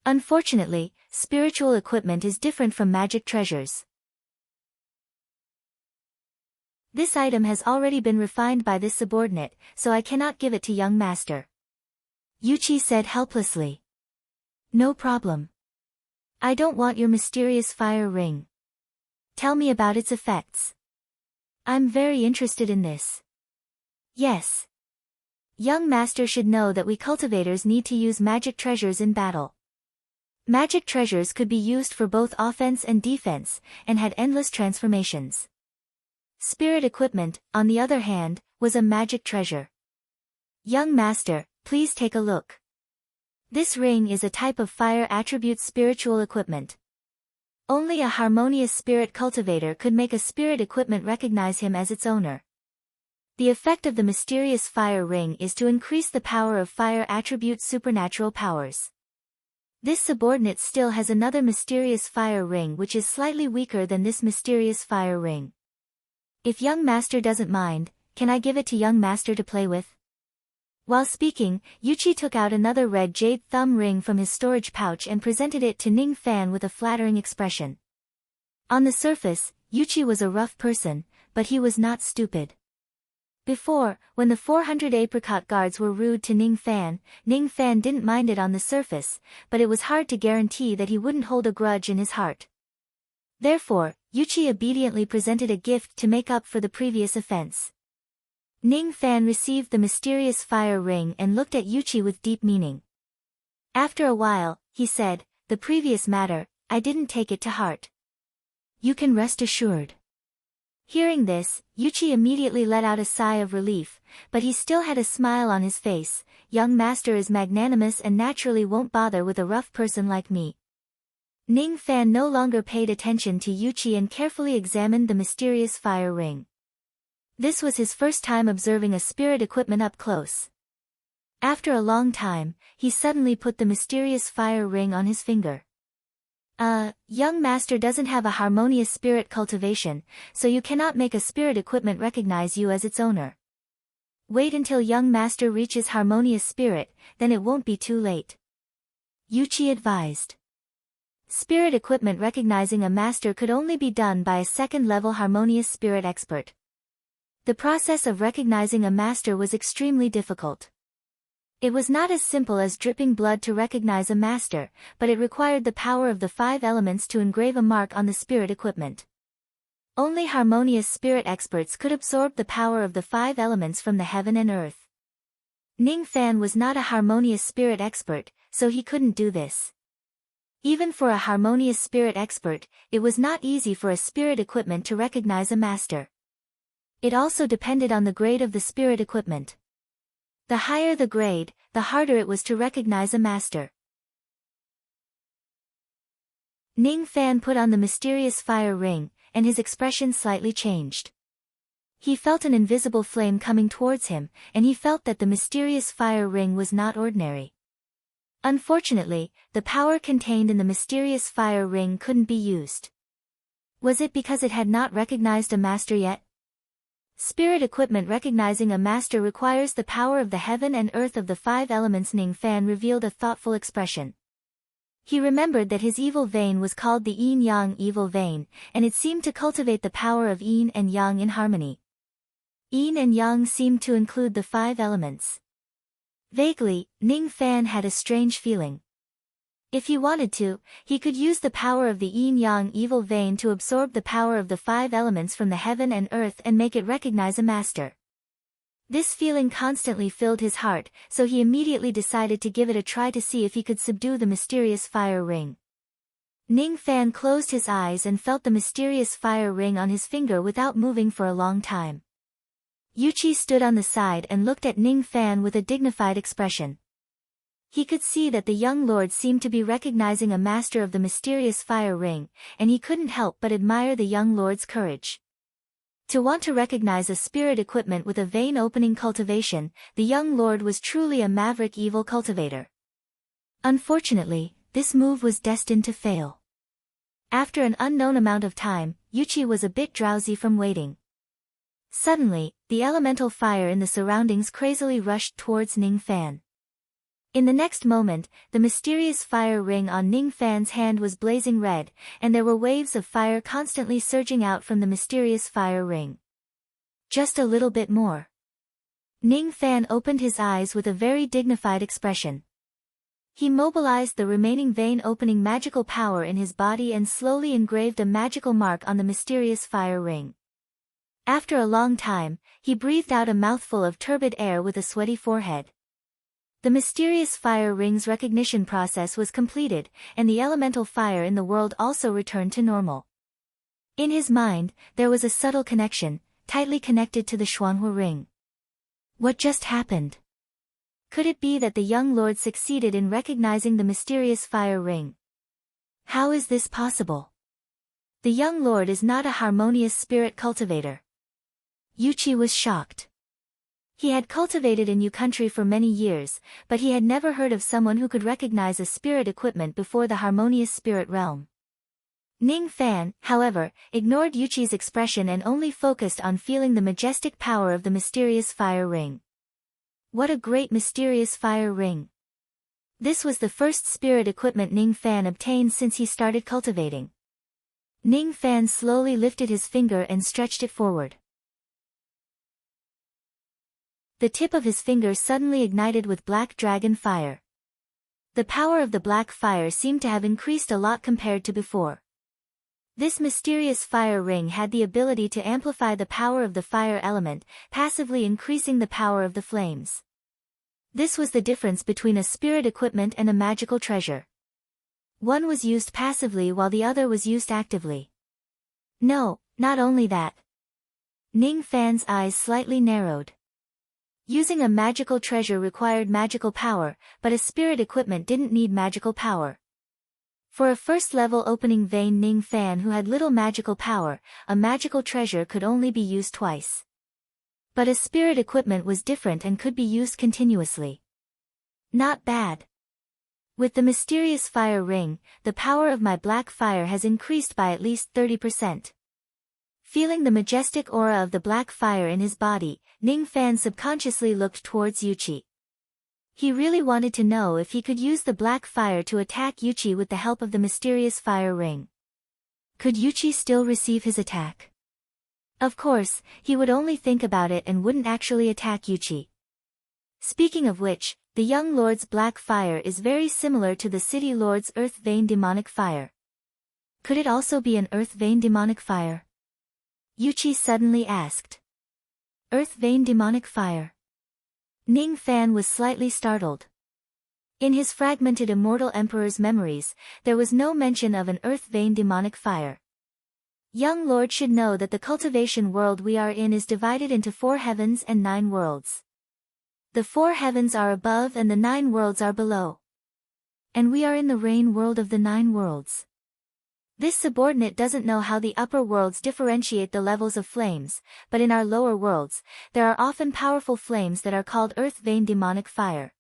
Unfortunately, spiritual equipment is different from magic treasures. This item has already been refined by this subordinate, so I cannot give it to young master. Yuchi said helplessly. No problem. I don't want your mysterious fire ring. Tell me about its effects. I'm very interested in this. Yes. Young master should know that we cultivators need to use magic treasures in battle. Magic treasures could be used for both offense and defense, and had endless transformations. Spirit equipment, on the other hand, was a magic treasure. Young master, please take a look. This ring is a type of fire attribute spiritual equipment. Only a harmonious spirit cultivator could make a spirit equipment recognize him as its owner. The effect of the mysterious fire ring is to increase the power of fire attribute supernatural powers. This subordinate still has another mysterious fire ring which is slightly weaker than this mysterious fire ring. If young master doesn't mind, can I give it to young master to play with? While speaking, Yuchi took out another red jade thumb ring from his storage pouch and presented it to Ning Fan with a flattering expression. On the surface, Yuchi was a rough person, but he was not stupid. Before, when the 400 apricot guards were rude to Ning Fan didn't mind it on the surface, but it was hard to guarantee that he wouldn't hold a grudge in his heart. Therefore, Yuchi obediently presented a gift to make up for the previous offense. Ning Fan received the mysterious fire ring and looked at Yuchi with deep meaning. After a while, he said, the previous matter, I didn't take it to heart. You can rest assured. Hearing this, Yuchi immediately let out a sigh of relief, but he still had a smile on his face. Young master is magnanimous and naturally won't bother with a rough person like me. Ning Fan no longer paid attention to Yuchi and carefully examined the mysterious fire ring. This was his first time observing a spirit equipment up close. After a long time, he suddenly put the mysterious fire ring on his finger. Young master doesn't have a harmonious spirit cultivation, so you cannot make a spirit equipment recognize you as its owner. Wait until young master reaches harmonious spirit, then it won't be too late. Yuchi advised. Spirit equipment recognizing a master could only be done by a second-level harmonious spirit expert. The process of recognizing a master was extremely difficult. It was not as simple as dripping blood to recognize a master, but it required the power of the 5 elements to engrave a mark on the spirit equipment. Only harmonious spirit experts could absorb the power of the 5 elements from the heaven and earth. Ning Fan was not a harmonious spirit expert, so he couldn't do this. Even for a harmonious spirit expert, it was not easy for a spirit equipment to recognize a master. It also depended on the grade of the spirit equipment. The higher the grade, the harder it was to recognize a master. Ning Fan put on the mysterious fire ring, and his expression slightly changed. He felt an invisible flame coming towards him, and he felt that the mysterious fire ring was not ordinary. Unfortunately, the power contained in the mysterious fire ring couldn't be used. Was it because it had not recognized a master yet? Spirit equipment recognizing a master requires the power of the heaven and earth of the five elements. Ning Fan revealed a thoughtful expression. He remembered that his evil vein was called the yin-yang evil vein, and it seemed to cultivate the power of yin and yang in harmony. Yin and yang seemed to include the five elements. Vaguely, Ning Fan had a strange feeling. If he wanted to, he could use the power of the yin-yang evil vein to absorb the power of the five elements from the heaven and earth and make it recognize a master. This feeling constantly filled his heart, so he immediately decided to give it a try to see if he could subdue the mysterious fire ring. Ning Fan closed his eyes and felt the mysterious fire ring on his finger without moving for a long time. Yuchi stood on the side and looked at Ning Fan with a dignified expression. He could see that the young lord seemed to be recognizing a master of the mysterious fire ring, and he couldn't help but admire the young lord's courage. To want to recognize a spirit equipment with a vein-opening cultivation, the young lord was truly a maverick evil cultivator. Unfortunately, this move was destined to fail. After an unknown amount of time, Yuchi was a bit drowsy from waiting. Suddenly, the elemental fire in the surroundings crazily rushed towards Ning Fan. In the next moment, the mysterious fire ring on Ning Fan's hand was blazing red, and there were waves of fire constantly surging out from the mysterious fire ring. Just a little bit more. Ning Fan opened his eyes with a very dignified expression. He mobilized the remaining vein-opening magical power in his body and slowly engraved a magical mark on the mysterious fire ring. After a long time, he breathed out a mouthful of turbid air with a sweaty forehead. The mysterious fire ring's recognition process was completed, and the elemental fire in the world also returned to normal. In his mind, there was a subtle connection, tightly connected to the Xuanhua ring. What just happened? Could it be that the young lord succeeded in recognizing the mysterious fire ring? How is this possible? The young lord is not a harmonious spirit cultivator. Yuchi was shocked. He had cultivated in Yu country for many years, but he had never heard of someone who could recognize a spirit equipment before the harmonious spirit realm. Ning Fan, however, ignored Yuchi's expression and only focused on feeling the majestic power of the mysterious fire ring. What a great mysterious fire ring! This was the first spirit equipment Ning Fan obtained since he started cultivating. Ning Fan slowly lifted his finger and stretched it forward. The tip of his finger suddenly ignited with black dragon fire. The power of the black fire seemed to have increased a lot compared to before. This mysterious fire ring had the ability to amplify the power of the fire element, passively increasing the power of the flames. This was the difference between a spirit equipment and a magical treasure. One was used passively while the other was used actively. No, not only that. Ning Fan's eyes slightly narrowed. Using a magical treasure required magical power, but a spirit equipment didn't need magical power. For a first-level opening vein Ning Fan who had little magical power, a magical treasure could only be used twice. But a spirit equipment was different and could be used continuously. Not bad. With the mysterious fire ring, the power of my black fire has increased by at least 30%. Feeling the majestic aura of the black fire in his body, Ning Fan subconsciously looked towards Yuchi. He really wanted to know if he could use the black fire to attack Yuchi with the help of the mysterious fire ring. Could Yuchi still receive his attack? Of course, he would only think about it and wouldn't actually attack Yuchi. Speaking of which, the young lord's black fire is very similar to the city lord's earth vein demonic fire. Could it also be an earth vein demonic fire? Yuchi suddenly asked. Earth vein demonic fire. Ning Fan was slightly startled. In his fragmented immortal emperor's memories, there was no mention of an earth vein demonic fire. Young lord should know that the cultivation world we are in is divided into 4 heavens and 9 worlds. The 4 heavens are above and the 9 worlds are below. And we are in the rain world of the 9 worlds. This subordinate doesn't know how the upper worlds differentiate the levels of flames, but in our lower worlds, there are often powerful flames that are called earth vein demonic fire.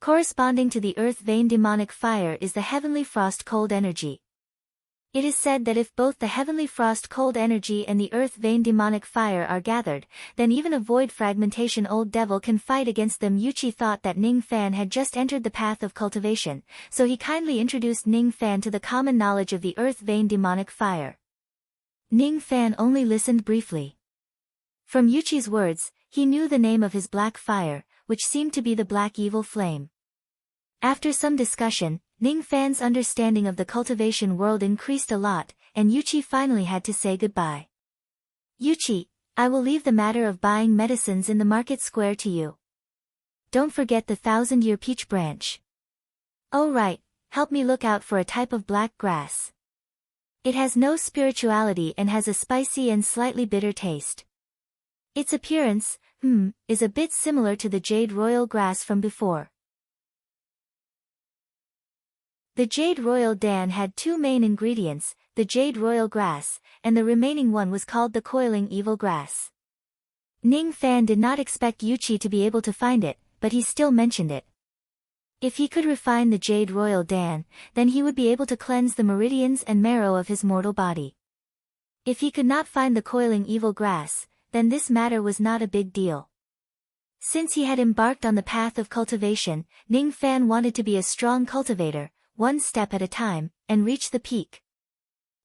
Corresponding to the earth vein demonic fire is the heavenly frost cold energy. It is said that if both the heavenly frost cold energy and the earth vein demonic fire are gathered, then even a void fragmentation old devil can fight against them. Yuchi thought that Ning Fan had just entered the path of cultivation, so he kindly introduced Ning Fan to the common knowledge of the earth vein demonic fire. Ning Fan only listened briefly. From Yuchi's words, he knew the name of his black fire, which seemed to be the black evil flame. After some discussion, Ning Fan's understanding of the cultivation world increased a lot, and Yuchi finally had to say goodbye. Yuchi, I will leave the matter of buying medicines in the market square to you. Don't forget the 1,000-year peach branch. Oh right, help me look out for a type of black grass. It has no spirituality and has a spicy and slightly bitter taste. Its appearance, is a bit similar to the jade royal grass from before. The jade royal dan had two main ingredients, the jade royal grass, and the remaining one was called the coiling evil grass. Ning Fan did not expect Yuchi to be able to find it, but he still mentioned it. If he could refine the jade royal dan, then he would be able to cleanse the meridians and marrow of his mortal body. If he could not find the coiling evil grass, then this matter was not a big deal. Since he had embarked on the path of cultivation, Ning Fan wanted to be a strong cultivator, one step at a time, and reach the peak.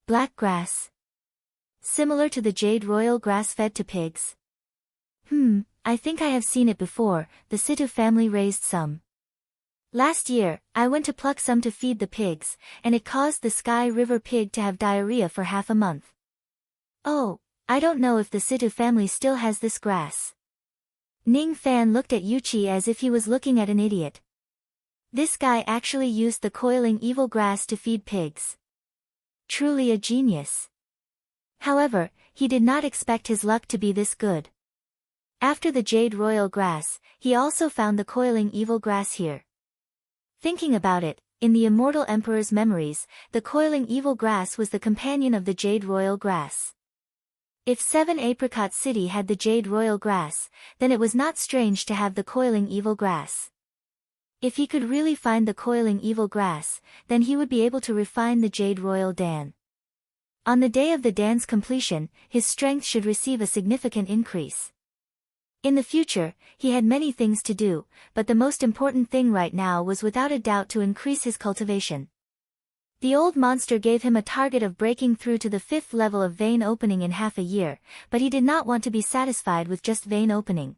Black grass. Similar to the jade royal grass fed to pigs. I think I have seen it before. The Situ family raised some. Last year, I went to pluck some to feed the pigs, and it caused the Sky River pig to have diarrhea for half a month. Oh, I don't know if the Situ family still has this grass. Ning Fan looked at Yuchi as if he was looking at an idiot. This guy actually used the coiling evil grass to feed pigs. Truly a genius. However, he did not expect his luck to be this good. After the jade royal grass, he also found the coiling evil grass here. Thinking about it, in the immortal emperor's memories, the coiling evil grass was the companion of the jade royal grass. If 7 Apricot City had the jade royal grass, then it was not strange to have the coiling evil grass. If he could really find the coiling evil grass, then he would be able to refine the jade royal dan. On the day of the dan's completion, his strength should receive a significant increase. In the future, he had many things to do, but the most important thing right now was without a doubt to increase his cultivation. The old monster gave him a target of breaking through to the 5th level of vein opening in half a year, but he did not want to be satisfied with just vein opening.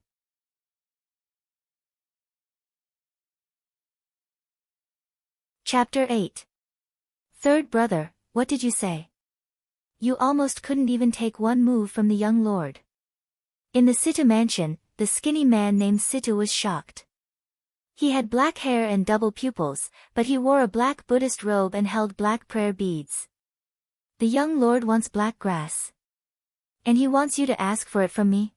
Chapter 8. Third brother, what did you say? You almost couldn't even take one move from the young lord. In the Situ mansion, the skinny man named Situ was shocked. He had black hair and double pupils, but he wore a black Buddhist robe and held black prayer beads. The young lord wants black grass. And he wants you to ask for it from me?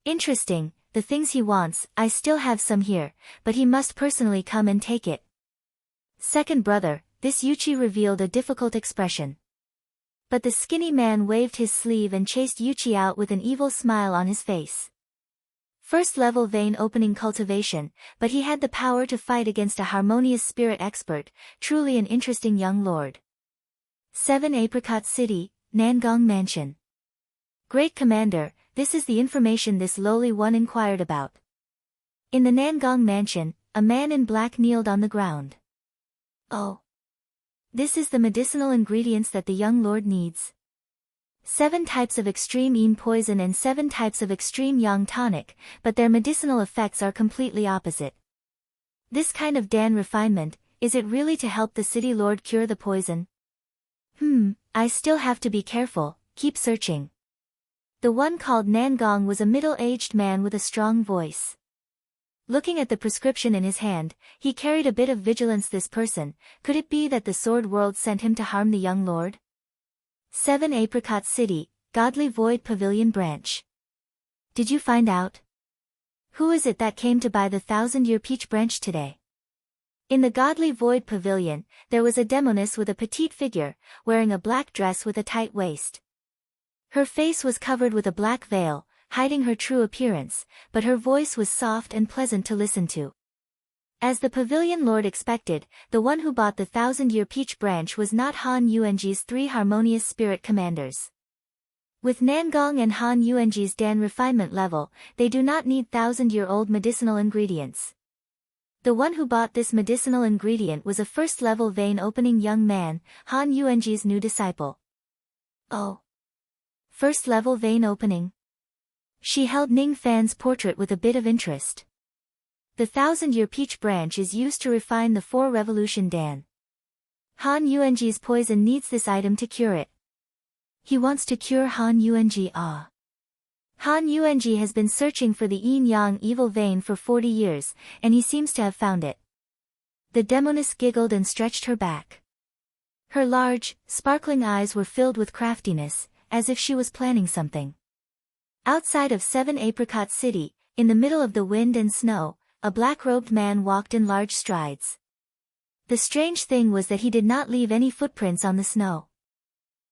Interesting, the things he wants, I still have some here, but he must personally come and take it. Second brother, this Yuchi revealed a difficult expression. But the skinny man waved his sleeve and chased Yuchi out with an evil smile on his face. First level vein opening cultivation, but he had the power to fight against a harmonious spirit expert, truly an interesting young lord. 7 Apricot City, Nangong Mansion. Great Commander, this is the information this lowly one inquired about. In the Nangong Mansion, a man in black kneeled on the ground. Oh. This is the medicinal ingredients that the young lord needs. 7 types of extreme yin poison and 7 types of extreme yang tonic, but their medicinal effects are completely opposite. This kind of dan refinement, is it really to help the city lord cure the poison? I still have to be careful, keep searching. The one called Nangong was a middle-aged man with a strong voice. Looking at the prescription in his hand, he carried a bit of vigilance. This person, could it be that the sword world sent him to harm the young lord? 7 Apricot City, Godly Void Pavilion Branch. Did you find out? Who is it that came to buy the 1,000-year peach branch today? In the Godly Void Pavilion, there was a demoness with a petite figure, wearing a black dress with a tight waist. Her face was covered with a black veil, hiding her true appearance, but her voice was soft and pleasant to listen to. As the pavilion lord expected, the one who bought the 1,000-year peach branch was not Han Yuanji's 3 harmonious spirit commanders. With Nangong and Han Yuanji's Dan refinement level, they do not need 1,000-year-old medicinal ingredients. The one who bought this medicinal ingredient was a first-level vein-opening young man, Han Yuanji's new disciple. Oh. First-level vein opening. She held Ning Fan's portrait with a bit of interest. The 1,000-year peach branch is used to refine the 4-revolution Dan. Han Yuanji's poison needs this item to cure it. He wants to cure Han Yuanji. Han Yuanji has been searching for the yin-yang evil vein for 40 years, and he seems to have found it. The demoness giggled and stretched her back. Her large, sparkling eyes were filled with craftiness, as if she was planning something. Outside of 7 Apricot City, in the middle of the wind and snow, a black-robed man walked in large strides. The strange thing was that he did not leave any footprints on the snow.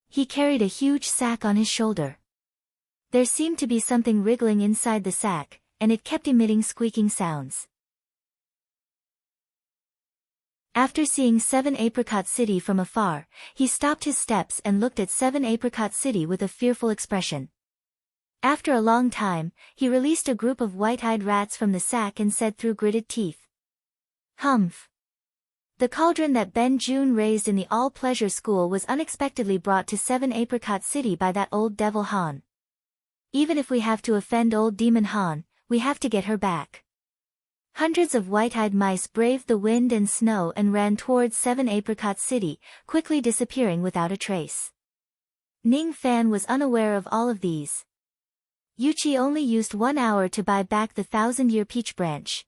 He carried a huge sack on his shoulder. There seemed to be something wriggling inside the sack, and it kept emitting squeaking sounds. After seeing 7 Apricot City from afar, he stopped his steps and looked at 7 Apricot City with a fearful expression. After a long time, he released a group of white-eyed rats from the sack and said through gritted teeth. Humph. The cauldron that Ben Jun raised in the all-pleasure school was unexpectedly brought to 7 Apricot City by that old devil Han. Even if we have to offend old demon Han, we have to get her back. Hundreds of white-eyed mice braved the wind and snow and ran towards 7 Apricot City, quickly disappearing without a trace. Ning Fan was unaware of all of these. Yuchi only used 1 hour to buy back the 1,000-year peach branch.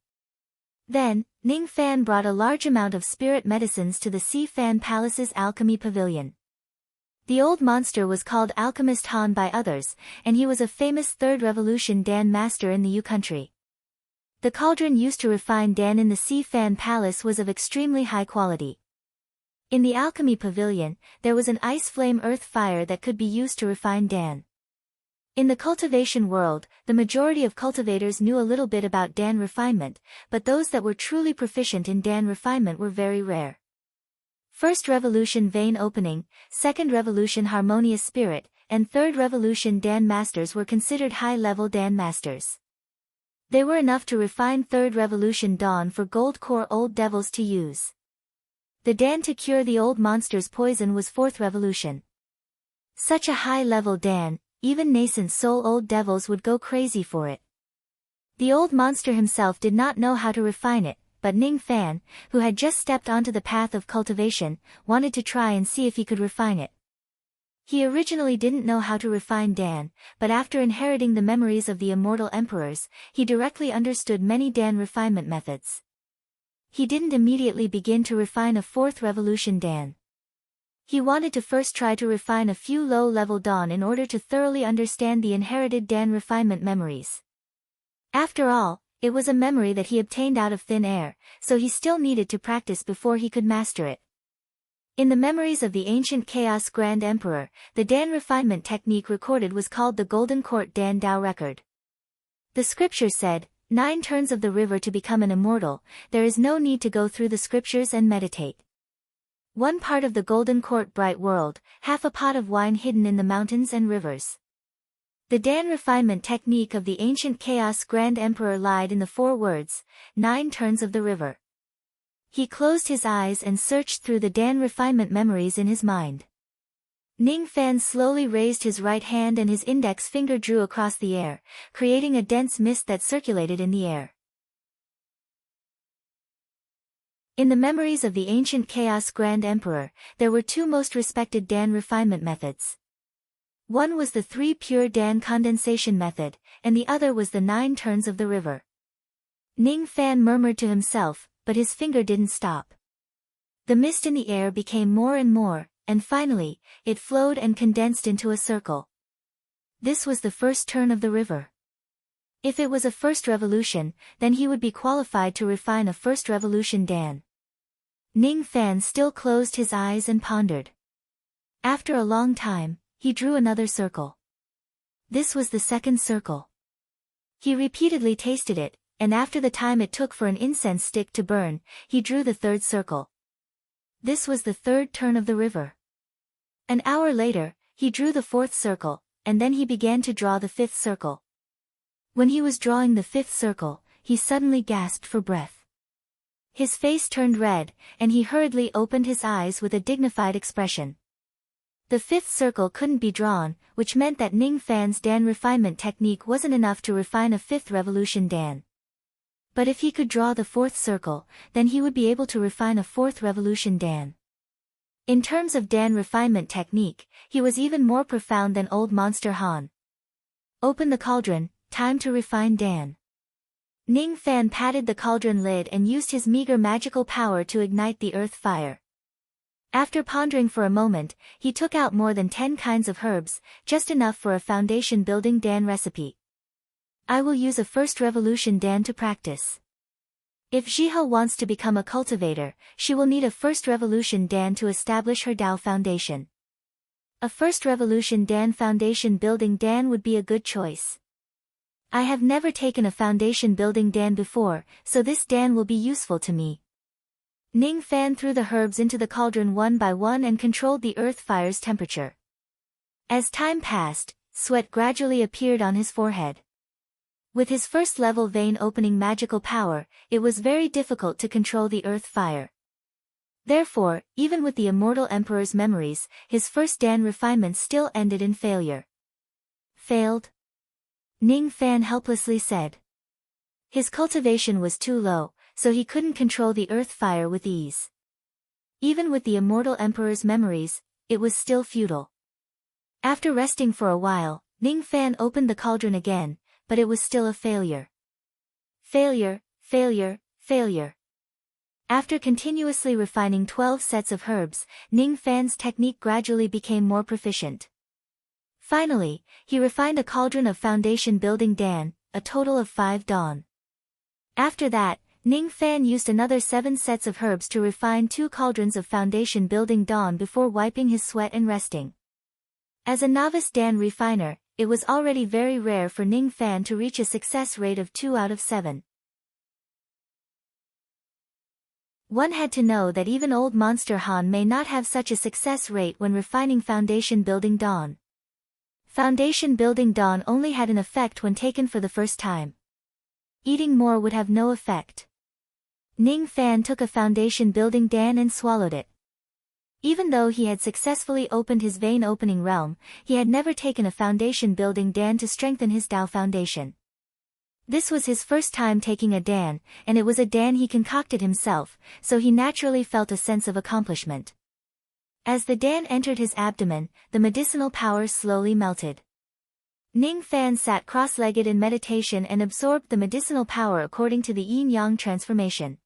Then, Ning Fan brought a large amount of spirit medicines to the Si Fan Palace's alchemy pavilion. The old monster was called Alchemist Han by others, and he was a famous 3rd Revolution Dan master in the Yu country. The cauldron used to refine Dan in the Si Fan Palace was of extremely high quality. In the alchemy pavilion, there was an ice flame earth fire that could be used to refine Dan. In the cultivation world, the majority of cultivators knew a little bit about Dan refinement, but those that were truly proficient in Dan refinement were very rare. 1st Revolution Vein Opening, 2nd Revolution Harmonious Spirit, and 3rd Revolution Dan Masters were considered high-level Dan Masters. They were enough to refine 3rd Revolution Dawn for Gold Core Old Devils to use. The Dan to cure the old monster's poison was 4th Revolution. Such a high-level Dan, even nascent soul old devils would go crazy for it. The old monster himself did not know how to refine it, but Ning Fan, who had just stepped onto the path of cultivation, wanted to try and see if he could refine it. He originally didn't know how to refine Dan, but after inheriting the memories of the immortal emperors, he directly understood many Dan refinement methods. He didn't immediately begin to refine a 4th Revolution Dan. He wanted to first try to refine a few low-level Dan in order to thoroughly understand the inherited Dan refinement memories. After all, it was a memory that he obtained out of thin air, so he still needed to practice before he could master it. In the memories of the ancient Chaos Grand Emperor, the Dan refinement technique recorded was called the Golden Court Dan Dao Record. The scripture said, 9 turns of the river to become an immortal, there is no need to go through the scriptures and meditate. 1 part of the Golden Court bright world, half a pot of wine hidden in the mountains and rivers. The Dan refinement technique of the ancient Chaos Grand Emperor lied in the 4 words, 9 turns of the river. He closed his eyes and searched through the Dan refinement memories in his mind. Ning Fan slowly raised his right hand and his index finger drew across the air, creating a dense mist that circulated in the air. In the memories of the ancient Chaos Grand Emperor, there were 2 most respected Dan refinement methods. One was the 3 pure Dan condensation method, and the other was the 9 turns of the river. Ning Fan murmured to himself, but his finger didn't stop. The mist in the air became more and more, and finally, it flowed and condensed into a circle. This was the 1st turn of the river. If it was a 1st revolution, then he would be qualified to refine a 1st revolution Dan. Ning Fan still closed his eyes and pondered. After a long time, he drew another circle. This was the 2nd circle. He repeatedly tasted it, and after the time it took for an incense stick to burn, he drew the third circle. This was the third turn of the river. An hour later, he drew the fourth circle, and then he began to draw the fifth circle. When he was drawing the fifth circle, he suddenly gasped for breath. His face turned red, and he hurriedly opened his eyes with a dignified expression. The fifth circle couldn't be drawn, which meant that Ning Fan's Dan refinement technique wasn't enough to refine a fifth revolution Dan. But if he could draw the fourth circle, then he would be able to refine a fourth revolution Dan. In terms of Dan refinement technique, he was even more profound than Old Monster Han. Open the cauldron, time to refine Dan. Ning Fan patted the cauldron lid and used his meager magical power to ignite the earth fire. After pondering for a moment, he took out more than 10 kinds of herbs, just enough for a foundation-building Dan recipe. I will use a first revolution Dan to practice. If Jihe wants to become a cultivator, she will need a first revolution Dan to establish her Dao foundation. A first revolution Dan foundation building Dan would be a good choice. I have never taken a foundation building Dan before, so this Dan will be useful to me. Ning Fan threw the herbs into the cauldron one by one and controlled the earth fire's temperature. As time passed, sweat gradually appeared on his forehead. With his first level vein opening magical power, it was very difficult to control the earth fire. Therefore, even with the immortal emperor's memories, his first Dan refinement still ended in failure. Failed? Ning Fan helplessly said. His cultivation was too low, so he couldn't control the earth fire with ease. Even with the immortal emperor's memories, it was still futile. After resting for a while, Ning Fan opened the cauldron again, but it was still a failure. Failure, failure, failure. After continuously refining 12 sets of herbs, Ning Fan's technique gradually became more proficient. Finally, he refined a cauldron of foundation building Dan, a total of 5 Dan. After that, Ning Fan used another 7 sets of herbs to refine 2 cauldrons of foundation building Dan before wiping his sweat and resting. As a novice Dan refiner, it was already very rare for Ning Fan to reach a success rate of 2 out of 7. One had to know that even Old Monster Han may not have such a success rate when refining foundation building Dan. Foundation building Dan only had an effect when taken for the first time. Eating more would have no effect. Ning Fan took a foundation building Dan and swallowed it. Even though he had successfully opened his vein opening realm, he had never taken a foundation building Dan to strengthen his Dao foundation. This was his first time taking a Dan, and it was a Dan he concocted himself, so he naturally felt a sense of accomplishment. As the Dan entered his abdomen, the medicinal power slowly melted. Ning Fan sat cross-legged in meditation and absorbed the medicinal power according to the yin-yang transformation.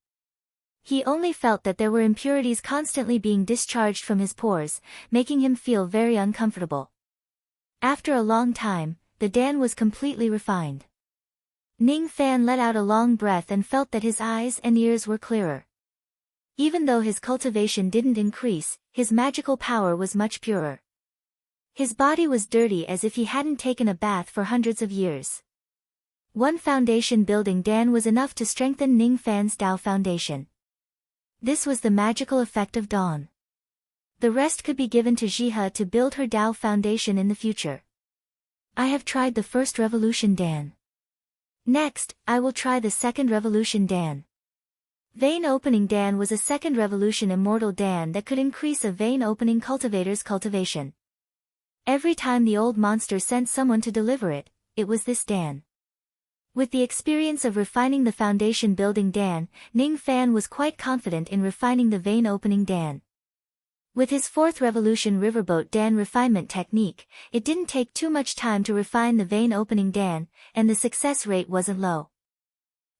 He only felt that there were impurities constantly being discharged from his pores, making him feel very uncomfortable. After a long time, the Dan was completely refined. Ning Fan let out a long breath and felt that his eyes and ears were clearer. Even though his cultivation didn't increase, his magical power was much purer. His body was dirty as if he hadn't taken a bath for hundreds of years. One foundation building Dan was enough to strengthen Ning Fan's Dao foundation. This was the magical effect of dawn. The rest could be given to Jihe to build her Dao foundation in the future. I have tried the first revolution Dan. Next, I will try the second revolution Dan. Vein opening Dan was a second revolution immortal Dan that could increase a vein opening cultivator's cultivation. Every time the old monster sent someone to deliver it, it was this Dan. With the experience of refining the foundation building Dan, Ning Fan was quite confident in refining the vein opening Dan. With his fourth revolution riverboat Dan refinement technique, it didn't take too much time to refine the vein opening Dan, and the success rate wasn't low.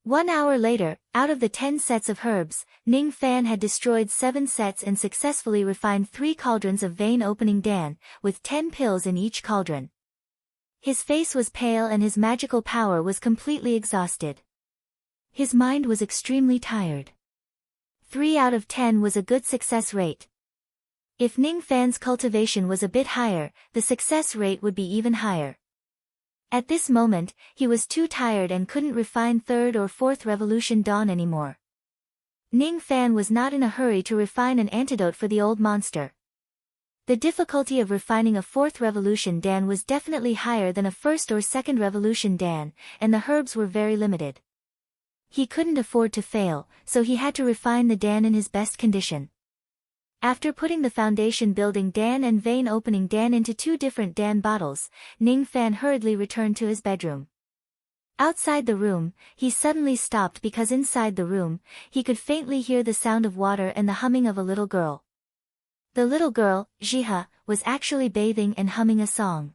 1 hour later, out of the 10 sets of herbs, Ning Fan had destroyed 7 sets and successfully refined 3 cauldrons of vein opening Dan, with 10 pills in each cauldron. His face was pale and his magical power was completely exhausted. His mind was extremely tired. 3 out of 10 was a good success rate. If Ning Fan's cultivation was a bit higher, the success rate would be even higher. At this moment, he was too tired and couldn't refine third or fourth revolution dawn anymore. Ning Fan was not in a hurry to refine an antidote for the old monster. The difficulty of refining a fourth revolution dan was definitely higher than a first or second revolution dan, and the herbs were very limited. He couldn't afford to fail, so he had to refine the dan in his best condition. After putting the foundation building dan and vein opening dan into 2 different dan bottles, Ning Fan hurriedly returned to his bedroom. Outside the room, he suddenly stopped because inside the room, he could faintly hear the sound of water and the humming of a little girl. The little girl, Jiha, was actually bathing and humming a song.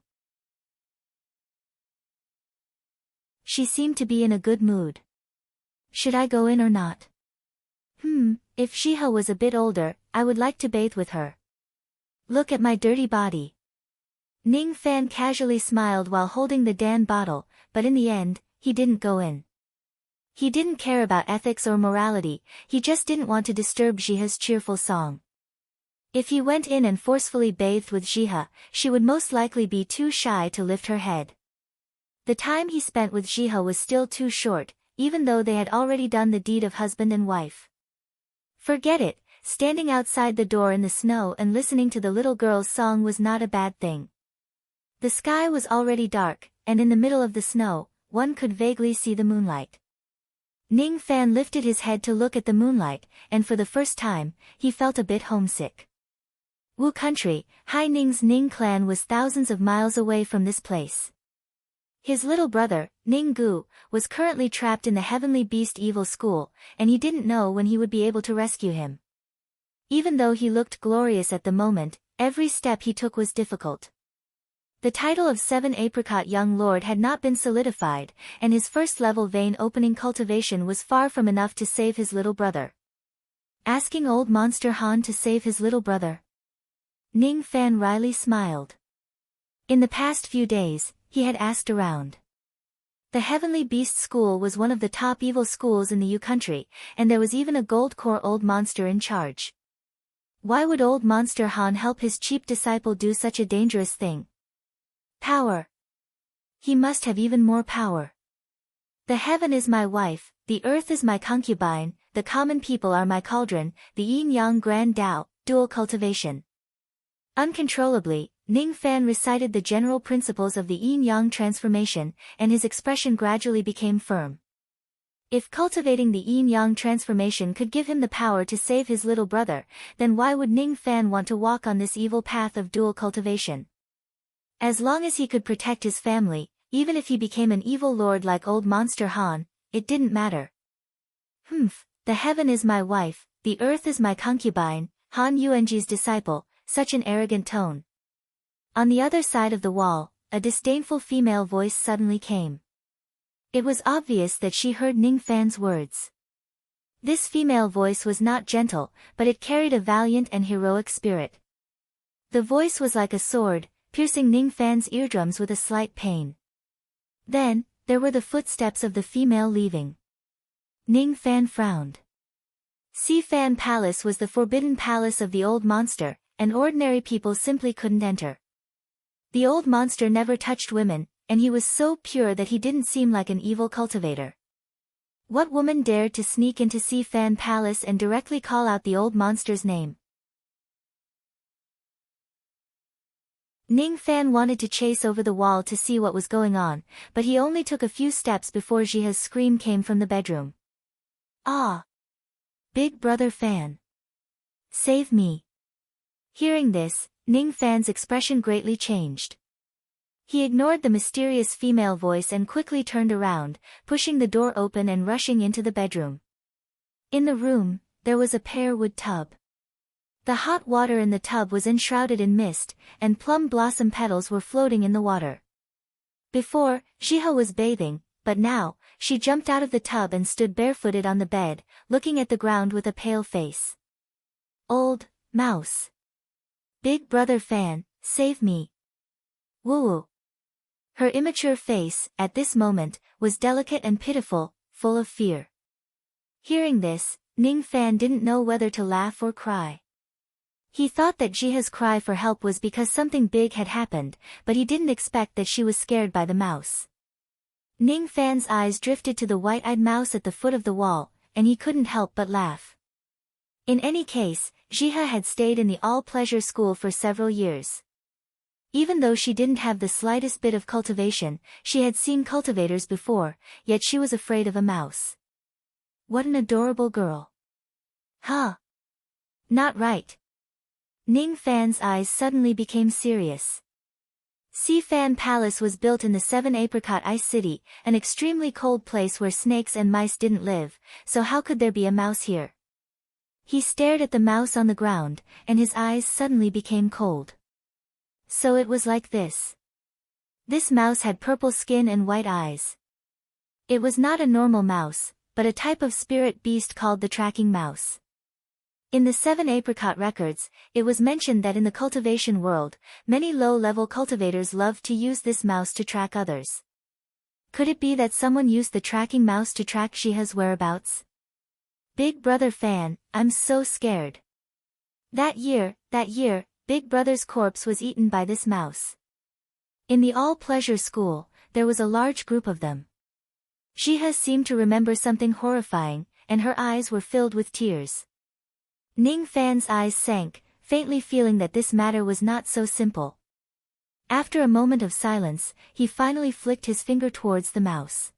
She seemed to be in a good mood. Should I go in or not? If Jiha was a bit older, I would like to bathe with her. Look at my dirty body. Ning Fan casually smiled while holding the dan bottle, but in the end, he didn't go in. He didn't care about ethics or morality, he just didn't want to disturb Jiha's cheerful song. If he went in and forcefully bathed with Jiha, she would most likely be too shy to lift her head. The time he spent with Jiha was still too short, even though they had already done the deed of husband and wife. Forget it, standing outside the door in the snow and listening to the little girl's song was not a bad thing. The sky was already dark, and in the middle of the snow, one could vaguely see the moonlight. Ning Fan lifted his head to look at the moonlight, and for the first time, he felt a bit homesick. Wu country, Hai Ning's Ning clan was thousands of miles away from this place. His little brother, Ning Gu, was currently trapped in the Heavenly Beast Evil School, and he didn't know when he would be able to rescue him. Even though he looked glorious at the moment, every step he took was difficult. The title of 7 Apricot Young Lord had not been solidified, and his first-level vein opening cultivation was far from enough to save his little brother. Asking old Monster Han to save his little brother? Ning Fan wryly smiled. In the past few days, he had asked around. The Heavenly Beast School was one of the top evil schools in the Yu country, and there was even a gold core old monster in charge. Why would old Monster Han help his cheap disciple do such a dangerous thing? Power. He must have even more power. The heaven is my wife, the earth is my concubine, the common people are my cauldron, the yin-yang grand Tao, dual cultivation. Uncontrollably, Ning Fan recited the general principles of the yin-yang transformation, and his expression gradually became firm. If cultivating the yin-yang transformation could give him the power to save his little brother, then why would Ning Fan want to walk on this evil path of dual cultivation? As long as he could protect his family, even if he became an evil lord like old Monster Han, it didn't matter. The heaven is my wife, the earth is my concubine, Han Yuanji's disciple, such an arrogant tone. On the other side of the wall, a disdainful female voice suddenly came. It was obvious that she heard Ning Fan's words. This female voice was not gentle, but it carried a valiant and heroic spirit. The voice was like a sword, piercing Ning Fan's eardrums with a slight pain. Then, there were the footsteps of the female leaving. Ning Fan frowned. Si Fan Palace was the forbidden palace of the old monster, and ordinary people simply couldn't enter. The old monster never touched women, and he was so pure that he didn't seem like an evil cultivator. What woman dared to sneak into Si Fan Palace and directly call out the old monster's name? Ning Fan wanted to chase over the wall to see what was going on, but he only took a few steps before Jiha's scream came from the bedroom. Ah! Big Brother Fan! Save me! Hearing this, Ning Fan's expression greatly changed. He ignored the mysterious female voice and quickly turned around, pushing the door open and rushing into the bedroom. In the room, there was a pear-wood tub. The hot water in the tub was enshrouded in mist, and plum blossom petals were floating in the water. Before, Jiha was bathing, but now, she jumped out of the tub and stood barefooted on the bed, looking at the ground with a pale face. Old mouse! Big Brother Fan, save me! Woo-woo! Her immature face, at this moment, was delicate and pitiful, full of fear. Hearing this, Ning Fan didn't know whether to laugh or cry. He thought that Jiha's cry for help was because something big had happened, but he didn't expect that she was scared by the mouse. Ning Fan's eyes drifted to the white-eyed mouse at the foot of the wall, and he couldn't help but laugh. In any case, Jihe had stayed in the all-pleasure school for several years. Even though she didn't have the slightest bit of cultivation, she had seen cultivators before, yet she was afraid of a mouse. What an adorable girl. Huh? Not right. Ning Fan's eyes suddenly became serious. Si Fan Palace was built in the 7-apricot ice city, an extremely cold place where snakes and mice didn't live, so how could there be a mouse here? He stared at the mouse on the ground, and his eyes suddenly became cold. So it was like this. This mouse had purple skin and white eyes. It was not a normal mouse, but a type of spirit beast called the tracking mouse. In the 7-apricot records, it was mentioned that in the cultivation world, many low-level cultivators loved to use this mouse to track others. Could it be that someone used the tracking mouse to track Jihe's whereabouts? Big Brother Fan, I'm so scared. That year, Big Brother's corpse was eaten by this mouse. In the all-pleasure school, there was a large group of them. Jihe seemed to remember something horrifying, and her eyes were filled with tears. Ning Fan's eyes sank, faintly feeling that this matter was not so simple. After a moment of silence, he finally flicked his finger towards the mouse.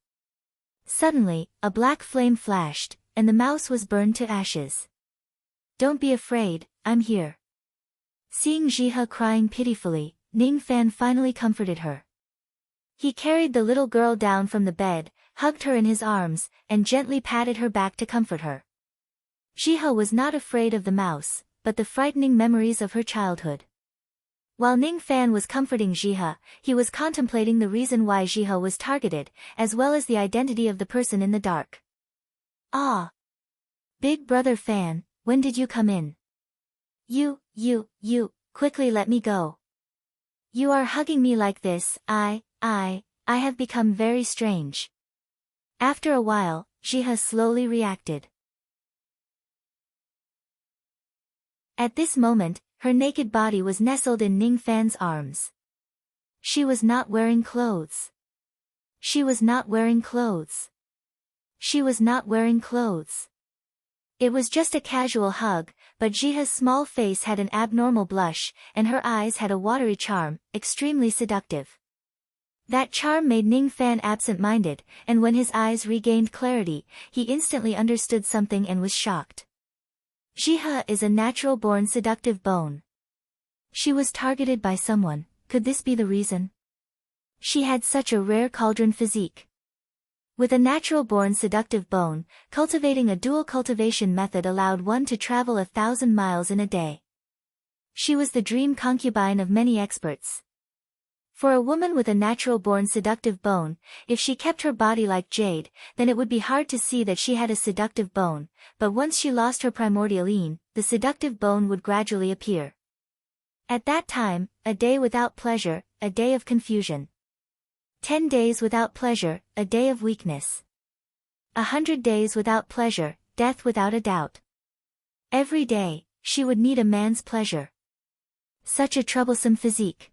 Suddenly, a black flame flashed, and the mouse was burned to ashes. Don't be afraid, I'm here. Seeing Jihe crying pitifully, Ning Fan finally comforted her. He carried the little girl down from the bed, hugged her in his arms, and gently patted her back to comfort her. Jihe was not afraid of the mouse, but the frightening memories of her childhood. While Ning Fan was comforting Jihe, he was contemplating the reason why Jihe was targeted, as well as the identity of the person in the dark. Ah! Big Brother Fan, when did you come in? You, quickly let me go. You are hugging me like this, I have become very strange. After a while, Jihe slowly reacted. At this moment, her naked body was nestled in Ning Fan's arms. She was not wearing clothes. She was not wearing clothes. She was not wearing clothes. It was just a casual hug, but Jihe's small face had an abnormal blush, and her eyes had a watery charm, extremely seductive. That charm made Ning Fan absent-minded, and when his eyes regained clarity, he instantly understood something and was shocked. Jihe is a natural-born seductive bone. She was targeted by someone, could this be the reason? She had such a rare cauldron physique. With a natural-born seductive bone, cultivating a dual cultivation method allowed one to travel 1,000 miles in a day. She was the dream concubine of many experts. For a woman with a natural-born seductive bone, if she kept her body like jade, then it would be hard to see that she had a seductive bone, but once she lost her primordial yin, the seductive bone would gradually appear. At that time, a day without pleasure, a day of confusion. 10 days without pleasure, a day of weakness. 100 days without pleasure, death without a doubt. Every day, she would need a man's pleasure. Such a troublesome physique.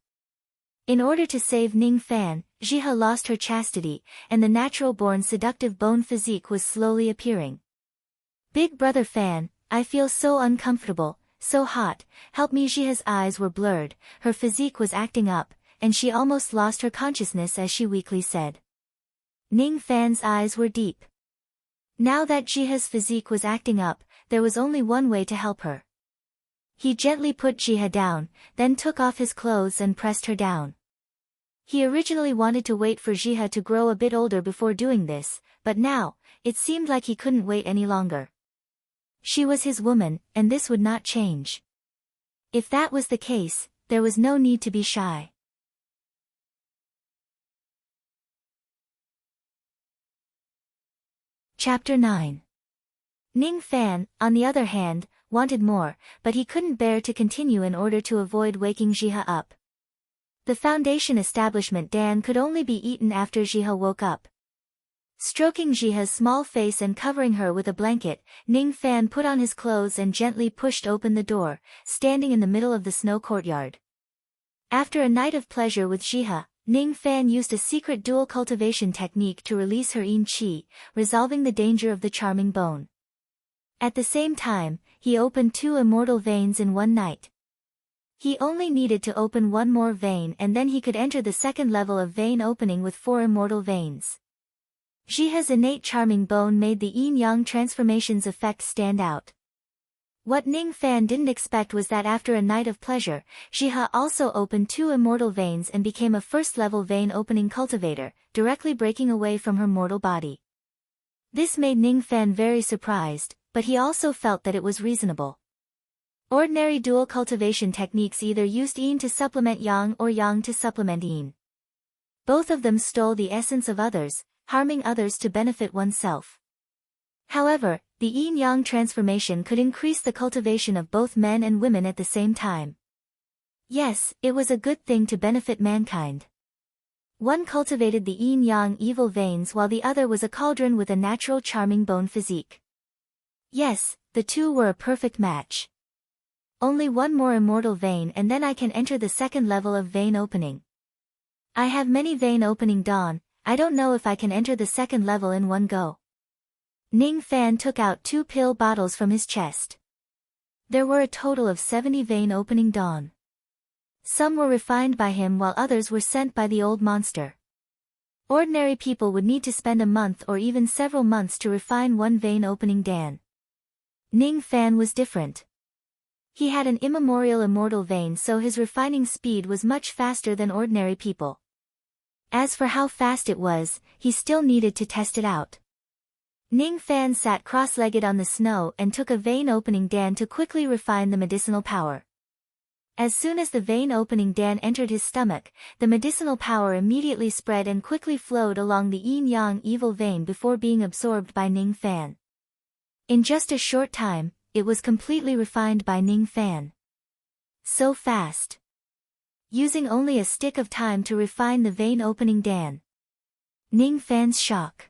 In order to save Ning Fan, Jihe lost her chastity, and the natural-born seductive bone physique was slowly appearing. Big Brother Fan, I feel so uncomfortable, so hot, help me. Jihe's eyes were blurred, her physique was acting up, and she almost lost her consciousness as she weakly said. Ning Fan's eyes were deep. Now that Jihe's physique was acting up, there was only one way to help her. He gently put Jihe down, then took off his clothes and pressed her down. He originally wanted to wait for Jihe to grow a bit older before doing this, but now, it seemed like he couldn't wait any longer. She was his woman, and this would not change. If that was the case, there was no need to be shy. Chapter 9. Ning Fan, on the other hand, wanted more, but he couldn't bear to continue in order to avoid waking Jihe up. The foundation establishment Dan could only be eaten after Jihe woke up. Stroking Jihe's small face and covering her with a blanket, Ning Fan put on his clothes and gently pushed open the door, standing in the middle of the snow courtyard. After a night of pleasure with Jihe, Ning Fan used a secret dual cultivation technique to release her yin qi, resolving the danger of the charming bone. At the same time, he opened 2 immortal veins in one night. He only needed to open 1 more vein and then he could enter the second level of vein opening with 4 immortal veins. Jihe's innate charming bone made the yin-yang transformations effect stand out. What Ning Fan didn't expect was that after a night of pleasure, Jihe also opened 2 immortal veins and became a first-level vein opening cultivator, directly breaking away from her mortal body. This made Ning Fan very surprised, but he also felt that it was reasonable. Ordinary dual cultivation techniques either used yin to supplement yang or yang to supplement yin. Both of them stole the essence of others, harming others to benefit oneself. However, the yin-yang transformation could increase the cultivation of both men and women at the same time. Yes, it was a good thing to benefit mankind. One cultivated the yin-yang evil veins while the other was a cauldron with a natural charming bone physique. Yes, the two were a perfect match. Only 1 more immortal vein and then I can enter the second level of vein opening. I have many vein opening dawn, I don't know if I can enter the second level in one go. Ning Fan took out 2 pill bottles from his chest. There were a total of 70 vein opening dawn. Some were refined by him while others were sent by the old monster. Ordinary people would need to spend a month or even several months to refine 1 vein opening dan. Ning Fan was different. He had an immemorial immortal vein so his refining speed was much faster than ordinary people. As for how fast it was, he still needed to test it out. Ning Fan sat cross-legged on the snow and took a vein opening dan to quickly refine the medicinal power. As soon as the vein opening dan entered his stomach, the medicinal power immediately spread and quickly flowed along the yin-yang evil vein before being absorbed by Ning Fan. In just a short time, it was completely refined by Ning Fan. So fast. Using only a stick of time to refine the vein opening dan. Ning Fan's shock.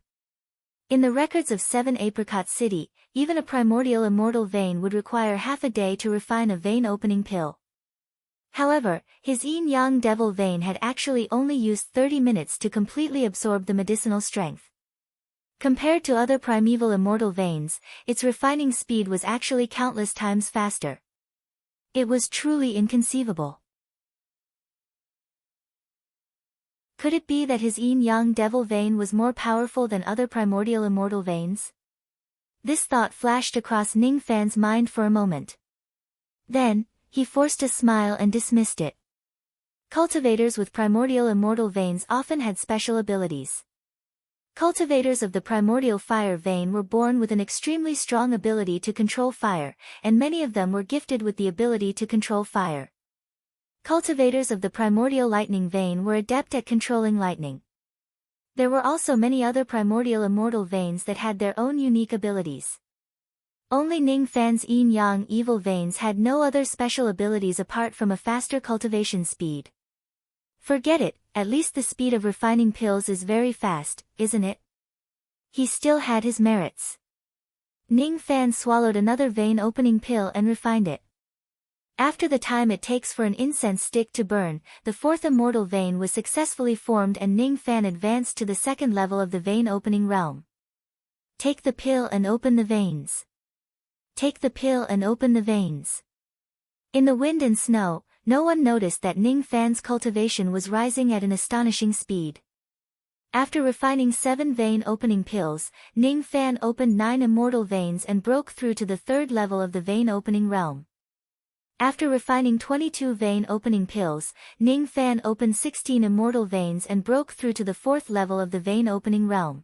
In the records of 7 Apricot City, even a primordial immortal vein would require half a day to refine a vein opening pill. However, his yin-yang devil vein had actually only used 30 minutes to completely absorb the medicinal strength. Compared to other primeval immortal veins, its refining speed was actually countless times faster. It was truly inconceivable. Could it be that his yin-yang devil vein was more powerful than other primordial immortal veins? This thought flashed across Ning Fan's mind for a moment. Then, he forced a smile and dismissed it. Cultivators with primordial immortal veins often had special abilities. Cultivators of the primordial fire vein were born with an extremely strong ability to control fire, and many of them were gifted with the ability to control fire. Cultivators of the primordial lightning vein were adept at controlling lightning. There were also many other primordial immortal veins that had their own unique abilities. Only Ning Fan's yin-yang evil veins had no other special abilities apart from a faster cultivation speed. Forget it, at least the speed of refining pills is very fast, isn't it? He still had his merits. Ning Fan swallowed another vein opening pill and refined it. After the time it takes for an incense stick to burn, the 4th immortal vein was successfully formed and Ning Fan advanced to the second level of the vein opening realm. Take the pill and open the veins. Take the pill and open the veins. In the wind and snow, no one noticed that Ning Fan's cultivation was rising at an astonishing speed. After refining 7 vein opening pills, Ning Fan opened 9 immortal veins and broke through to the 3rd level of the vein opening realm. After refining 22 vein opening pills, Ning Fan opened 16 immortal veins and broke through to the 4th level of the vein opening realm.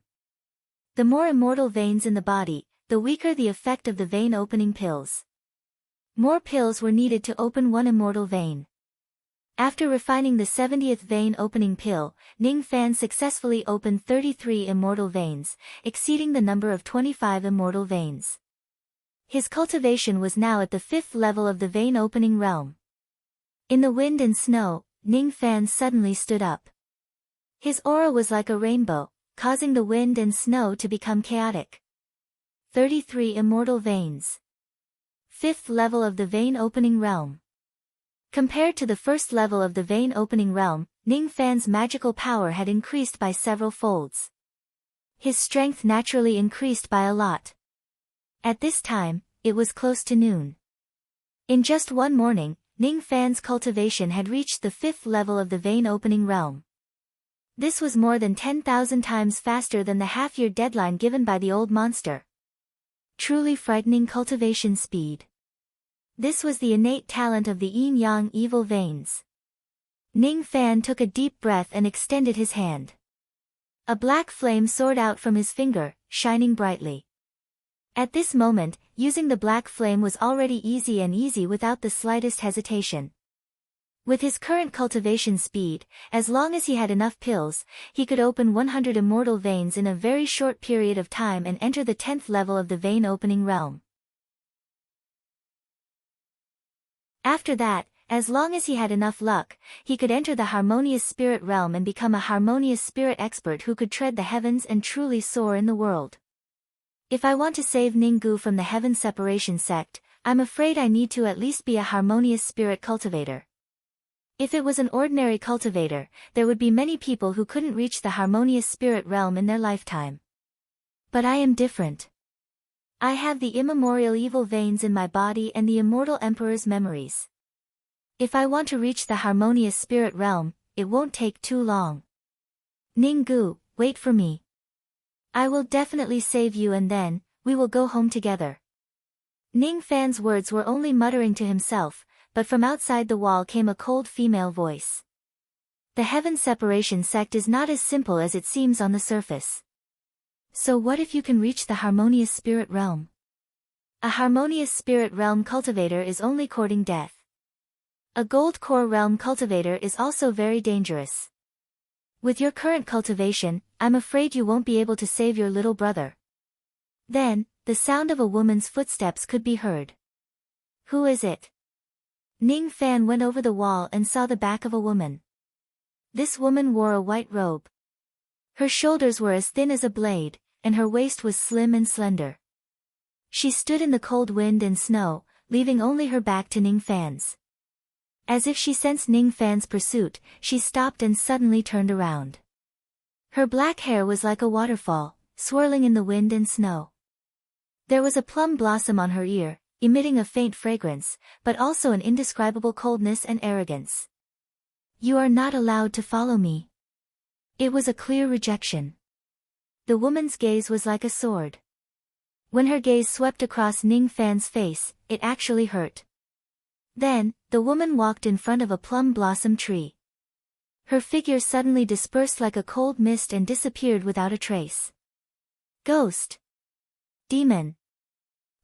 The more immortal veins in the body, the weaker the effect of the vein opening pills. More pills were needed to open 1 immortal vein. After refining the 70th vein opening pill, Ning Fan successfully opened 33 immortal veins, exceeding the number of 25 immortal veins. His cultivation was now at the 5th level of the vein opening realm. In the wind and snow, Ning Fan suddenly stood up. His aura was like a rainbow, causing the wind and snow to become chaotic. 33 immortal veins. 5th level of the vein opening realm. Compared to the first level of the vein-opening realm, Ning Fan's magical power had increased by several folds. His strength naturally increased by a lot. At this time, it was close to noon. In just one morning, Ning Fan's cultivation had reached the 5th level of the vein-opening realm. This was more than 10,000 times faster than the half-year deadline given by the old monster. Truly frightening cultivation speed. This was the innate talent of the yin-yang evil veins. Ning Fan took a deep breath and extended his hand. A black flame soared out from his finger, shining brightly. At this moment, using the black flame was already easy without the slightest hesitation. With his current cultivation speed, as long as he had enough pills, he could open 100 immortal veins in a very short period of time and enter the 10th level of the vein-opening realm. After that, as long as he had enough luck, he could enter the harmonious spirit realm and become a harmonious spirit expert who could tread the heavens and truly soar in the world. If I want to save Ninggu from the heaven separation sect, I'm afraid I need to at least be a harmonious spirit cultivator. If it was an ordinary cultivator, there would be many people who couldn't reach the harmonious spirit realm in their lifetime. But I am different. I have the immemorial evil veins in my body and the immortal emperor's memories. If I want to reach the harmonious spirit realm, it won't take too long. Ninggu, wait for me. I will definitely save you and then, we will go home together. Ning Fan's words were only muttering to himself, but from outside the wall came a cold female voice. The heaven separation sect is not as simple as it seems on the surface. So what if you can reach the harmonious spirit realm? A harmonious spirit realm cultivator is only courting death. A gold core realm cultivator is also very dangerous. With your current cultivation, I'm afraid you won't be able to save your little brother. Then, the sound of a woman's footsteps could be heard. Who is it? Ning Fan went over the wall and saw the back of a woman. This woman wore a white robe. Her shoulders were as thin as a blade, and her waist was slim and slender. She stood in the cold wind and snow, leaving only her back to Ning Fan's. As if she sensed Ning Fan's pursuit, she stopped and suddenly turned around. Her black hair was like a waterfall, swirling in the wind and snow. There was a plum blossom on her ear, emitting a faint fragrance, but also an indescribable coldness and arrogance. You are not allowed to follow me. It was a clear rejection. The woman's gaze was like a sword. When her gaze swept across Ning Fan's face, it actually hurt. Then, the woman walked in front of a plum blossom tree. Her figure suddenly dispersed like a cold mist and disappeared without a trace. Ghost. Demon.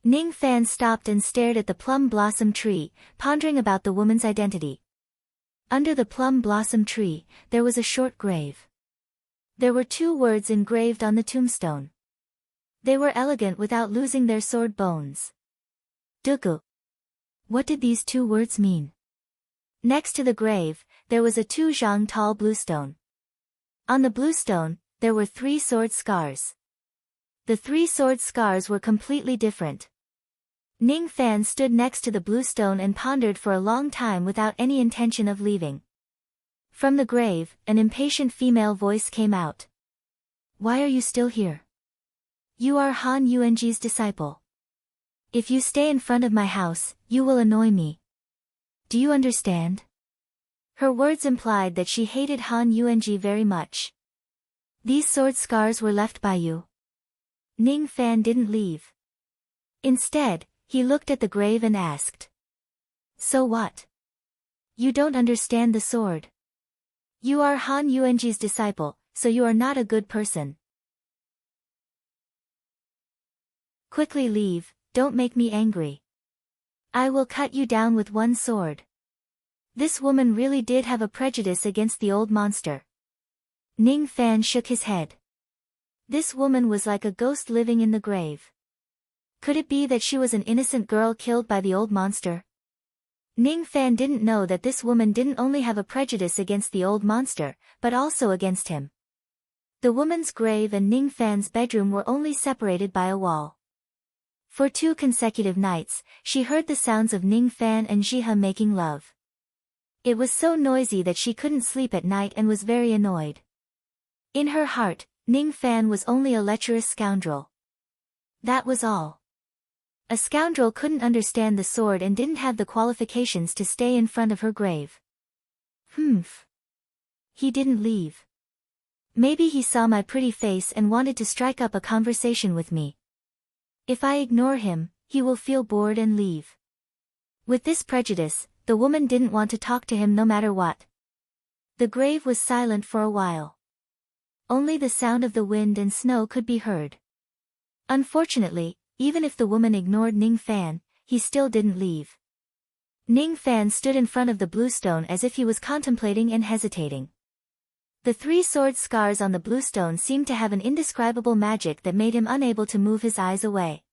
Ning Fan stopped and stared at the plum blossom tree, pondering about the woman's identity. Under the plum blossom tree, there was a short grave. There were 2 words engraved on the tombstone. They were elegant without losing their sword bones. Dugu. What did these 2 words mean? Next to the grave, there was a 2 zhang tall bluestone. On the bluestone, there were 3 sword scars. The 3 sword scars were completely different. Ning Fan stood next to the bluestone and pondered for a long time without any intention of leaving. From the grave, an impatient female voice came out. Why are you still here? You are Han Yuanji's disciple. If you stay in front of my house, you will annoy me. Do you understand? Her words implied that she hated Han Yuanji very much. These sword scars were left by you. Ning Fan didn't leave. Instead, he looked at the grave and asked. So what? You don't understand the sword. You are Han Yuanji's disciple, so you are not a good person. Quickly leave, don't make me angry. I will cut you down with 1 sword. This woman really did have a prejudice against the old monster. Ning Fan shook his head. This woman was like a ghost living in the grave. Could it be that she was an innocent girl killed by the old monster? Ning Fan didn't know that this woman didn't only have a prejudice against the old monster, but also against him. The woman's grave and Ning Fan's bedroom were only separated by a wall. For 2 consecutive nights, she heard the sounds of Ning Fan and Jihe making love. It was so noisy that she couldn't sleep at night and was very annoyed. In her heart, Ning Fan was only a lecherous scoundrel. That was all. A scoundrel couldn't understand the sword and didn't have the qualifications to stay in front of her grave. Humph. He didn't leave. Maybe he saw my pretty face and wanted to strike up a conversation with me. If I ignore him, he will feel bored and leave. With this prejudice, the woman didn't want to talk to him no matter what. The grave was silent for a while. Only the sound of the wind and snow could be heard. Unfortunately, even if the woman ignored Ning Fan, he still didn't leave. Ning Fan stood in front of the bluestone as if he was contemplating and hesitating. The 3 sword scars on the bluestone seemed to have an indescribable magic that made him unable to move his eyes away.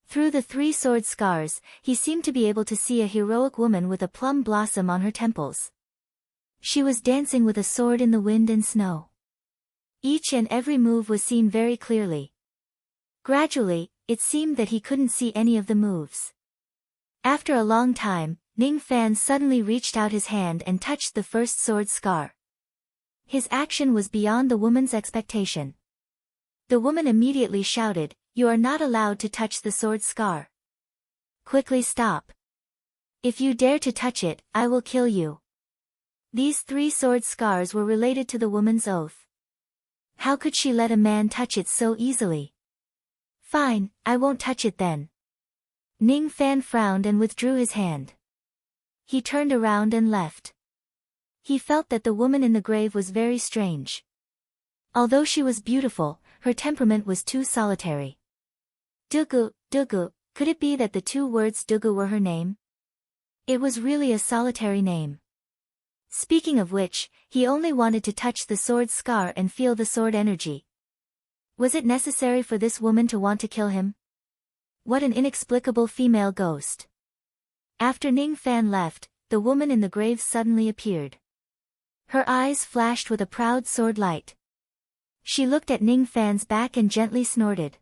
Through the 3 sword scars, he seemed to be able to see a heroic woman with a plum blossom on her temples. She was dancing with a sword in the wind and snow. Each and every move was seen very clearly. Gradually, it seemed that he couldn't see any of the moves. After a long time, Ning Fan suddenly reached out his hand and touched the first sword scar. His action was beyond the woman's expectation. The woman immediately shouted, "You are not allowed to touch the sword scar. Quickly stop. If you dare to touch it, I will kill you." These 3 sword scars were related to the woman's oath. How could she let a man touch it so easily? Fine, I won't touch it then. Ning Fan frowned and withdrew his hand. He turned around and left. He felt that the woman in the grave was very strange. Although she was beautiful, her temperament was too solitary. Dugu, Dugu, could it be that the 2 words Dugu were her name? It was really a solitary name. Speaking of which, he only wanted to touch the sword scar and feel the sword energy. Was it necessary for this woman to want to kill him? What an inexplicable female ghost. After Ning Fan left, the woman in the grave suddenly appeared. Her eyes flashed with a proud sword light. She looked at Ning Fan's back and gently snorted.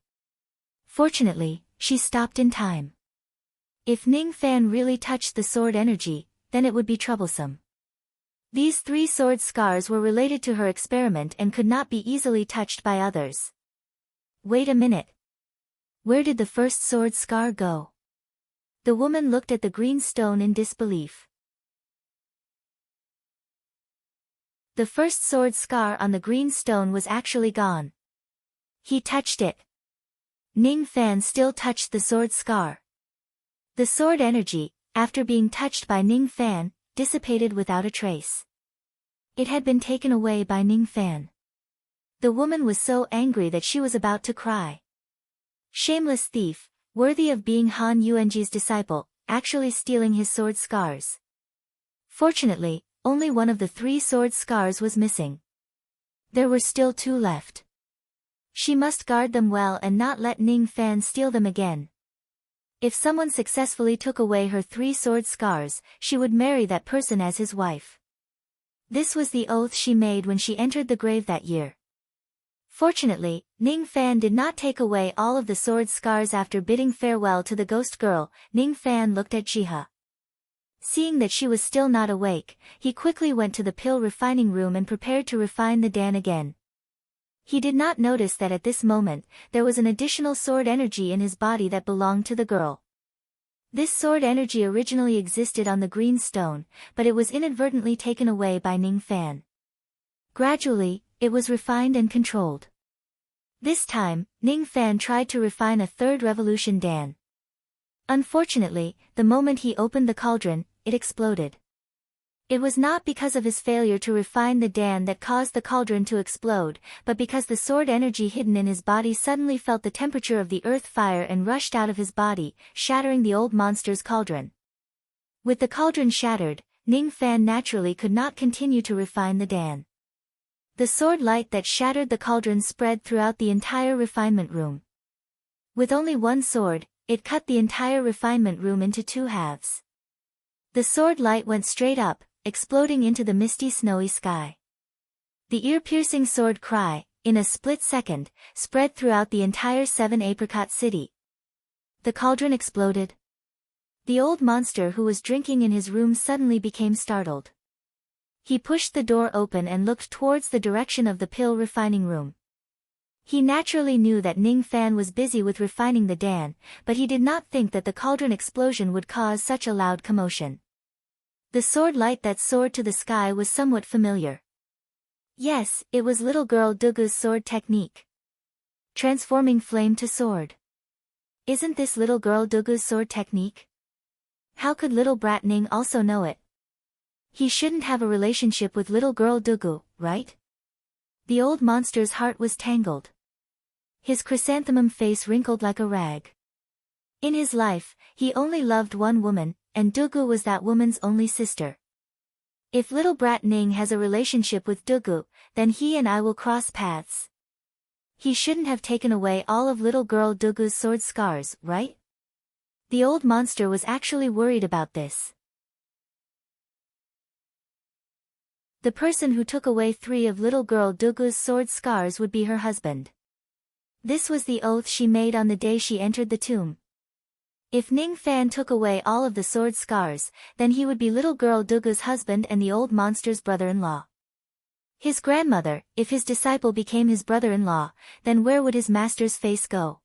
Fortunately, she stopped in time. If Ning Fan really touched the sword energy, then it would be troublesome. These 3 sword scars were related to her experiment and could not be easily touched by others. Wait a minute. Where did the first sword scar go? The woman looked at the green stone in disbelief. The first sword scar on the green stone was actually gone. He touched it. Ning Fan still touched the sword scar. The sword energy, after being touched by Ning Fan, dissipated without a trace. It had been taken away by Ning Fan. The woman was so angry that she was about to cry. Shameless thief, worthy of being Han Yuanji's disciple, actually stealing his sword scars. Fortunately, only one of the 3 sword scars was missing. There were still 2 left. She must guard them well and not let Ning Fan steal them again. If someone successfully took away her 3 sword scars, she would marry that person as his wife. This was the oath she made when she entered the grave that year. Fortunately, Ning Fan did not take away all of the sword scars. After bidding farewell to the ghost girl, Ning Fan looked at Jiha. Seeing that she was still not awake, he quickly went to the pill refining room and prepared to refine the Dan again. He did not notice that at this moment, there was an additional sword energy in his body that belonged to the girl. This sword energy originally existed on the green stone, but it was inadvertently taken away by Ning Fan. Gradually, it was refined and controlled. This time, Ning Fan tried to refine a 3rd revolution Dan. Unfortunately, the moment he opened the cauldron, it exploded. It was not because of his failure to refine the Dan that caused the cauldron to explode, but because the sword energy hidden in his body suddenly felt the temperature of the earth fire and rushed out of his body, shattering the old monster's cauldron. With the cauldron shattered, Ning Fan naturally could not continue to refine the Dan. The sword light that shattered the cauldron spread throughout the entire refinement room. With only one sword, it cut the entire refinement room into 2 halves. The sword light went straight up, exploding into the misty snowy sky. The ear-piercing sword cry, in a split second, spread throughout the entire 7 Apricot City. The cauldron exploded. The old monster who was drinking in his room suddenly became startled. He pushed the door open and looked towards the direction of the pill refining room. He naturally knew that Ning Fan was busy with refining the Dan, but he did not think that the cauldron explosion would cause such a loud commotion. The sword light that soared to the sky was somewhat familiar. Yes, it was little girl Dugu's sword technique. Transforming flame to sword. Isn't this little girl Dugu's sword technique? How could little brat Ning also know it? He shouldn't have a relationship with little girl Dugu, right? The old monster's heart was tangled. His chrysanthemum face wrinkled like a rag. In his life, he only loved one woman, and Dugu was that woman's only sister. If little brat Ning has a relationship with Dugu, then he and I will cross paths. He shouldn't have taken away all of little girl Dugu's sword scars, right? The old monster was actually worried about this. The person who took away 3 of little girl Dugu's sword scars would be her husband. This was the oath she made on the day she entered the tomb. If Ning Fan took away all of the sword scars, then he would be little girl Dugu's husband and the old monster's brother-in-law. His grandmother, if his disciple became his brother-in-law, then where would his master's face go?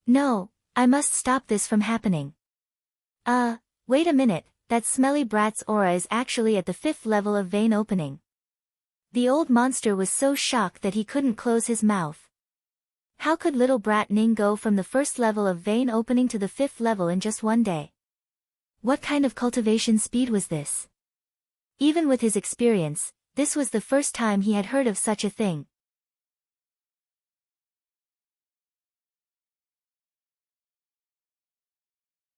No, I must stop this from happening. Wait a minute, that smelly brat's aura is actually at the 5th level of vein opening. The old monster was so shocked that he couldn't close his mouth. How could little brat Ning go from the 1st level of vein opening to the 5th level in just one day? What kind of cultivation speed was this? Even with his experience, this was the first time he had heard of such a thing.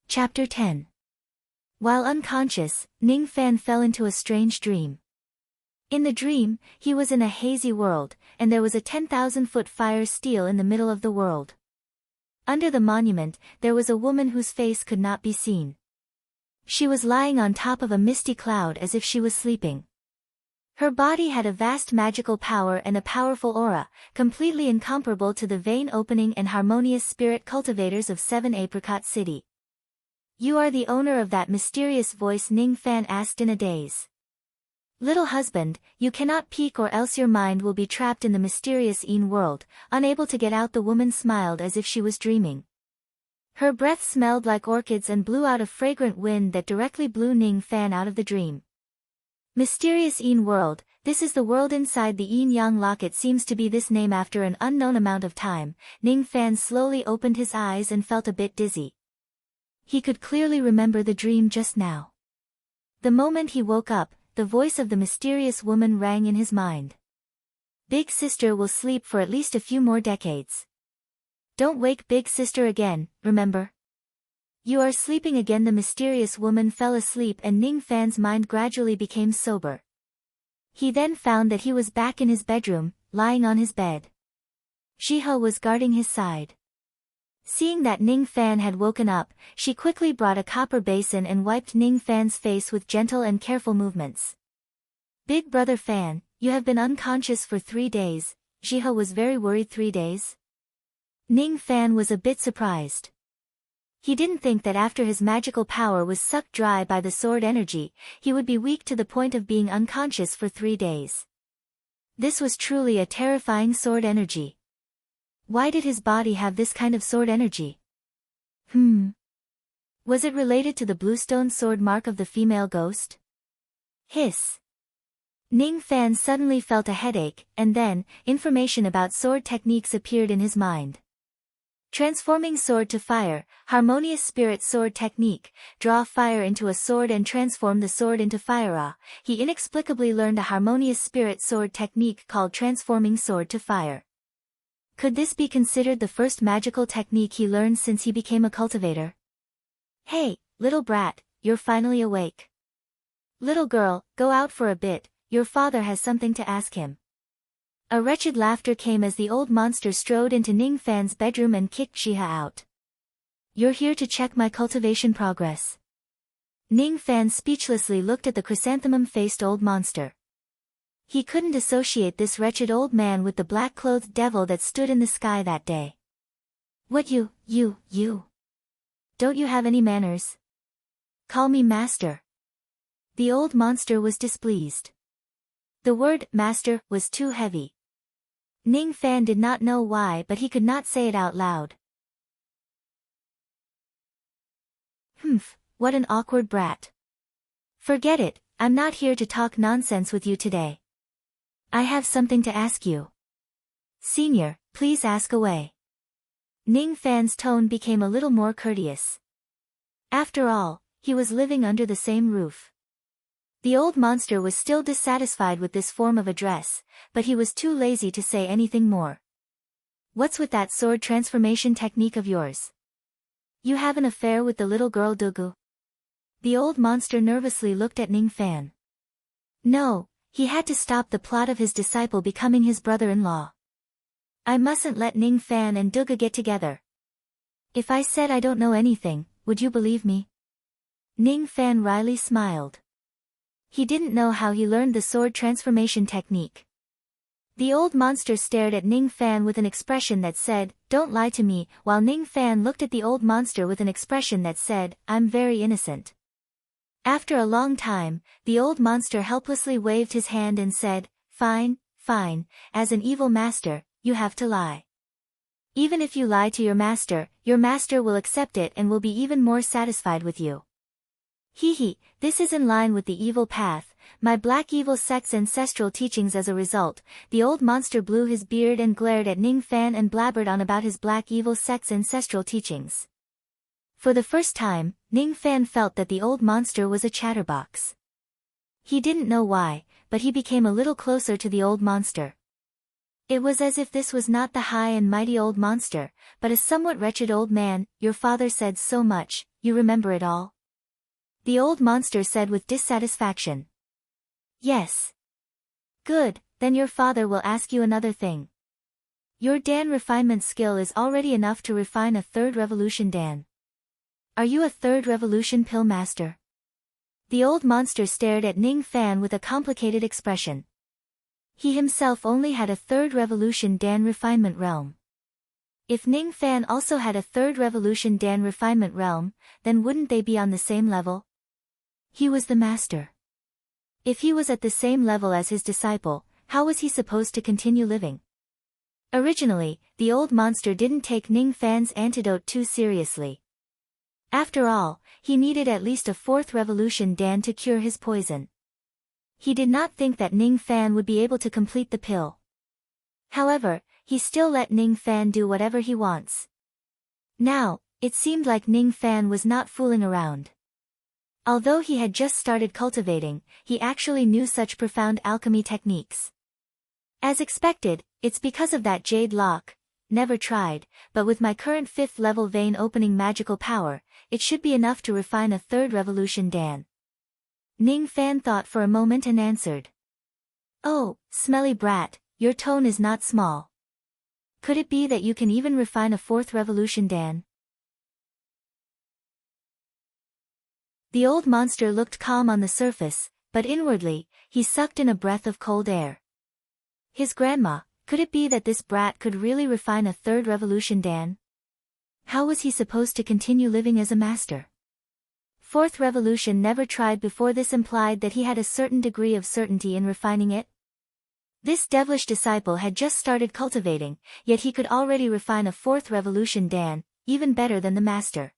Chapter 10. While unconscious, Ning Fan fell into a strange dream. In the dream, he was in a hazy world, and there was a 10,000-foot fire steel in the middle of the world. Under the monument, there was a woman whose face could not be seen. She was lying on top of a misty cloud as if she was sleeping. Her body had a vast magical power and a powerful aura, completely incomparable to the vein opening and harmonious spirit cultivators of 7 Apricot City. You are the owner of that mysterious voice, Ning Fan asked in a daze. Little husband, you cannot peek or else your mind will be trapped in the mysterious Een world. Unable to get out, the woman smiled as if she was dreaming. Her breath smelled like orchids and blew out a fragrant wind that directly blew Ning Fan out of the dream. Mysterious Een world, this is the world inside the Een Yang locket. Seems to be this name after an unknown amount of time. Ning Fan slowly opened his eyes and felt a bit dizzy. He could clearly remember the dream just now. The moment he woke up, the voice of the mysterious woman rang in his mind. Big sister will sleep for at least a few more decades. Don't wake big sister again, remember? You are sleeping again. The mysterious woman fell asleep and Ning Fan's mind gradually became sober. He then found that he was back in his bedroom, lying on his bed. Jihe was guarding his side. Seeing that Ning Fan had woken up, she quickly brought a copper basin and wiped Ning Fan's face with gentle and careful movements. Big brother Fan, you have been unconscious for 3 days. Jihe was very worried. 3 days? Ning Fan was a bit surprised. He didn't think that after his magical power was sucked dry by the sword energy, he would be weak to the point of being unconscious for 3 days. This was truly a terrifying sword energy. Why did his body have this kind of sword energy? Was it related to the bluestone sword mark of the female ghost? Hiss. Ning Fan suddenly felt a headache, and then, information about sword techniques appeared in his mind. Transforming sword to fire, harmonious spirit sword technique, draw fire into a sword and transform the sword into fire. He inexplicably learned a harmonious spirit sword technique called transforming sword to fire. Could this be considered the first magical technique he learned since he became a cultivator? Hey, little brat, you're finally awake. Little girl, go out for a bit, your father has something to ask him. A wretched laughter came as the old monster strode into Ning Fan's bedroom and kicked Jihe out. You're here to check my cultivation progress. Ning Fan speechlessly looked at the chrysanthemum-faced old monster. He couldn't associate this wretched old man with the black-clothed devil that stood in the sky that day. What you? Don't you have any manners? Call me master. The old monster was displeased. The word master was too heavy. Ning Fan did not know why, but he could not say it out loud. Humph, what an awkward brat. Forget it, I'm not here to talk nonsense with you today. I have something to ask you. Senior, please ask away. Ning Fan's tone became a little more courteous. After all, he was living under the same roof. The old monster was still dissatisfied with this form of address, but he was too lazy to say anything more. What's with that sword transformation technique of yours? You have an affair with the little girl Dugu? The old monster nervously looked at Ning Fan. No, he had to stop the plot of his disciple becoming his brother-in-law. I mustn't let Ning Fan and Dugu get together. If I said I don't know anything, would you believe me? Ning Fan wryly smiled. He didn't know how he learned the sword transformation technique. The old monster stared at Ning Fan with an expression that said, "Don't lie to me," while Ning Fan looked at the old monster with an expression that said, "I'm very innocent." After a long time, the old monster helplessly waved his hand and said, "Fine, fine, as an evil master, you have to lie. Even if you lie to your master will accept it and will be even more satisfied with you. Hee, this is in line with the evil path, my black evil sect's ancestral teachings." As a result, the old monster blew his beard and glared at Ning Fan and blabbered on about his black evil sect's ancestral teachings. For the first time, Ning Fan felt that the old monster was a chatterbox. He didn't know why, but he became a little closer to the old monster. It was as if this was not the high and mighty old monster, but a somewhat wretched old man. "Your father said so much, you remember it all?" The old monster said with dissatisfaction. Yes. Good, then your father will ask you another thing. Your Dan refinement skill is already enough to refine a third revolution Dan. Are you a third revolution pill master? The old monster stared at Ning Fan with a complicated expression. He himself only had a third revolution Dan refinement realm. If Ning Fan also had a third revolution Dan refinement realm, then wouldn't they be on the same level? He was the master. If he was at the same level as his disciple, how was he supposed to continue living? Originally, the old monster didn't take Ning Fan's antidote too seriously. After all, he needed at least a fourth revolution Dan to cure his poison. He did not think that Ning Fan would be able to complete the pill. However, he still let Ning Fan do whatever he wants. Now, it seemed like Ning Fan was not fooling around. Although he had just started cultivating, he actually knew such profound alchemy techniques. As expected, it's because of that jade lock. Never tried, but with my current 5th level vein opening magical power, it should be enough to refine a third revolution Dan. Ning Fan thought for a moment and answered. Oh, smelly brat, your tone is not small. Could it be that you can even refine a 4th revolution Dan? The old monster looked calm on the surface, but inwardly, he sucked in a breath of cold air. His grandma, could it be that this brat could really refine a 3rd revolution Dan? How was he supposed to continue living as a master? 4th revolution never tried before. This implied that he had a certain degree of certainty in refining it. This devilish disciple had just started cultivating, yet he could already refine a 4th revolution Dan, even better than the master.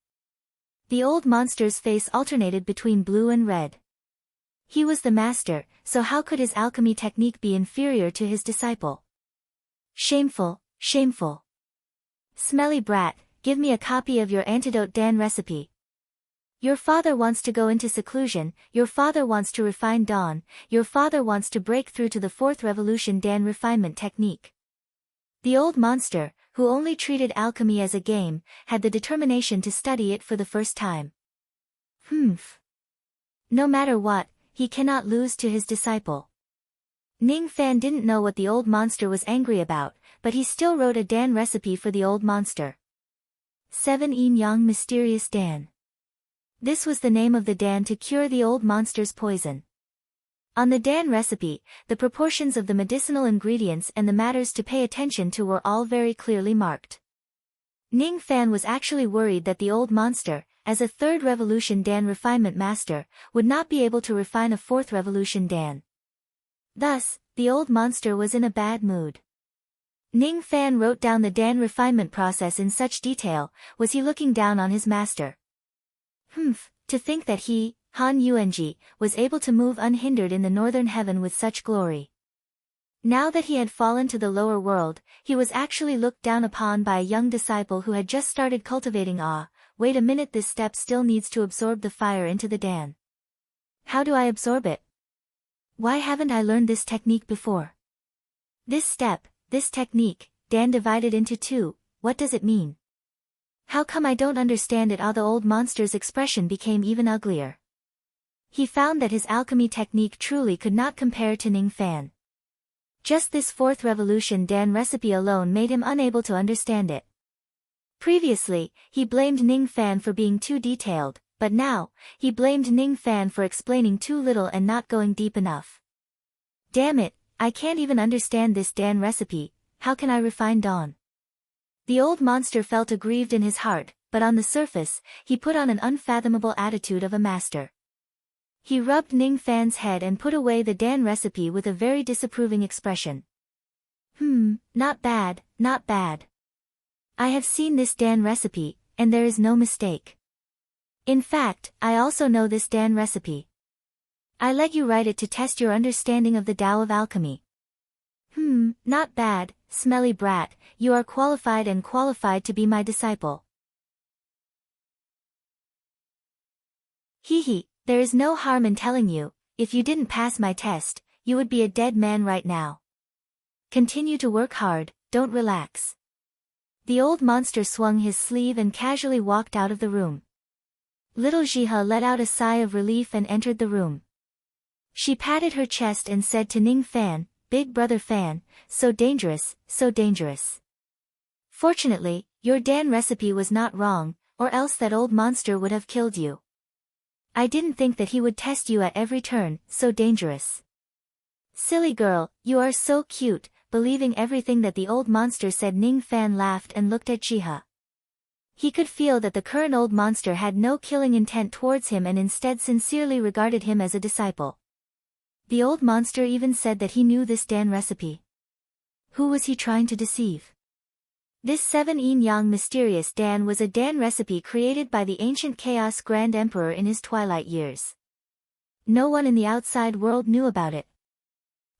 The old monster's face alternated between blue and red. He was the master, so how could his alchemy technique be inferior to his disciple? Shameful, shameful. Smelly brat, give me a copy of your antidote Dan recipe. Your father wants to go into seclusion, your father wants to refine Dawn, your father wants to break through to the 4th revolution Dan refinement technique. The old monster, who only treated alchemy as a game, had the determination to study it for the first time. No matter what, he cannot lose to his disciple. Ning Fan didn't know what the old monster was angry about, but he still wrote a Dan recipe for the old monster. 7 Yin Yang Mysterious Dan. This was the name of the Dan to cure the old monster's poison. On the Dan recipe, the proportions of the medicinal ingredients and the matters to pay attention to were all very clearly marked. Ning Fan was actually worried that the old monster, as a third Revolution Dan refinement master, would not be able to refine a fourth Revolution Dan. Thus, the old monster was in a bad mood. Ning Fan wrote down the Dan refinement process in such detail. Was he looking down on his master? To think that he, Han Yuanji, was able to move unhindered in the northern heaven with such glory. Now that he had fallen to the lower world, he was actually looked down upon by a young disciple who had just started cultivating awe. Wait a minute, this step still needs to absorb the fire into the Dan. How do I absorb it? Why haven't I learned this technique before? This step, this technique, Dan divided into two, what does it mean? How come I don't understand it? The old monster's expression became even uglier. He found that his alchemy technique truly could not compare to Ning Fan. Just this fourth Revolution Dan recipe alone made him unable to understand it. Previously, he blamed Ning Fan for being too detailed, but now, he blamed Ning Fan for explaining too little and not going deep enough. Damn it, I can't even understand this Dan recipe, how can I refine Dawn? The old monster felt aggrieved in his heart, but on the surface, he put on an unfathomable attitude of a master. He rubbed Ning Fan's head and put away the Dan recipe with a very disapproving expression. Not bad, not bad. I have seen this Dan recipe, and there is no mistake. In fact, I also know this Dan recipe. I let you write it to test your understanding of the Tao of alchemy. Not bad, smelly brat, you are qualified to be my disciple. There is no harm in telling you, if you didn't pass my test, you would be a dead man right now. Continue to work hard, don't relax. The old monster swung his sleeve and casually walked out of the room. Little Jiha let out a sigh of relief and entered the room. She patted her chest and said to Ning Fan, Big brother Fan, so dangerous, so dangerous. Fortunately, your Dan recipe was not wrong, or else that old monster would have killed you. I didn't think that he would test you at every turn, so dangerous. Silly girl, you are so cute, believing everything that the old monster said. Ning Fan laughed and looked at Jiha. He could feel that the current old monster had no killing intent towards him and instead sincerely regarded him as a disciple. The old monster even said that he knew this Dan recipe. Who was he trying to deceive? This 7 yin-yang mysterious Dan was a Dan recipe created by the ancient Chaos Grand Emperor in his twilight years. No one in the outside world knew about it.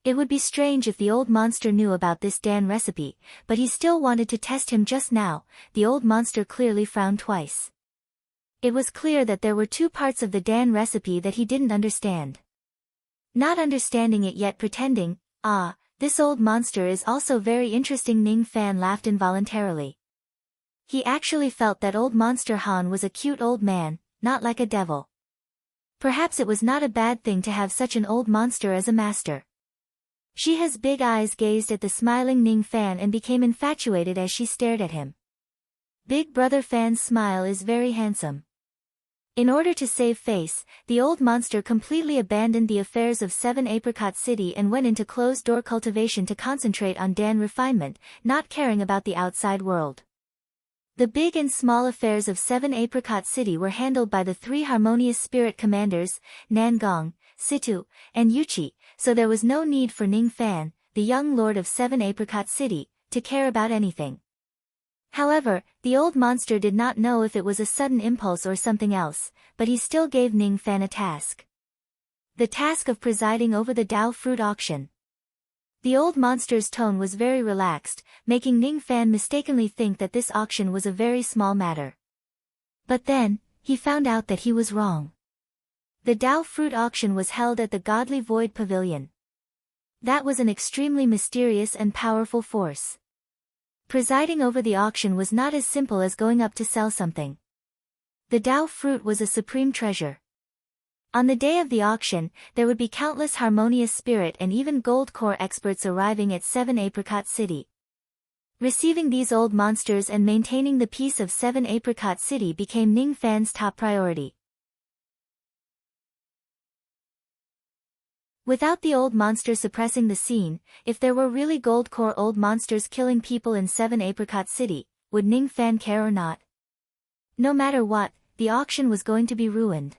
It would be strange if the old monster knew about this Dan recipe, but he still wanted to test him just now. The old monster clearly frowned twice. It was clear that there were two parts of the Dan recipe that he didn't understand. Not understanding it yet pretending, this old monster is also very interesting. Ning Fan laughed involuntarily. He actually felt that old monster Han was a cute old man, not like a devil. Perhaps it was not a bad thing to have such an old monster as a master. Jiha's big eyes gazed at the smiling Ning Fan and became infatuated as she stared at him. Big brother Fan's smile is very handsome. In order to save face, the old monster completely abandoned the affairs of 7 Apricot City and went into closed-door cultivation to concentrate on Dan refinement, not caring about the outside world. The big and small affairs of 7 Apricot City were handled by the 3 harmonious spirit commanders, Nangong, Situ, and Yuchi, so there was no need for Ning Fan, the young lord of 7 Apricot City, to care about anything. However, the old monster did not know if it was a sudden impulse or something else, but he still gave Ning Fan a task. The task of presiding over the Dao fruit auction. The old monster's tone was very relaxed, making Ning Fan mistakenly think that this auction was a very small matter. But then, he found out that he was wrong. The Dao fruit auction was held at the Godly Void Pavilion. That was an extremely mysterious and powerful force. Presiding over the auction was not as simple as going up to sell something. The Dao fruit was a supreme treasure. On the day of the auction, there would be countless harmonious spirit and even gold core experts arriving at 7 Apricot City. Receiving these old monsters and maintaining the peace of 7 Apricot City became Ning Fan's top priority. Without the old monster suppressing the scene, if there were really gold core old monsters killing people in 7 Apricot City, would Ning Fan care or not? No matter what, the auction was going to be ruined.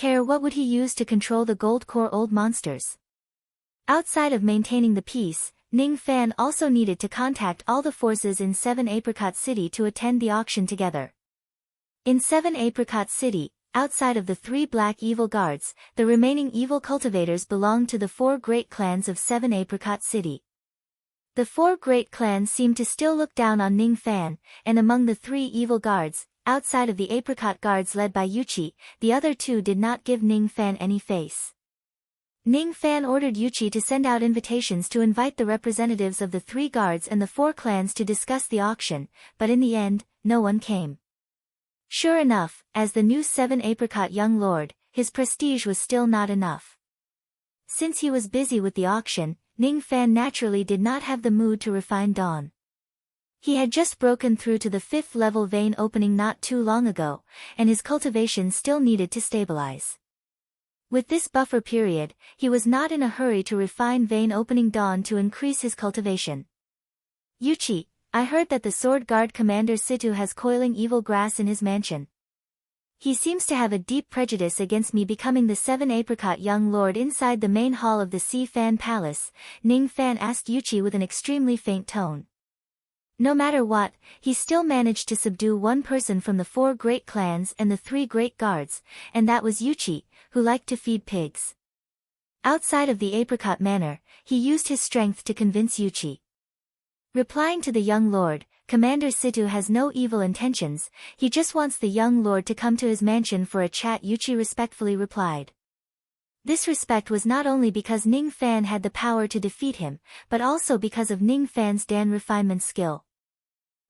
What would he use to control the gold core old monsters? Outside of maintaining the peace, Ning Fan also needed to contact all the forces in 7 Apricot City to attend the auction together. In 7 Apricot City, outside of the 3 black evil guards, the remaining evil cultivators belonged to the 4 great clans of 7 Apricot City. The 4 great clans seemed to still look down on Ning Fan, and among the 3 evil guards, outside of the Apricot guards led by Yuchi, the other 2 did not give Ning Fan any face. Ning Fan ordered Yuchi to send out invitations to invite the representatives of the 3 guards and the 4 clans to discuss the auction, but in the end, no one came. Sure enough, as the new 7 Apricot young lord, his prestige was still not enough. Since he was busy with the auction, Ning Fan naturally did not have the mood to refine Dawn. He had just broken through to the 5th level vein opening not too long ago, and his cultivation still needed to stabilize. With this buffer period, he was not in a hurry to refine vein opening Dawn to increase his cultivation. Yuchi, I heard that the Sword Guard Commander Situ has coiling evil grass in his mansion. He seems to have a deep prejudice against me becoming the 7 Apricot young lord inside the main hall of the Sea Fan Palace, Ning Fan asked Yuchi with an extremely faint tone. No matter what, he still managed to subdue 1 person from the 4 great clans and the 3 great guards, and that was Yuchi, who liked to feed pigs. Outside of the Apricot Manor, he used his strength to convince Yuchi. Replying to the young lord, Commander Situ has no evil intentions, he just wants the young lord to come to his mansion for a chat, Yuchi respectfully replied. This respect was not only because Ning Fan had the power to defeat him, but also because of Ning Fan's Dan refinement skill.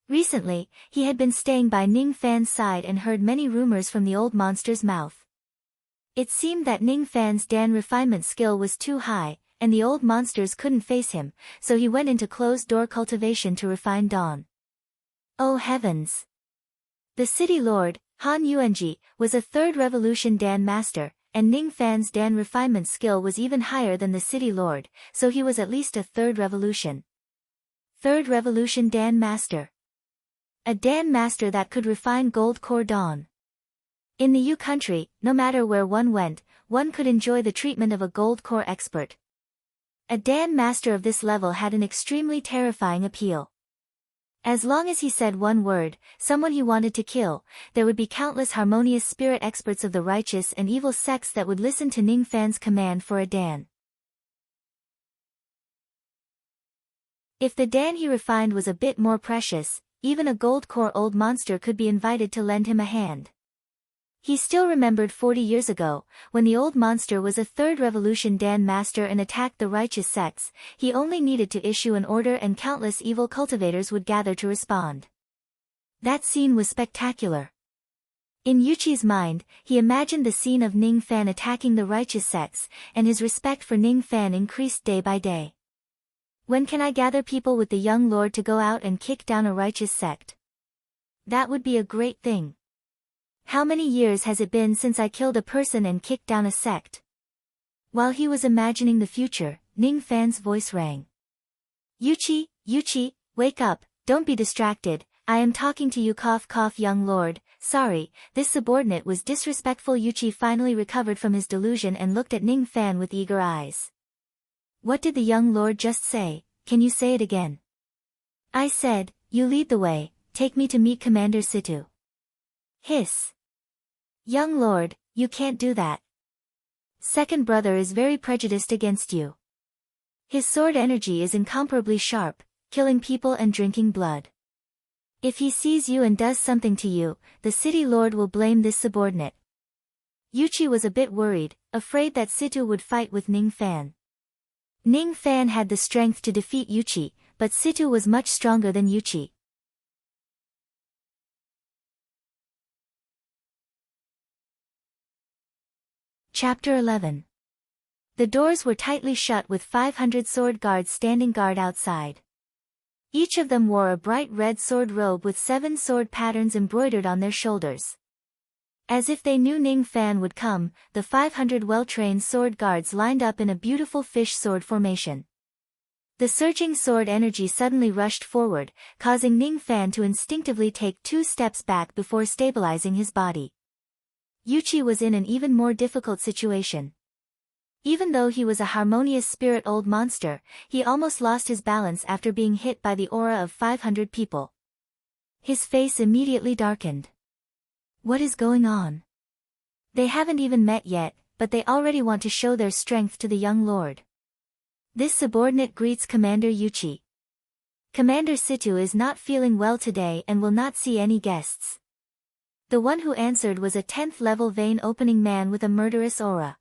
Recently, he had been staying by Ning Fan's side and heard many rumors from the old monster's mouth. It seemed that Ning Fan's Dan refinement skill was too high, and the old monsters couldn't face him, so he went into closed-door cultivation to refine Dawn. Oh heavens! The city lord, Han Yuanji, was a 3rd revolution Dan master, and Ning Fan's Dan refinement skill was even higher than the city lord, so he was at least a 3rd revolution. 3rd revolution Dan master. A Dan master that could refine gold core Dawn. In the U country, no matter where one went, one could enjoy the treatment of a gold core expert. A Dan master of this level had an extremely terrifying appeal. As long as he said 1 word, someone he wanted to kill, there would be countless harmonious spirit experts of the righteous and evil sects that would listen to Ning Fan's command for a Dan. If the Dan he refined was a bit more precious, even a gold core old monster could be invited to lend him a hand. He still remembered 40 years ago, when the old monster was a 3rd revolution Dan master and attacked the righteous sects, he only needed to issue an order and countless evil cultivators would gather to respond. That scene was spectacular. In Yuchi's mind, he imagined the scene of Ning Fan attacking the righteous sects, and his respect for Ning Fan increased day by day. When can I gather people with the young lord to go out and kick down a righteous sect? That would be a great thing. How many years has it been since I killed a person and kicked down a sect? While he was imagining the future, Ning Fan's voice rang. Yuchi, wake up, don't be distracted, I am talking to you cough cough young lord, sorry, this subordinate was disrespectful. Yuchi finally recovered from his delusion and looked at Ning Fan with eager eyes. What did the young lord just say, can you say it again? I said, you lead the way, take me to meet Commander Situ. Hiss. Young lord, you can't do that. Second brother is very prejudiced against you. His sword energy is incomparably sharp, killing people and drinking blood. If he sees you and does something to you, the city lord will blame this subordinate. Yuchi was a bit worried, afraid that Situ would fight with Ning Fan. Ning Fan had the strength to defeat Yuchi, but Situ was much stronger than Yuchi. Chapter 11. The doors were tightly shut with 500 sword guards standing guard outside. Each of them wore a bright red sword robe with 7 sword patterns embroidered on their shoulders. As if they knew Ning Fan would come, the 500 well-trained sword guards lined up in a beautiful fish sword formation. The surging sword energy suddenly rushed forward, causing Ning Fan to instinctively take 2 steps back before stabilizing his body. Yuchi was in an even more difficult situation. Even though he was a harmonious spirit old monster, he almost lost his balance after being hit by the aura of 500 people. His face immediately darkened. What is going on? They haven't even met yet, but they already want to show their strength to the young lord. This subordinate greets Commander Yuchi. Commander Situ is not feeling well today and will not see any guests. The one who answered was a 10th level vein opening man with a murderous aura.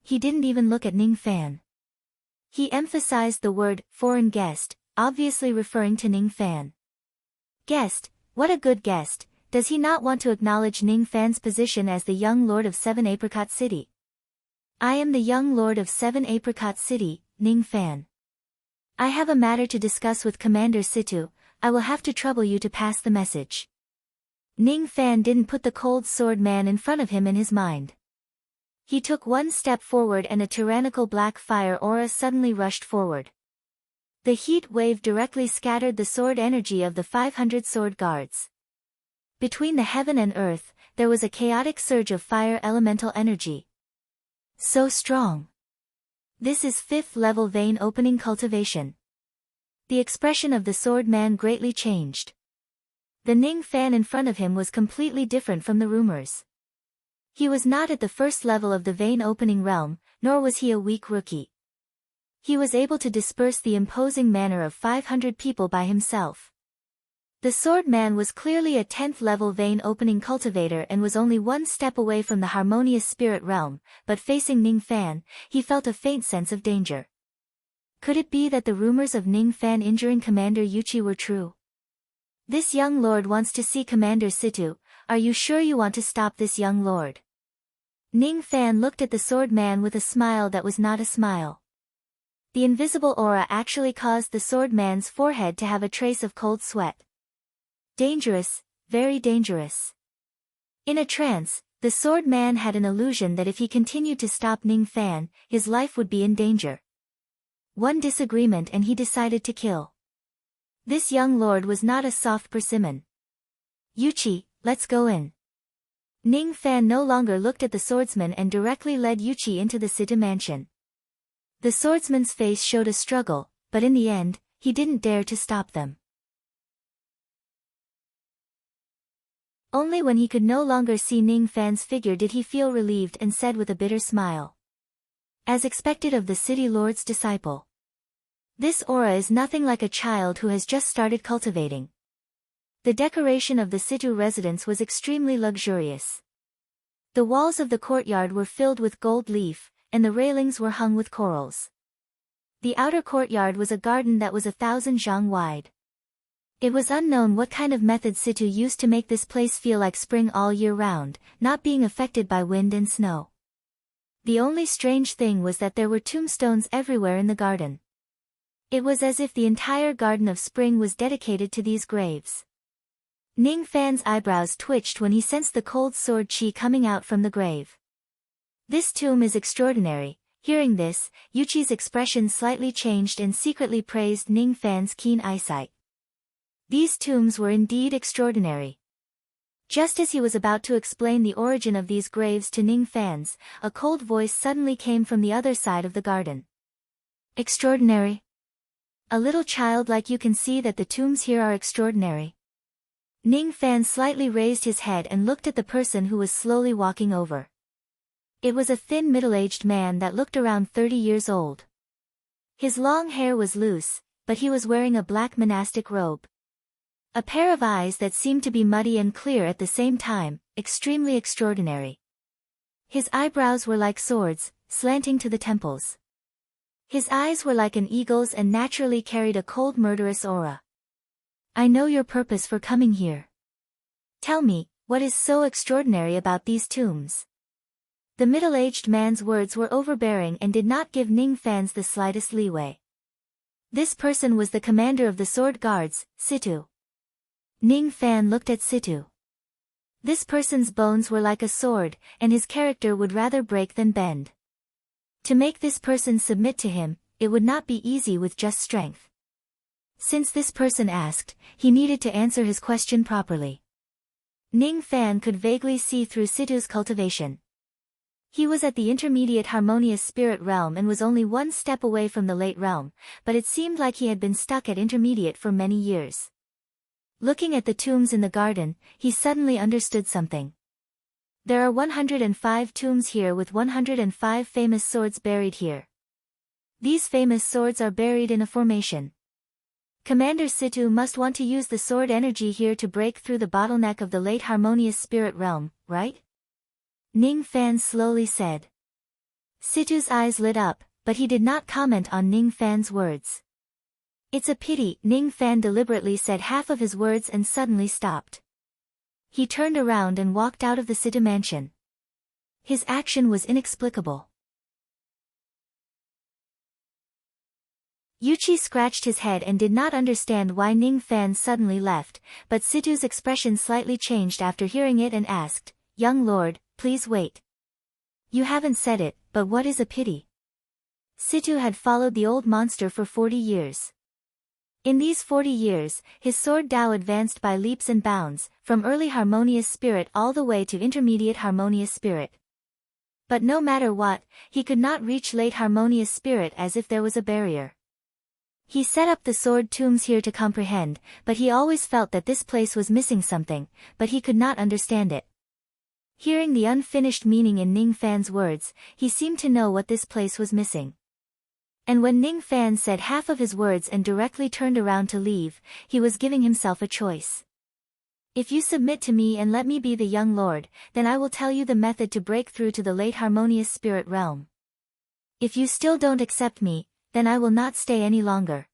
He didn't even look at Ning Fan. He emphasized the word, foreign guest, obviously referring to Ning Fan. Guest, what a good guest, does he not want to acknowledge Ning Fan's position as the young lord of 7 Apricot City? I am the young lord of 7 Apricot City, Ning Fan. I have a matter to discuss with Commander Situ, I will have to trouble you to pass the message. Ning Fan didn't put the cold sword man in front of him in his mind. He took 1 step forward and a tyrannical black fire aura suddenly rushed forward. The heat wave directly scattered the sword energy of the 500 sword guards. Between the heaven and earth, there was a chaotic surge of fire elemental energy. So strong. This is 5th level vein opening cultivation. The expression of the sword man greatly changed. The Ning Fan in front of him was completely different from the rumors. He was not at the 1st level of the vein opening realm, nor was he a weak rookie. He was able to disperse the imposing manner of 500 people by himself. The sword man was clearly a 10th level vein opening cultivator and was only 1 step away from the harmonious spirit realm, but facing Ning Fan, he felt a faint sense of danger. Could it be that the rumors of Ning Fan injuring Commander Yuchi were true? This young lord wants to see Commander Situ, are you sure you want to stop this young lord? Ning Fan looked at the sword man with a smile that was not a smile. The invisible aura actually caused the sword man's forehead to have a trace of cold sweat. Dangerous, very dangerous. In a trance, the sword man had an illusion that if he continued to stop Ning Fan, his life would be in danger. 1 disagreement and he decided to kill. This young lord was not a soft persimmon. Yuchi, let's go in. Ning Fan no longer looked at the swordsman and directly led Yuchi into the Situ mansion. The swordsman's face showed a struggle, but in the end, he didn't dare to stop them. Only when he could no longer see Ning Fan's figure did he feel relieved and said with a bitter smile. As expected of the city lord's disciple. This aura is nothing like a child who has just started cultivating. The decoration of the Situ residence was extremely luxurious. The walls of the courtyard were filled with gold leaf, and the railings were hung with corals. The outer courtyard was a garden that was 1,000 zhang wide. It was unknown what kind of method Situ used to make this place feel like spring all year round, not being affected by wind and snow. The only strange thing was that there were tombstones everywhere in the garden. It was as if the entire Garden of Spring was dedicated to these graves. Ning Fan's eyebrows twitched when he sensed the cold sword chi coming out from the grave. This tomb is extraordinary. Hearing this, Yuchi's expression slightly changed and secretly praised Ning Fan's keen eyesight. These tombs were indeed extraordinary. Just as he was about to explain the origin of these graves to Ning Fan's, a cold voice suddenly came from the other side of the garden. Extraordinary? A little child like you can see that the tombs here are extraordinary. Ning Fan slightly raised his head and looked at the person who was slowly walking over. It was a thin middle-aged man that looked around 30 years old. His long hair was loose, but he was wearing a black monastic robe. A pair of eyes that seemed to be muddy and clear at the same time, extremely extraordinary. His eyebrows were like swords, slanting to the temples. His eyes were like an eagle's and naturally carried a cold murderous aura. I know your purpose for coming here. Tell me, what is so extraordinary about these tombs? The middle-aged man's words were overbearing and did not give Ning Fan's the slightest leeway. This person was the commander of the sword guards, Situ. Ning Fan looked at Situ. This person's bones were like a sword, and his character would rather break than bend. To make this person submit to him, it would not be easy with just strength. Since this person asked, he needed to answer his question properly. Ning Fan could vaguely see through Situ's cultivation. He was at the intermediate harmonious spirit realm and was only one step away from the late realm, but it seemed like he had been stuck at intermediate for many years. Looking at the tombs in the garden, he suddenly understood something. There are 105 tombs here with 105 famous swords buried here. These famous swords are buried in a formation. Commander Situ must want to use the sword energy here to break through the bottleneck of the late harmonious spirit realm, right? Ning Fan slowly said. Situ's eyes lit up, but he did not comment on Ning Fan's words. It's a pity, Ning Fan deliberately said half of his words and suddenly stopped. He turned around and walked out of the Situ mansion. His action was inexplicable. Yuchi scratched his head and did not understand why Ning Fan suddenly left, but Situ's expression slightly changed after hearing it and asked, "Young lord, please wait. You haven't said it, but what is a pity?" Situ had followed the old monster for 40 years. In these 40 years, his sword Dao advanced by leaps and bounds, from early harmonious spirit all the way to intermediate harmonious spirit. But no matter what, he could not reach late harmonious spirit as if there was a barrier. He set up the sword tombs here to comprehend, but he always felt that this place was missing something, but he could not understand it. Hearing the unfinished meaning in Ning Fan's words, he seemed to know what this place was missing. And when Ning Fan said half of his words and directly turned around to leave, he was giving himself a choice. If you submit to me and let me be the young lord, then I will tell you the method to break through to the late harmonious spirit realm. If you still don't accept me, then I will not stay any longer.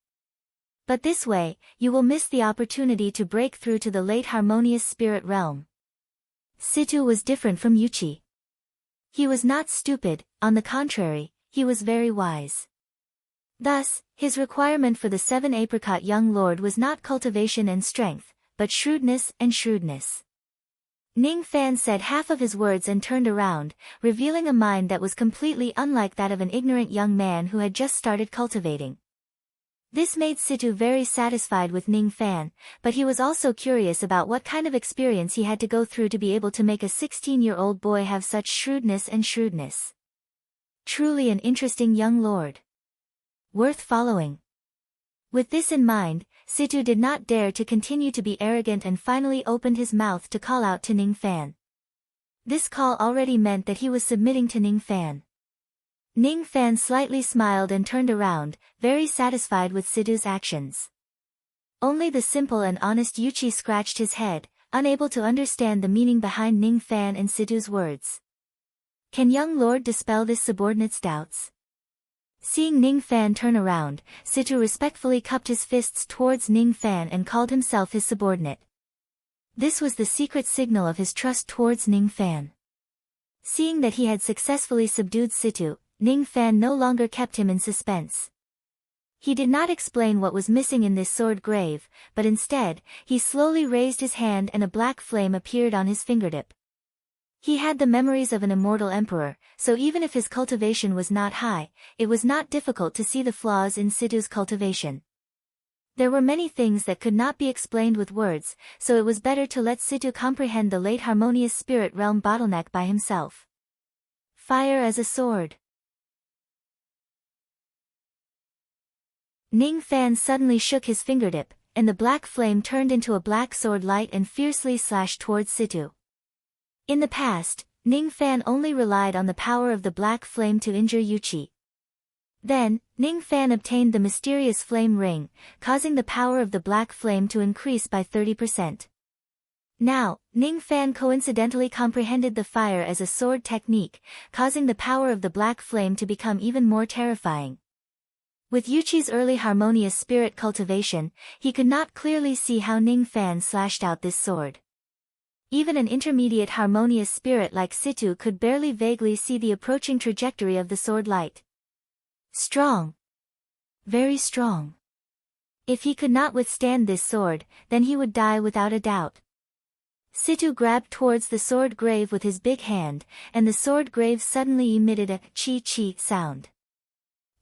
But this way, you will miss the opportunity to break through to the late harmonious spirit realm. Situ was different from Yuchi. He was not stupid, on the contrary, he was very wise. Thus, his requirement for the 7 apricot young lord was not cultivation and strength, but shrewdness and shrewdness. Ning Fan said half of his words and turned around, revealing a mind that was completely unlike that of an ignorant young man who had just started cultivating. This made Situ very satisfied with Ning Fan, but he was also curious about what kind of experience he had to go through to be able to make a 16-year-old boy have such shrewdness and shrewdness. Truly an interesting young lord. Worth following. With this in mind, Situ did not dare to continue to be arrogant and finally opened his mouth to call out to Ning Fan. This call already meant that he was submitting to Ning Fan. Ning Fan slightly smiled and turned around, very satisfied with Situ's actions. Only the simple and honest Yuchi scratched his head, unable to understand the meaning behind Ning Fan and Situ's words. Can young lord dispel this subordinate's doubts? Seeing Ning Fan turn around, Situ respectfully cupped his fists towards Ning Fan and called himself his subordinate. This was the secret signal of his trust towards Ning Fan. Seeing that he had successfully subdued Situ, Ning Fan no longer kept him in suspense. He did not explain what was missing in this sword grave, but instead, he slowly raised his hand and a black flame appeared on his fingertip. He had the memories of an immortal emperor, so even if his cultivation was not high, it was not difficult to see the flaws in Situ's cultivation. There were many things that could not be explained with words, so it was better to let Situ comprehend the late harmonious spirit realm bottleneck by himself. Fire as a sword. Ning Fan suddenly shook his fingertip, and the black flame turned into a black sword light and fiercely slashed towards Situ. In the past, Ning Fan only relied on the power of the black flame to injure Yuchi. Then, Ning Fan obtained the mysterious flame ring, causing the power of the black flame to increase by 30%. Now, Ning Fan coincidentally comprehended the fire as a sword technique, causing the power of the black flame to become even more terrifying. With Yuchi's early harmonious spirit cultivation, he could not clearly see how Ning Fan slashed out this sword. Even an intermediate harmonious spirit like Situ could barely vaguely see the approaching trajectory of the sword light. Strong. Very strong. If he could not withstand this sword, then he would die without a doubt. Situ grabbed towards the sword grave with his big hand, and the sword grave suddenly emitted a chi-chi sound.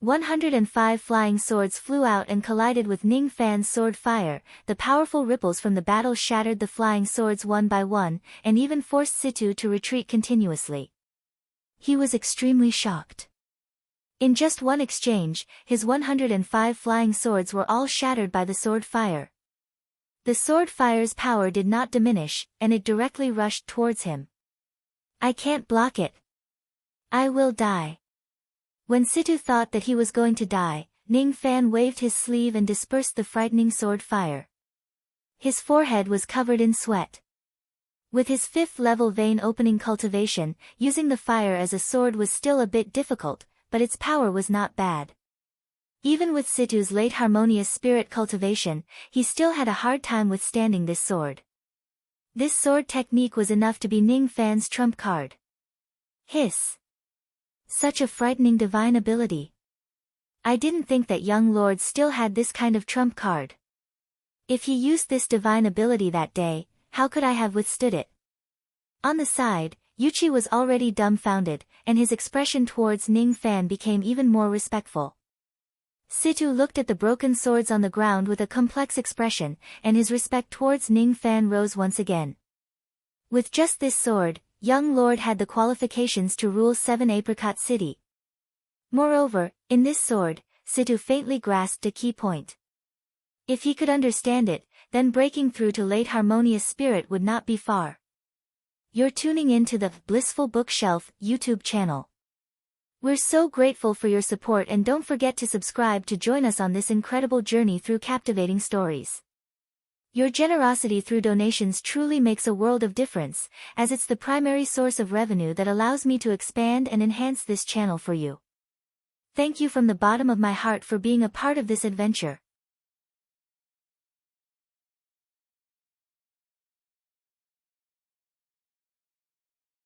105 flying swords flew out and collided with Ning Fan's sword fire. The powerful ripples from the battle shattered the flying swords one by one, and even forced Situ to retreat continuously. He was extremely shocked. In just one exchange, his 105 flying swords were all shattered by the sword fire. The sword fire's power did not diminish, and it directly rushed towards him. I can't block it. I will die. When Situ thought that he was going to die, Ning Fan waved his sleeve and dispersed the frightening sword fire. His forehead was covered in sweat. With his 5th level vein opening cultivation, using the fire as a sword was still a bit difficult, but its power was not bad. Even with Situ's late harmonious spirit cultivation, he still had a hard time withstanding this sword. This sword technique was enough to be Ning Fan's trump card. Hiss. Such a frightening divine ability. I didn't think that young lord still had this kind of trump card. If he used this divine ability that day, how could I have withstood it? On the side, Yuchi was already dumbfounded, and his expression towards Ning Fan became even more respectful. Situ looked at the broken swords on the ground with a complex expression, and his respect towards Ning Fan rose once again. With just this sword, young lord had the qualifications to rule 7 Apricot City. Moreover, in this sword, Situ faintly grasped a key point. If he could understand it, then breaking through to late harmonious spirit would not be far. You're tuning in to the Blissful Bookshelf YouTube channel. We're so grateful for your support, and don't forget to subscribe to join us on this incredible journey through captivating stories. Your generosity through donations truly makes a world of difference, as it's the primary source of revenue that allows me to expand and enhance this channel for you. Thank you from the bottom of my heart for being a part of this adventure.